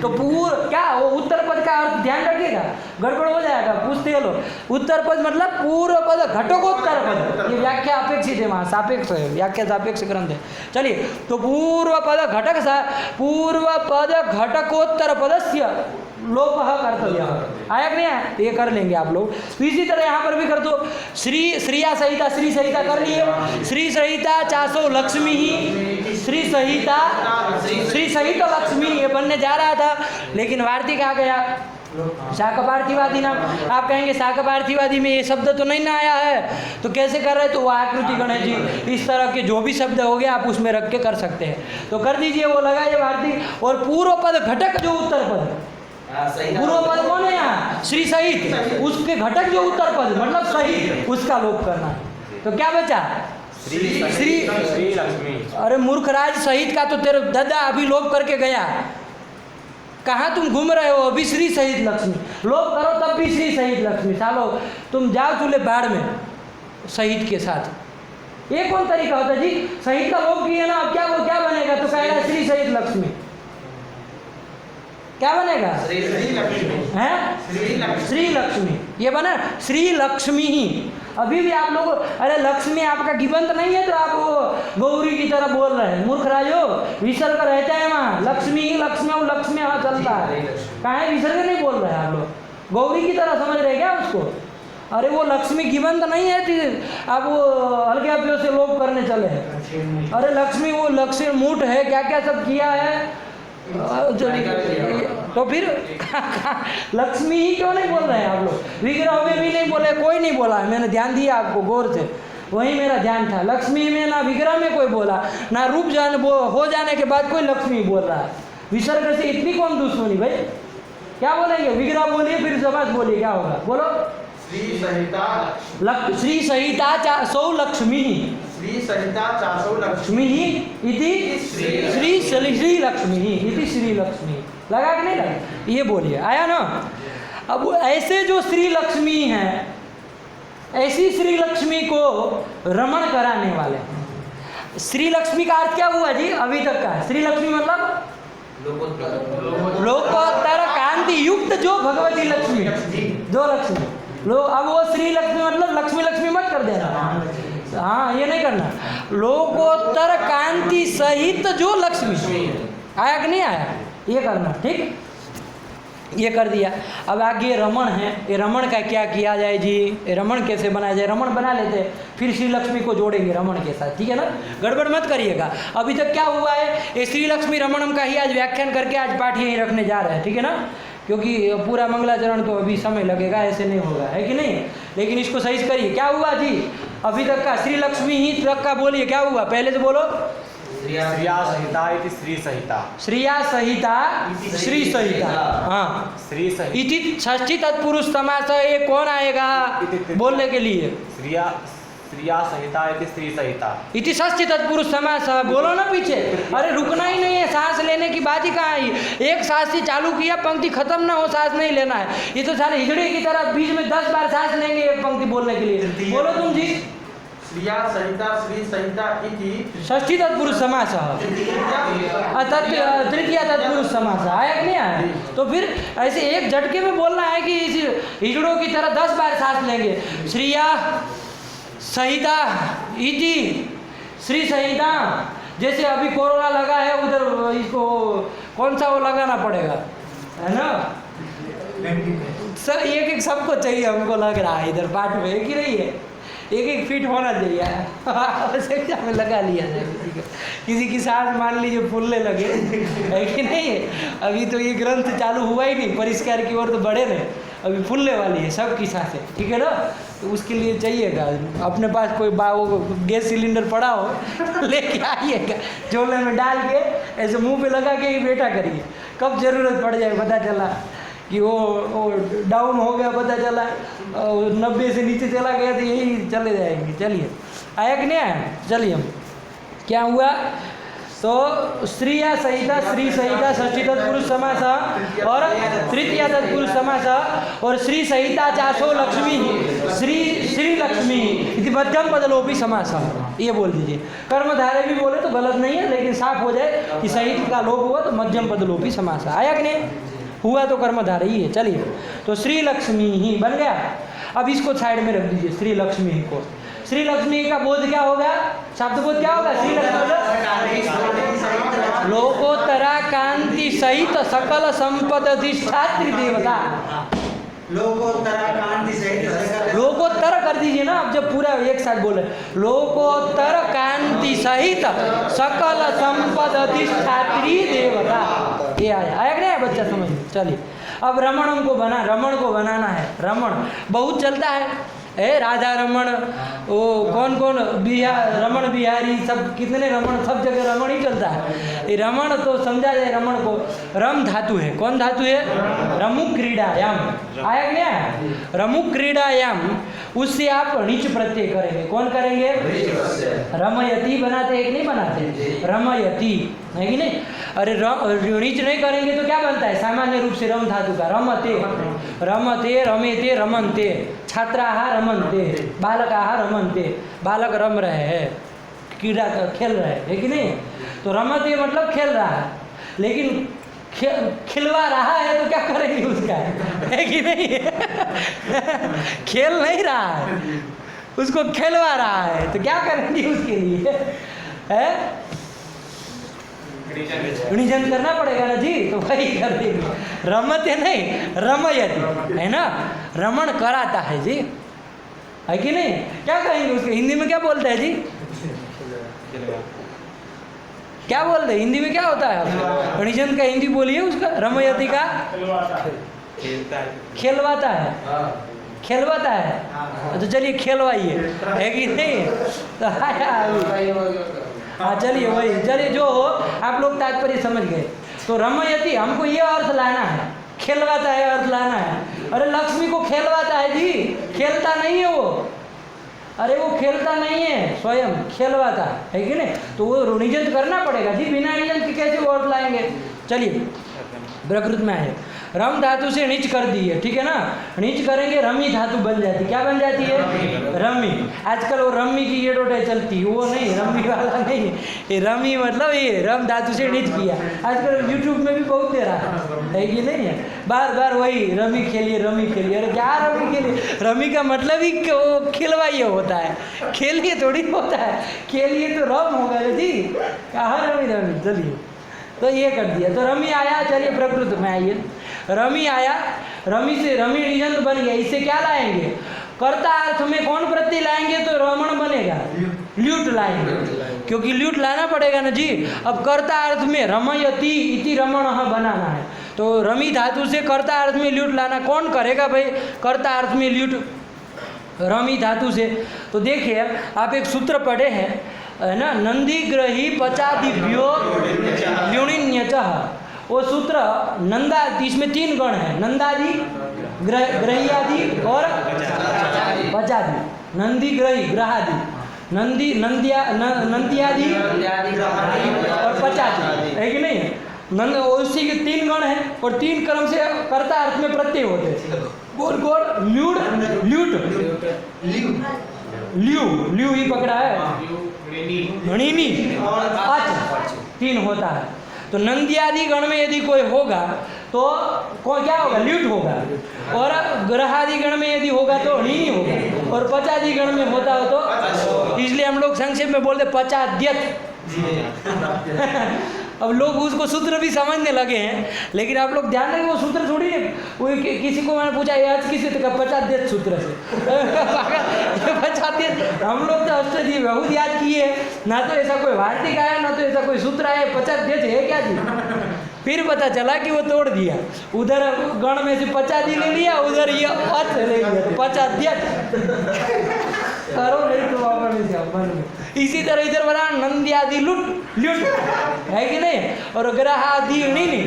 Speaker 1: तो क्या वो उत्तर पद का अर्थ ध्यान रखिएगा, गड़बड़ हो जाएगा, पूछते हैं लोग। उत्तर पद मतलब पूर्व पद घटकोत्तर पद, ये व्याख्या अपेक्षित है, वहाँ सापेक्ष है, व्याख्या सापेक्ष ग्रंथ है। चलिए, तो पूर्व पद घटक पूर्व पद घटकोत्तर पदस्य लोप कर्तव्य, आया कि नहीं आया? तो ये कर लेंगे आप लोग। तो इसी तरह यहाँ पर भी कर दो, श्रिया सहिता, श्री सहिता कर लिए, श्री सहिता चासो लक्ष्मी ही, श्री सहिता श्री सहित लक्ष्मी, ये बनने जा रहा था, लेकिन वार्तिक आ गया शाक पार्थिवादी नाम। आप कहेंगे शाक पार्थिवादी में ये शब्द तो नहीं ना आया है, तो कैसे कर रहे? तो वो आकृति गण है जी, इस तरह के जो भी शब्द हो गए आप उसमें रख के कर सकते हैं, तो कर दीजिए, वो लगाइए वार्तिक। और पूर्व पद घटक जो उत्तर पद, पूर्व पद कौन है यहाँ? श्री सहित, उसके घटक जो उत्तर पद मतलब सहित, उसका लोप करना। तो क्या बचा? श्री लक्ष्मी। अरे मूर्खराज, सहित का तो तेरे दादा अभी लोप करके गया, कहाँ तुम घूम रहे हो? अभी श्री सहित लक्ष्मी लोप करो, तब भी श्री सहित लक्ष्मी, सालो तुम जाओ चूल्हे बाढ़ में सहित के साथ। ये कौन तरीका होता है जी? सहित का लोप किया ना, अब क्या वो क्या बनेगा? तो कहेगा श्री सहित लक्ष्मी, क्या बनेगा? श्री लक्ष्मी, ये बना श्री लक्ष्मी ही। अभी भी आप लोग, अरे लक्ष्मी आपका गिबंत नहीं है, तो आप वो गौरी की तरह बोल रहे हैं, मूर्ख राजो, विसर्ग रहता है वहाँ, लक्ष्मी ही लक्ष्मी, लक्ष्मी वहाँ चलता है, कहाँ है विसर्ग नहीं बोल रहे हैं आप लोग, गौरी की तरह समझ रहे क्या उसको? अरे वो लक्ष्मी गिबंत नहीं है, आप वो हल्के हल्के से लोप करने चले हैं। अरे लक्ष्मी, वो लक्ष्मी मूठ है, क्या क्या सब किया है, तो फिर लक्ष्मी ही क्यों नहीं बोल रहे हैं आप लोग? विग्रह में भी नहीं बोले, कोई नहीं बोला है, मैंने ध्यान दिया आपको गौर से, वही मेरा ध्यान था। लक्ष्मी में ना विग्रह में कोई बोला, ना रूप हो जाने के बाद कोई लक्ष्मी बोल रहा है। विसर्ग से इतनी कौन दुश्मनी भाई? क्या बोलेंगे? विग्रह बोलिए, फिर समास बोलिए, क्या होगा? बोलो। श्री सहिता चासौ लक्ष्मी, श्री सहिता चासौ लक्ष्मी इति श्री लक्ष्मी इति श्री लक्ष्मी, लगा कि नहीं लगा? ये बोलिए, आया ना? अब ऐसे जो श्री लक्ष्मी हैं, ऐसी श्री लक्ष्मी को रमण कराने वाले, श्री लक्ष्मी का अर्थ क्या हुआ जी अभी तक का? श्री लक्ष्मी मतलब लोकोत्तर कांति युक्त जो भगवती लक्ष्मी, जो लक्ष्मी अब वो श्री लक्ष्मी मतलब लक्ष्मी लक्ष्मी मत कर देना, हाँ ये नहीं करना, लोकोत्तर कांति सहित जो लक्ष्मी, आया कि नहीं आया? ये करना, ठीक। ये कर दिया। अब आगे रमण है, ये रमण का क्या किया जाए जी, ये रमण कैसे बनाया जाए, रमण बना लेते हैं, फिर श्री लक्ष्मी को जोड़ेंगे रमण के साथ, ठीक है ना, गड़बड़ मत करिएगा। अभी तक क्या हुआ है, ये श्री लक्ष्मी रमणम का ही आज व्याख्यान करके आज पाठ यहीं रखने जा रहे हैं, ठीक है ना, क्योंकि पूरा मंगलाचरण तो अभी समय लगेगा, ऐसे नहीं होगा, है कि नहीं। लेकिन इसको सही से करिए, क्या हुआ जी, अभी तक का श्री लक्ष्मी ही तक का बोलिए, क्या हुआ पहले से बोलो।
Speaker 5: श्रिया संहिता इति श्री संहिता।
Speaker 1: श्रिया संहिता श्री संहिता, हाँ
Speaker 5: श्री संहिता
Speaker 1: इति षष्ठी तत्पुरुष समास, ये कौन आएगा बोलने के लिए।
Speaker 5: श्रिया संहिता इति श्री संहिता।
Speaker 1: इति षष्ठी तत्पुरुष समास, बोलो ना पीछे, अरे रुकना ही नहीं है, सांस लेने की बात ही कहाँ आई। एक सांस से चालू किया, पंक्ति खत्म ना हो, सांस नहीं लेना है। ये तो साले हिजड़े की तरह बीच में 10 बार सांस लेंगे एक पंक्ति बोलने के लिए। बोलो तुम जी।
Speaker 4: श्रिया संहिता श्री संहिता इति
Speaker 1: षष्ठी तत्पुरुष समास, तृतीया तत्पुरुष समास आया कि नहीं आया। तो फिर ऐसे एक झटके में बोलना है कि इस हिजड़ों की तरह 10 बार सांस लेंगे। श्रिया संहिता इति श्री संहिता, जैसे अभी कोरोना लगा है उधर इसको कौन सा वो लगाना पड़ेगा, है ना सर, एक सबको चाहिए, हमको लग रहा है इधर पाठ में एक ही नहीं है, एक फीट होना चाहिए में लगा लिया जाए। किसी की सांस मान लीजिए फूलने लगे, है कि नहीं है। अभी तो ये ग्रंथ चालू हुआ ही नहीं, परिष्कार की ओर तो बढ़े नहीं, अभी फूलने वाली है सबकी सांसें, ठीक है ना। तो उसके लिए चाहिएगा अपने पास कोई गैस सिलेंडर पड़ा हो लेके आइएगा, झोले में डाल के ऐसे मुंह पे लगा के ही बैठा करिए, कब ज़रूरत पड़ जाए पता चला कि वो डाउन हो गया, पता चला 90 से नीचे चला गया, तो यही चले जाएंगे। चलिए आया कि नहीं आया, चलिए हम क्या हुआ, तो श्रिया संहिता श्री संहिता षष्ठी तत्पुरुष समास और तृतीया तत्पुरुष समास और श्री संहिता चाशो लक्ष्मी श्री लक्ष्मी इति मध्यम पदलोपी समास, ये बोल दीजिए। कर्मधारय भी बोले तो गलत नहीं है, लेकिन साफ हो जाए कि संहिता का लोप हुआ तो मध्यम पदलोपी समास। आया कि नहीं, हुआ तो कर्मधारय ही है। चलिए, तो श्री लक्ष्मी ही बन गया। अब इसको साइड में रख दीजिए, श्री लक्ष्मी ही को। श्री लक्ष्मी का बोध क्या होगा, शब्द बोध क्या होगा, श्री लक्ष्मी लोकोत्तरा कांति सहित सकल संपद अधिष्ठात्री देवता।
Speaker 4: लोकोत्तरा कांति सहित,
Speaker 1: लोकोत्तर कर दीजिए ना, अब जब पूरा एक साथ बोले, लोकोत्तर कांति सहित सकल संपद अधिष्ठात्री देवता, ये आया कि नहीं बच्चा, समझ। चलिए अब रमण को बनाना है। रमण बहुत चलता है, राधा रमण, वो कौन रमण बिहारी, सब कितने रमण, सब जगह रमण ही चलता है। ये रमण तो समझा जाए, रमण को रम धातु है, कौन धातु है, रमु क्रीडायाम, आया क्या, रमु क्रीडायाम, उससे आप णिच प्रत्यय करेंगे, कौन करेंगे, रमयति बनाते हैं कि नहीं बनाते, रमयति है कि नहीं। अरे णिच नहीं करेंगे तो क्या बनता है, सामान्य रूप से रम धातु का रमते रमेते रमनते, छात्राः रमनते, बालकाः रमनते, बालक रम रहे हैं, क्रीड़ा खेल रहे हैं, है कि नहीं। तो रमते मतलब खेल रहा है, लेकिन खिलवा रहा है तो क्या करेंगे उसका, है कि नहीं खेल नहीं रहा है, उसको खिलवा रहा है, तो क्या करेंगे उसके लिए, है ऋणिजन करना पड़ेगा ना जी, तो वही कर देंगे। रमते नहीं, रमयति है ना, रमण कराता है जी, है कि नहीं। क्या कहेंगे उसके, हिंदी में क्या बोलते हैं जी, क्या बोलते हैं हिंदी में, क्या होता है ऋणिजन का हिंदी बोलिए उसका, रमयति का खेलवाता है, खेलवाता है, तो चलिए खेलवाइए, है कि नहीं। तो हाँ चलिए वही, चलिए जो हो, आप लोग तात्पर्य समझ गए। तो रमयति हमको ये अर्थ लाना है, खेलवाता है अर्थ लाना है। अरे लक्ष्मी को खेलवाता है जी, खेलता नहीं है वो, अरे वो खेलता नहीं है, स्वयं खेलवाता है कि नहीं। तो वो ऋणिजन करना पड़ेगा जी, बिना ऋणिजन के कैसे वो अर्थ लाएंगे। चलिए प्रकृत में है, रम धातु से णिच कर दी है, ठीक है ना, णिच करेंगे रमी धातु बन जाती, क्या बन जाती है, रमी। आजकल वो रमी की ये डोटे चलती, वो नहीं, रमी वाला नहीं, ये रमी मतलब ये रम धातु से णिच किया। आजकल यूट्यूब में भी बहुत दे रहा है कि नहीं है, बार बार वही रमी खेलिए रमी खेलिए। अरे क्या रमी खेलिए, रमी का मतलब ही वो खिलवाइए होता है, खेलिए थोड़ी होता है, खेलिए तो रम होगा जी, कहाँ रमी रमी। चलिए तो ये कर दिया, तो रमी आया। चलिए प्रकृत में आइए, रमी आया, रमी से रमी निजंत बन गया, इससे क्या लाएंगे? कर्ता अर्थ में कौन प्रत्यय लाएंगे तो रमण बनेगा, ल्यूट लाएंगे, क्योंकि ल्यूट लाना पड़ेगा ना जी। अब कर्ता अर्थ में रमयति इति रमणः बनाना है, तो रमी धातु से कर्ता अर्थ में ल्यूट लाना कौन करेगा भाई? कर्ता अर्थ में ल्यूट रमी धातु से। तो देखिए आप एक सूत्र पढ़े हैं है ना, नंदी ग्रही पचादिभ्यो ल्युणिन्यचः, वो सूत्र नंदा, इसमें 3 गण है, नंदादि, ग्रह्यादि और पचादि। नंदी ग्रही ग्रहादि, नंदी नंदियादि और पचादि, है कि नहीं? नंद उसी के 3 गण हैं और 3 क्रम से कर्ता अर्थ में प्रत्यय होते हैं। गोल गोल ल्यूड ल्यूट ल्यू ही पकड़ा है, घणीनी अच 3 होता है। तो नंदियादि गण में यदि कोई होगा तो क्या होगा? ल्यूट होगा, और ग्रहादि गण में यदि होगा तो णीनी होगा, और पचादि गण में होता हो तो, इसलिए हम लोग संक्षेप में बोलते पचाद्यत। अब लोग उसको सूत्र भी समझने लगे हैं, लेकिन आप लोग ध्यान रखें वो सूत्र थोड़ी है, वो किसी को मैंने पूछा ये आज किसी का पचाद्यत सूत्र से पचाद्यत, हम लोग तो अष्टधी बहुत याद किए हैं, ना तो ऐसा कोई वार्तिक आया ना तो ऐसा कोई सूत्र आया, पचाद्यत है क्या जी? फिर पता चला कि वो तोड़ दिया, उधर गण में से पचादी ले लिया, उधर ये अच ले लिया, तो पचाद्यत करो नहीं तो वापस मन में। इसी तरह इधर बना नंदियादि लुट ल्यूट, है कि नहीं? और ग्रहादि णीनी,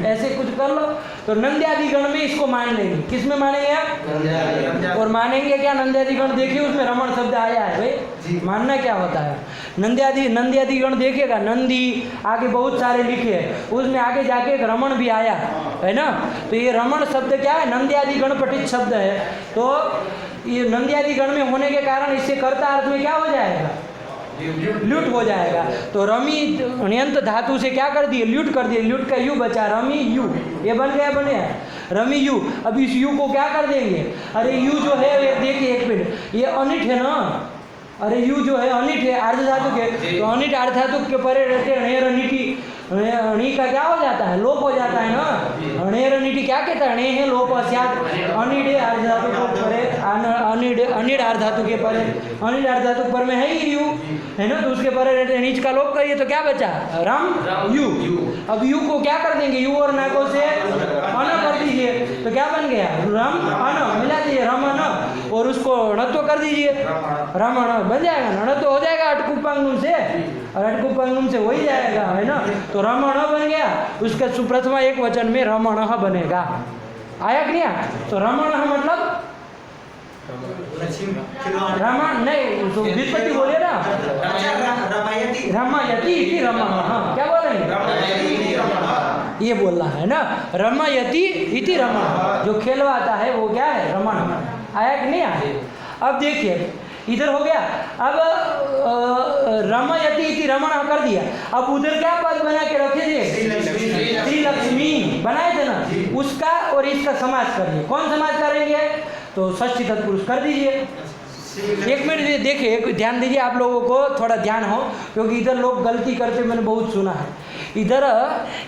Speaker 1: ऐसे कुछ कर लो तो नंदियादि गण में इसको मान लेंगे। किस में मानेंगे आप? और मानेंगे क्या? नंदियादि गण देखिए उसमें रमण शब्द आया है भाई, मानना क्या होता है? नंदियादि गण देखिएगा, नंदी आगे बहुत सारे लिखे हैं, उसमें आगे जाके एक रमण भी आया है ना, तो ये रमण शब्द क्या है? नंदियादि गण पठित शब्द है। तो ये नंदियादि गण में होने के कारण इससे कर्ता अर्थ में क्या हो जाएगा? ल्यूट हो जाएगा। तो रमी ण्यंत धातु से क्या कर दिए? ल्यूट कर दिए, ल्यूट का यू बचा, रमी यू, ये बन गया रमी यू। अब इस यू को क्या कर देंगे? अरे यू जो है देखिए एक मिनट, ये अनिट है ना, अरे यू जो है अनिट है अर्ध धातु के, तो अनिट अर्ध धातु के परे रहते हैं अनिटी, अणी का क्या हो जाता है? लोप हो जाता है ना। अणेर अनिटी क्या कहता है? अणे है लोप अस्यात्, अनिडे अर्ध धातु के परे, अनिड अर्ध धातु के परे, अनिड अर्ध धातु पर में है ही यू, है ना, तो उसके परे रहते नीच का लोप करिए तो क्या बचा? रम यू। अब यू को क्या कर देंगे? यू और नाको से अन कर दीजिए, तो क्या बन गया? रम अन, मिला दीजिए रम अन, और उसको णत्व कर दीजिए, रम अन बन जाएगा, णत्व हो जाएगा अटकुपांगुम से, और अटकुपांगुम से हो ही जाएगा, है ना। तो रमण बन गया, उसका सुप्रथमा एक वचन में रमण बनेगा। आया कि नहीं? तो रमण मतलब रमण नहीं, तो व्युत्पत्ति बोले ना, रमयति इति रमण, क्या बोल रहे हैं? ये बोलना है ना, रमयति इति रमण, जो खेलवाता है वो क्या है? रमण। आया कि नहीं आया? अब देखिए इधर हो गया, अब रमयति इति रमण कर दिया। अब उधर क्या पद बना के रखे थे? श्री लक्ष्मी बनाए थे ना, उसका और इसका समास करिए। कौन समास करेंगे? तो षष्ठी तत्पुरुष कर दीजिए। एक मिनट देखिए, एक ध्यान दीजिए, आप लोगों को थोड़ा ध्यान हो, क्योंकि इधर लोग गलती करते मैंने बहुत सुना है। इधर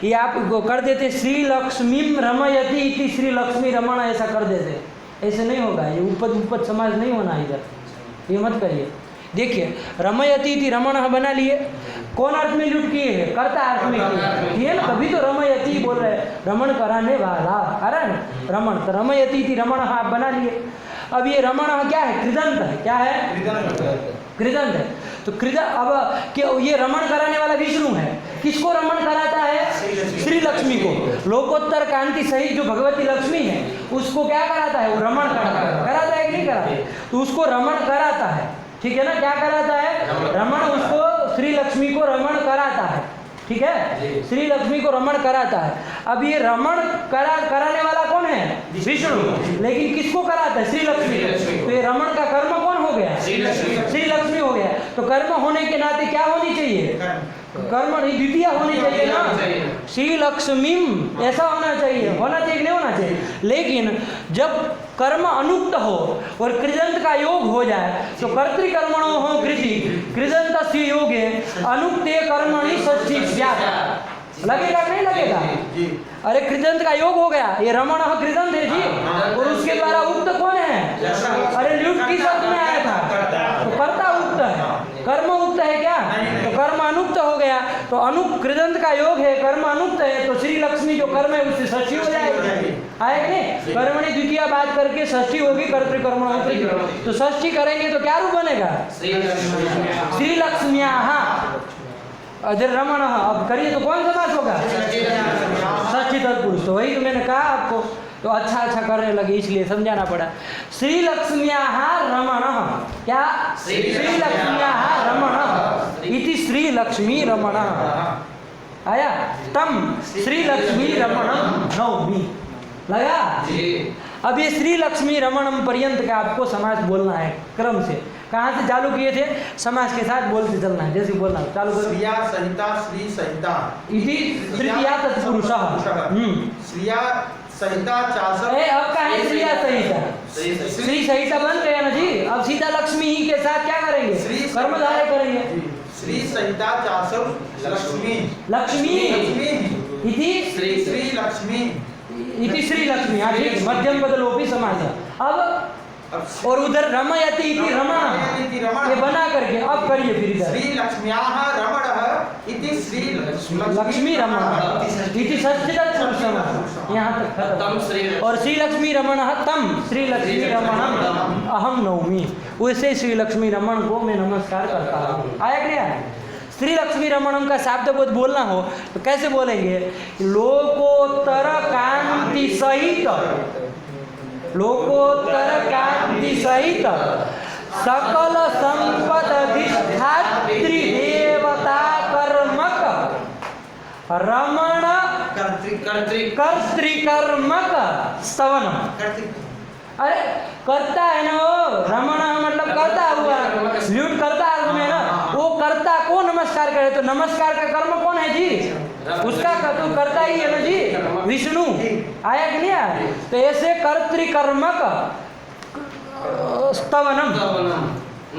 Speaker 1: ये आप कर देते श्री लक्ष्मीम रमयति इति श्री लक्ष्मी रमण, ऐसा कर देते, ऐसे नहीं होगा, ये उपद समास नहीं होना इधर, ये मत करिए। देखिए रमयति इति रमण बना लिए, कौन अर्थ में लूट किए हैं? कर्ता अर्थ में किए ना, तभी तो रमयति बोल रहे हैं, रमण कराने वाला, आ रहा है ना रमण, तो रमयति इति रमण आप बना लिए। अब ये रमण क्या है? कृदंत है। क्या है? कृदंत है। तो अब क्या ये रमण कराने वाला विष्णु है? किसको रमण कराता है? श्री लक्ष्मी को। लोकोत्तर कांति सहित जो भगवती लक्ष्मी है उसको क्या कराता है? वो रमण कराता है कि नहीं कराता? तो उसको रमण कराता है, ठीक है ना। क्या कराता है? रमण, उसको श्री लक्ष्मी को रमण कराता है, ठीक है, श्री लक्ष्मी को रमण कराता है। अब ये रमण कराने वाला कौन है? विष्णु। लेकिन किसको कराता है? श्री लक्ष्मी। तो ये रमण का कर्म कौन हो गया? श्री लक्ष्मी हो गया। तो कर्म होने के नाते क्या होनी चाहिए? कर्म नहीं, द्वितीय होनी चाहिए ना, श्री लक्ष्मीम, ऐसा होना चाहिए कि नहीं होना चाहिए। लेकिन जब कर्म अनुक्त हो और कृदंत का योग हो जाए तो कर्तृकर्मणो हो कृति, कृदंत से योगे अनुक्ते कर्मणि षष्ठी स्यात्। लगेगा नहीं लगेगा?
Speaker 4: जी
Speaker 1: अरे कृदंत का योग हो गया, ये रमण कृदंत है जी, और उसके द्वारा उक्त कौन है? अरे ल्यूट किस अर्थ में आया था? तो कर्ता उक्त है, कर्म उक्त है क्या? तो कर्म अनुक्त हो गया, तो अनुक्त कृदंत का योग है, कर्म अनुक्त है, तो श्री लक्ष्मी जो कर्म है उससे षष्ठी हो जाएगी, आएगा नहीं? कर्मणि द्वितीय बात करके षष्ठी होगी, कर्तृकर्मण होगी, तो षष्ठी करेंगे तो क्या रूप बनेगा? श्री लक्ष्म्या। अजर रमण, अब करिए तो कौन समास होगा? षष्ठी तत्पुरुष। तो वही तो मैंने कहा आपको, तो अच्छा करने लगे इसलिए समझाना पड़ा। श्री लक्ष्म्या रमण, क्या? श्री लक्ष्म्या रमण इति श्री लक्ष्मी रमण आया, तम श्री लक्ष्मी रमणम नवमी लगा। अब ये श्री लक्ष्मी रमणम पर्यंत का आपको समास बोलना है क्रम से। कहाँ से चालू किए थे? समास के साथ बोलते चलना है, जैसे बोलना चालू करो।
Speaker 4: श्रिया सहिता श्री सहिता
Speaker 1: इति तृतीया तत्पुरुषः।
Speaker 4: श्रिया सहिता चासर।
Speaker 1: अब कहाँ है श्रिया सहिता? श्री सहिता बन गया ना जी। अब सीता लक्ष्मी ही के साथ क्या करेंगे? कर्मधारय करेंगे।
Speaker 4: श्री सहिता चासर लक्ष्मी
Speaker 1: लक्ष्मी इति
Speaker 4: श्री लक्ष्मी
Speaker 1: इति श्री लक्ष्मी। हाँ ठीक, मध्यम बदलोपी समास। अब और उधर रमयति इति रमण, ये बना करके अब करिए फिर इधर
Speaker 4: श्री लक्ष्म्याः रमणः इति श्री
Speaker 1: लक्ष्मी रमण इति षष्ठी तत्पुरुषः। यहाँ तक खत्म। और श्री लक्ष्मी रमणः तम श्री लक्ष्मी रमणम अहम नौमी, वैसे श्री लक्ष्मी रमण को मैं नमस्कार करता हूँ। आया कि नहीं आया? श्री लक्ष्मी रमणम का शब्द बोध बोलना हो तो कैसे बोलेंगे? लोकोत्तर कांति सहित, लोकोत्तर कांति सहित सकल संपद अधिष्ठात्री देवता कर्मक रमण कर्तृकर्मक स्तवनम। अरे करता है ना वो, रमण मतलब करता हुआ, ल्यूट करता अर्थ में ना, वो करता को नमस्कार करे तो नमस्कार का कर्म कौन है जी? उसका तो करता ही है ना जी, विष्णु। आया कि नहीं आया? तो ऐसे कर्तृकर्मक स्तवनम,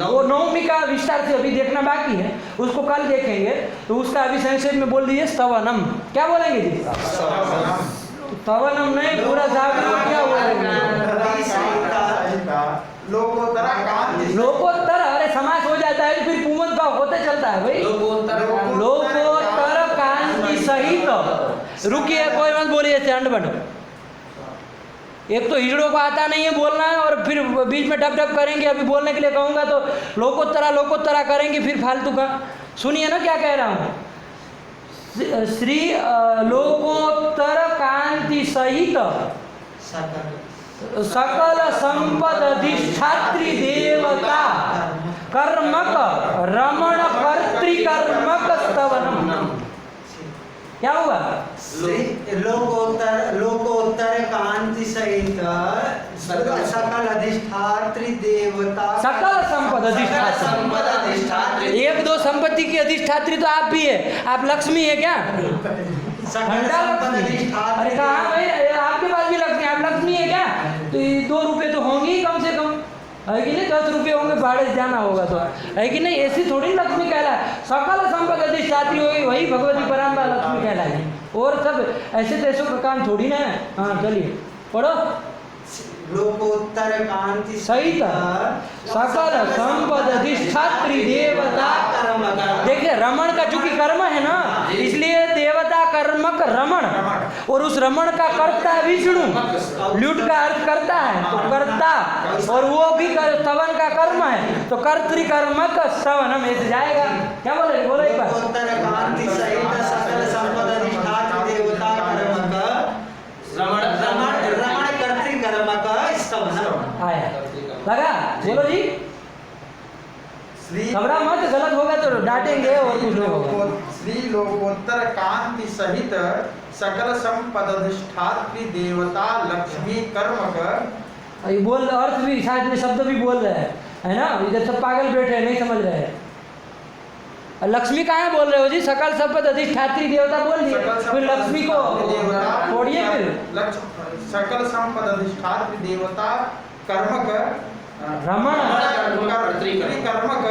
Speaker 1: वो नवमी का विस्तार से अभी देखना बाकी है, उसको कल देखेंगे। तो उसका अभी संक्षेप में बोल दीजिए स्तवनम। क्या बोलेंगे जी? स्तवनम नहीं, पूरा क्या बोलेंगे? लोकोत्तर। अरे समास हो जाता है फिर पुमंत का होते चलता है भाई। लोकोत्तर कांति सहित। रुकिए, कोई मत बोलिए चंडबंड। एक तो हिजड़ों को आता नहीं है बोलना है और फिर बीच में डब डब करेंगे। अभी बोलने के लिए कहूँगा तो लोकोत्तरा करेंगे फिर फालतू का। सुनिए ना क्या कह रहा हूँ। श्री लोकोत्तर कांति सहित सकल संपद अधिष्ठात्री देवता कर्मक रमण कर्तृकर्मक स्तवनम। क्या हुआ?
Speaker 4: लोकोत्तर कांति सहित सकल अधिष्ठात्री देवता
Speaker 1: सकल संपद अधिष्ठात्री। एक दो संपत्ति की अधिष्ठात्री तो आप भी है, आप लक्ष्मी है क्या? अरे कहाँ भाई, आपके पास भी लक्ष्मी, आप लक्ष्मी है क्या? तो 2 रुपये तो होंगे ही कम से कम, है कि नहीं? 10 रुपये होंगे, भाड़े से जाना होगा तो, है कि नहीं? ऐसी थोड़ी लक्ष्मी कहलाए। सकल संपद अधिष्ठात्री होगी वही भगवती पराम्बा लक्ष्मी कहलाएगी। और सब ऐसे तैसों का काम थोड़ी ना है। हाँ चलिए पढ़ो।
Speaker 4: लोकोत्तर कांति
Speaker 1: सहित सकल संपद अधिष्ठात्री देवता। देखिए रमण का चूंकि कर्म है ना, इसलिए देवता कर्मक रमण, और उस रमण का कर्ता विष्णु। ल्यूट का अर्थ करता है तो कर्ता, और वो भी स्तवन का कर्म है तो कर्तृकर्मक स्तवनम ऐसे जाएगा। क्या बोले? बोलो एक बार।
Speaker 4: लोकोत्तर कांति सहित सकल संपद अधिष्ठात्री देवता कर्मक रमण कर्तृकर्मक स्तवनम।
Speaker 1: आया लगा? बोलो जी। घबरा मत, गलत होगा तो डांटेंगे और कुछ नहीं होगा।
Speaker 4: श्री लोकोत्तर कांति सहित सकल संपद अधिष्ठात्री देवता लक्ष्मी कर्मक।
Speaker 1: ये बोल अर्थ भी साथ में शब्द भी बोल रहे हैं, है ना? इधर सब पागल बैठे हैं, नहीं समझ रहे हैं। लक्ष्मी कहाँ बोल रहे हो जी? सकल संपद अधिष्ठात्री देवता बोल दिए, फिर लक्ष्मी को छोड़िए। फिर
Speaker 4: सकल संपद अधिष्ठात्री देवता कर्मक
Speaker 1: रमण
Speaker 4: कर्मक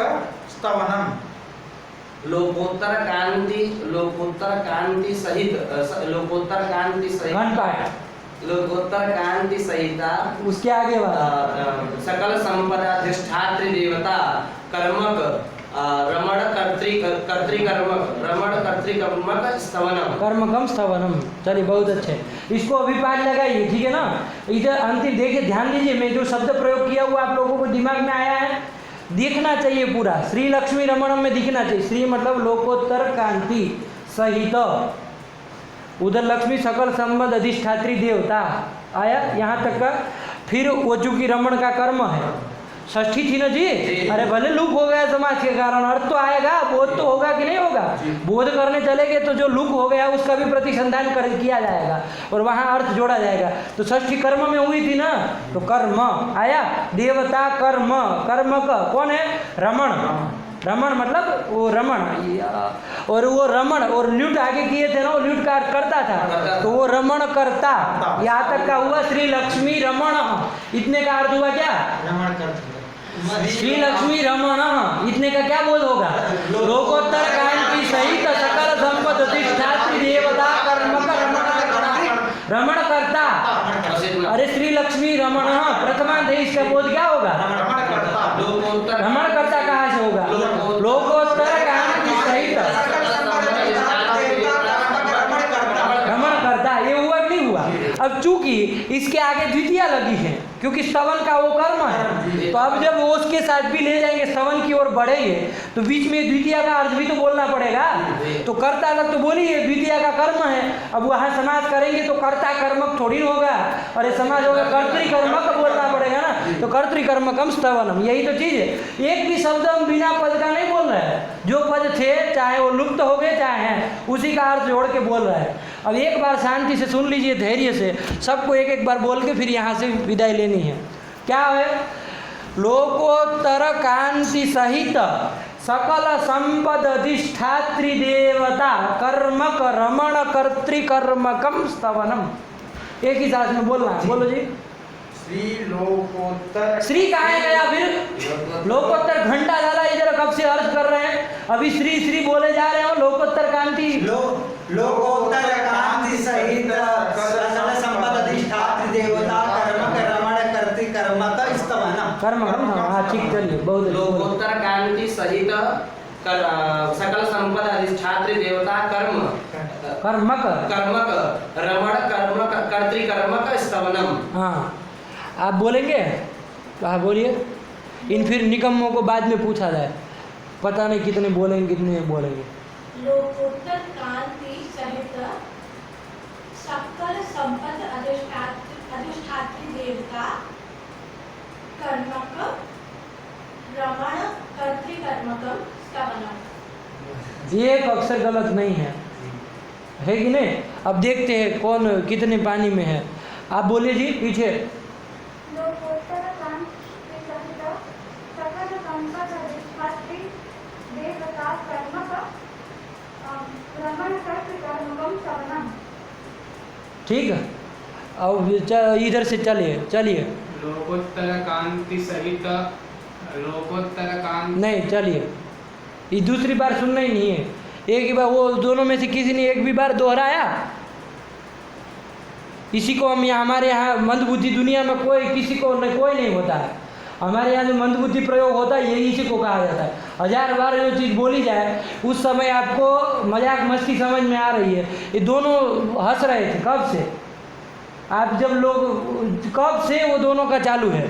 Speaker 4: स्तवनम।
Speaker 6: लोकोत्तर कांति सहित
Speaker 1: घंटपाठ
Speaker 6: लोकोत्तर कांति सहिता
Speaker 1: उसके आगे वाला
Speaker 6: सकल संपदाधिष्ठात्री देवता कर्मक रमण कर्तृकर्मक स्तवनम
Speaker 1: कर्मकम स्तवनम। चलिए बहुत अच्छे, इसको अभी पाठ लगाइए, ठीक है ना। इधर अंतिम देखिए, ध्यान दीजिए, मैं जो शब्द प्रयोग किया हुआ आप लोगों को दिमाग में आया है, देखना चाहिए पूरा। श्री लक्ष्मी रमणम में दिखना चाहिए। श्री मतलब लोकोत्तर कांति सहित, उधर लक्ष्मी सकल संबंध अधिष्ठात्री देवता आया यहाँ तक का। फिर वो चूंकि रमण का कर्म है, षष्ठी थी ना जी। अरे भले लुक हो गया समाज के कारण, अर्थ तो आएगा, बोध तो होगा कि नहीं होगा। बोध करने चलेंगे तो जो लुक हो गया उसका भी प्रतिसंधान किया जाएगा और वहाँ अर्थ जोड़ा जाएगा। तो षष्ठी कर्म में हुई थी ना, तो कर्म आया, देवता कर्म, कर्म का कौन है, रमण। रमण मतलब वो रमण, और वो रमण और ल्यूट आगे किए थे ना, वो ल्यूट का करता था, तो वो रमण करता। यहाँ तक का हुआ श्री लक्ष्मी रमण, इतने का अर्थ हुआ क्या,
Speaker 4: रमण करता
Speaker 1: श्री लक्ष्मी रमण, इतने का क्या बोध होगा, लोकोत्तर कांति सहित सकल संपद अधिष्ठात्री देवता कर्मक रमण करता। अरे श्री लक्ष्मी रमण प्रथमांत है, इसका बोध क्या होगा, रमण करता कहाँ से होगा, लोकोत्तर कांति सहित रमण करता। ये हुआ कि नहीं हुआ। अब चूंकि इसके आगे द्वितीया लगी है, क्योंकि स्तवन का वो कर्म है, तो अब जब वो उसके साथ भी ले जाएंगे, स्तवन की ओर बढ़ेंगे, तो बीच में द्वितीया का अर्थ भी तो बोलना पड़ेगा। तो कर्ता तक तो बोलिए, द्वितीया का कर्म है, अब वहाँ समाज करेंगे तो कर्ता कर्मक थोड़ी होगा, और ये समाज होगा कर्तृकर्मक बोलना पड़ेगा ना, तो कर्तृकर्मकम स्तवनम, यही तो चीज़ है। एक भी शब्द हम बिना पद का नहीं बोल रहे हैं, जो पद थे चाहे वो लुप्त हो गए चाहे हैं, उसी का अर्थ जोड़ के बोल रहे हैं। अब एक बार शांति से सुन लीजिए, धैर्य से, सबको एक एक बार बोल के फिर यहाँ से विदाई लेनी है। क्या है, लोकोत्तर कांति सहित सकल संपद अधिष्ठात्री देवता कर्मक रमण कर्तृकर्मकम स्तवनम। एक ही साथ में बोलना, बोलो जी।
Speaker 2: श्री लोकोत्तर,
Speaker 1: श्री कहाँ गया, फिर लोकोत्तर घंटा डाला, इधर कब से अर्थ कर रहे हैं, अभी श्री श्री बोले जा रहे हो। लोकोत्तर कांति
Speaker 4: लोकोत्तर कांति सहित सकल संपद अधिष्ठात्री देवता कर्मक रमण कर्तृकर्मक स्तवनम।
Speaker 1: कर्म, हाँ ठीक, चलिए बहुत अच्छे।
Speaker 6: लोकोत्तर कांति सहित सकल संपद अधिष्ठात्री देवता
Speaker 1: कर्मक
Speaker 6: कर्मक रमण कर्मक कर्तृकर्मक स्तवनम।
Speaker 1: हाँ, आप बोलेंगे, हाँ बोलिए। इन फिर निकम्मों को बाद में पूछा जाए, पता नहीं कितने बोलेंगे कितने बोलेंगे।
Speaker 7: लोकोत्तर कांति सहित सकल संपद अधिष्ठात्री देवता कर्मक रमण कर्तृकर्मकम स्तवनम।
Speaker 1: एक अक्षर गलत नहीं है कि नहीं। अब देखते हैं कौन कितने पानी में है। आप बोलिए जी पीछे।
Speaker 7: लोकोत्तर कांति सहित सकल संपद अधिष्ठात्री देवता कर्मक रमण कर्तृकर्मकम स्तवनम।
Speaker 1: ठीक है, अब इधर से चलिए
Speaker 2: लोकोत्तर कांति सहित लोकोत्तर कांति,
Speaker 1: नहीं चलिए, ये दूसरी बार सुनना ही नहीं है। एक ही बार, वो दोनों में से किसी ने एक भी बार दोहराया। इसी को हम यहाँ, हमारे यहाँ मंदबुद्धि दुनिया में कोई किसी को कोई नहीं होता है। हमारे यहाँ जो मंदबुद्धि प्रयोग होता है यही इसी को कहा जाता है। 1000 बार जो चीज़ बोली जाए उस समय आपको मजाक मस्ती समझ में आ रही है। ये दोनों हंस रहे थे कब से, आप जब लोग कब से वो दोनों का चालू है,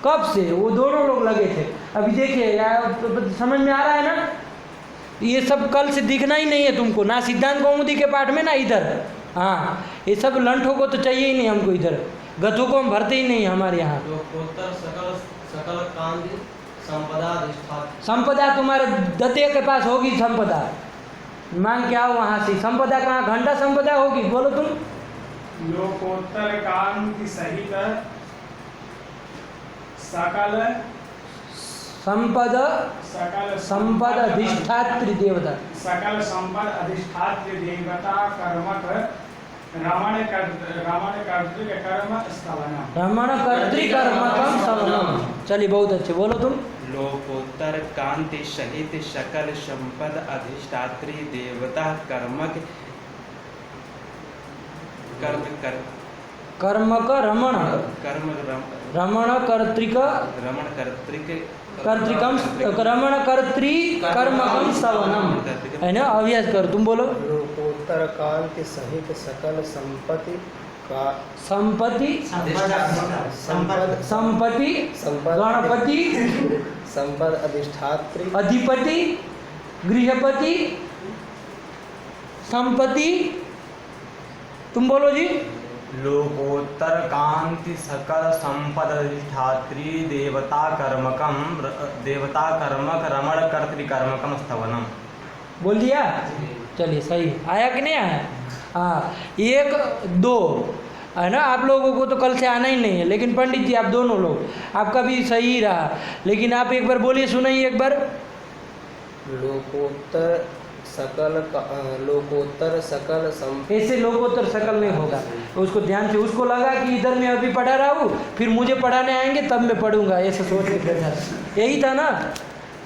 Speaker 1: कब से वो दोनों लोग लगे थे। अभी देखिए यार, समझ में आ रहा है ना। ये सब कल से दिखना ही नहीं है तुमको, ना सिद्धांत कौमुदी के पाठ में ना इधर। हाँ, ये सब लंठों को तो चाहिए ही नहीं हमको, इधर गधों को हम भरते ही नहीं हमारे यहाँ।
Speaker 3: लोकोत्तर सकल कांति संपदा अधिष्ठात्री।
Speaker 1: संपदा तुम्हारे दत्ते के पास होगी संपदा, मांग के आओ वहाँ से। संपदा कहाँ, घंटा संपदा होगी, बोलो तुम।
Speaker 2: लोकोत्तर कांति सहित सकल
Speaker 1: संपद अधिष्ठात्री देवता
Speaker 2: सकल संपद अधिष्ठात्री देवता कर्मक रमण कर्तृकर्म स्तवनम।
Speaker 1: रमण कर्तृकर्मकम स्तवनम। चलिए बहुत अच्छे, बोलो तुम।
Speaker 8: लोकोत्तर कांति सहित सकल संपद अधिष्ठात्री देवता कर्मक कर्म कर
Speaker 1: कर्मक रमण
Speaker 8: कर्म
Speaker 1: रमण कर्तृक
Speaker 8: रमण कर्तृक
Speaker 1: कर्तृकम रमण कर्तृ कर्मकम सवनम, है ना। अभ्यास कर, तुम बोलो।
Speaker 9: लोकोत्तर कांति सहित सकल संपत्ति का
Speaker 1: संपत्ति
Speaker 4: संपद
Speaker 1: संपत्ति
Speaker 9: संपद
Speaker 1: गणपति
Speaker 9: संपद अधिष्ठात्री
Speaker 1: अधिपति गृहपति संपत्ति, तुम बोलो जी।
Speaker 5: लोकोत्तर कांति सकल संपद अधिष्ठात्री देवता कर्मक रमण कर्तृकर्मकम स्तवनम।
Speaker 1: बोल दिया, चलिए सही आया कि नहीं आया। हाँ, 1 2 है ना। आप लोगों को तो कल से आना ही नहीं है, लेकिन पंडित जी आप दोनों लोग, आपका भी सही रहा, लेकिन आप एक बार बोलिए, सुनाइए एक बार।
Speaker 9: लोकोत्तर सकल
Speaker 1: ऐसे लोकोत्तर सकल नहीं होगा, उसको ध्यान से, उसको लगा कि इधर मैं अभी पढ़ा रहा हूँ, फिर मुझे पढ़ाने आएंगे तब मैं पढ़ूंगा, ऐसे सोच के बैठा। यही था ना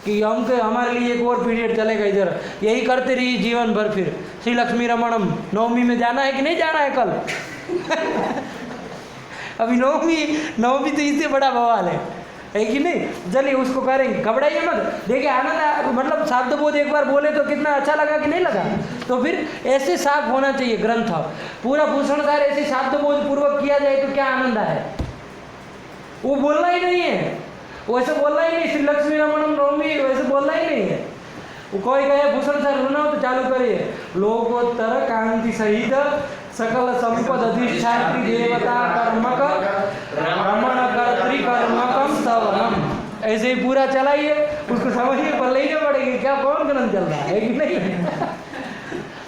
Speaker 1: कि हमारे लिए एक और पीरियड चलेगा इधर, यही करते रहिए जीवन भर। फिर श्री लक्ष्मी रमणम नवमी में जाना है कि नहीं जाना है कल? अभी नवमी तो इससे बड़ा बवाल है कि नहीं। चलिए उसको करेंगे, घबराइए मत। देखिए आनंद, मतलब शब्द बोध एक बार बोले तो कितना अच्छा लगा कि नहीं लगा। तो फिर ऐसे साफ होना चाहिए ग्रंथ, पूरा भूषणकार ऐसे शब्द बोध पूर्वक किया जाए तो क्या आनंद है। वो बोलना ही नहीं है, वैसे बोलना ही नहीं, श्री लक्ष्मी रमणम नवमी वैसे बोलना ही नहीं है। वो कोई कहे भूषण सर सुनाओ तो चालू करिए। लोकोत्तर कांति सहित सकल संपद अधिष्ठात्री देवता कर्मक रमण कर्तृकर्मकम स्तवनम, ऐसे ही पूरा चलाइए। उसको समझिए, पढ़ लेने पड़ेगी क्या, कौन ग्रंथ चल रहा है कि नहीं।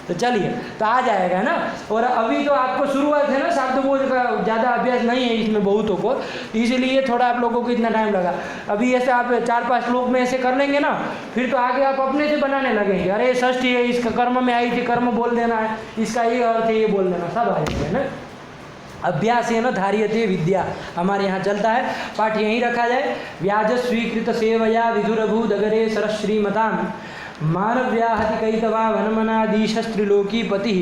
Speaker 1: तो चलिए, तो आ जाएगा ना। और अभी तो आपको शुरुआत है ना, शब्दबोध का ज़्यादा अभ्यास नहीं है इसमें बहुतों को, इसीलिए थोड़ा आप लोगों को इतना टाइम लगा। अभी ऐसे आप 4-5 श्लोक में ऐसे कर लेंगे ना, फिर तो आगे आप अपने से बनाने लगेंगे। अरे षष्ठी है, इसका कर्म में आई थी, कर्म बोल देना है, इसका ये अर्थ है, ये बोल देना, सब आ जाएगा ना। अभ्यास है ना धार्यते विद्या, हमारे यहाँ चलता है। पाठ यहीं रखा जाए। व्याज स्वीकृत सेवया विधुरभूदगरे सरश्रीमताम मानव्याहति कैतवा वनमनादीशस्त्रिलोकी पति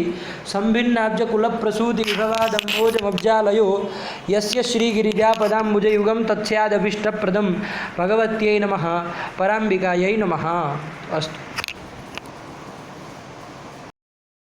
Speaker 1: संभिन्नाब्ज कुलप्रसूति विभवादम्भोजमब्जालयो यस्य श्रीगिरिजापदाम्बुजयुगं तत्स्यादभीष्टप्रदं भगवत्यै नमः, पराम्बिकायै नमः। अस्तु।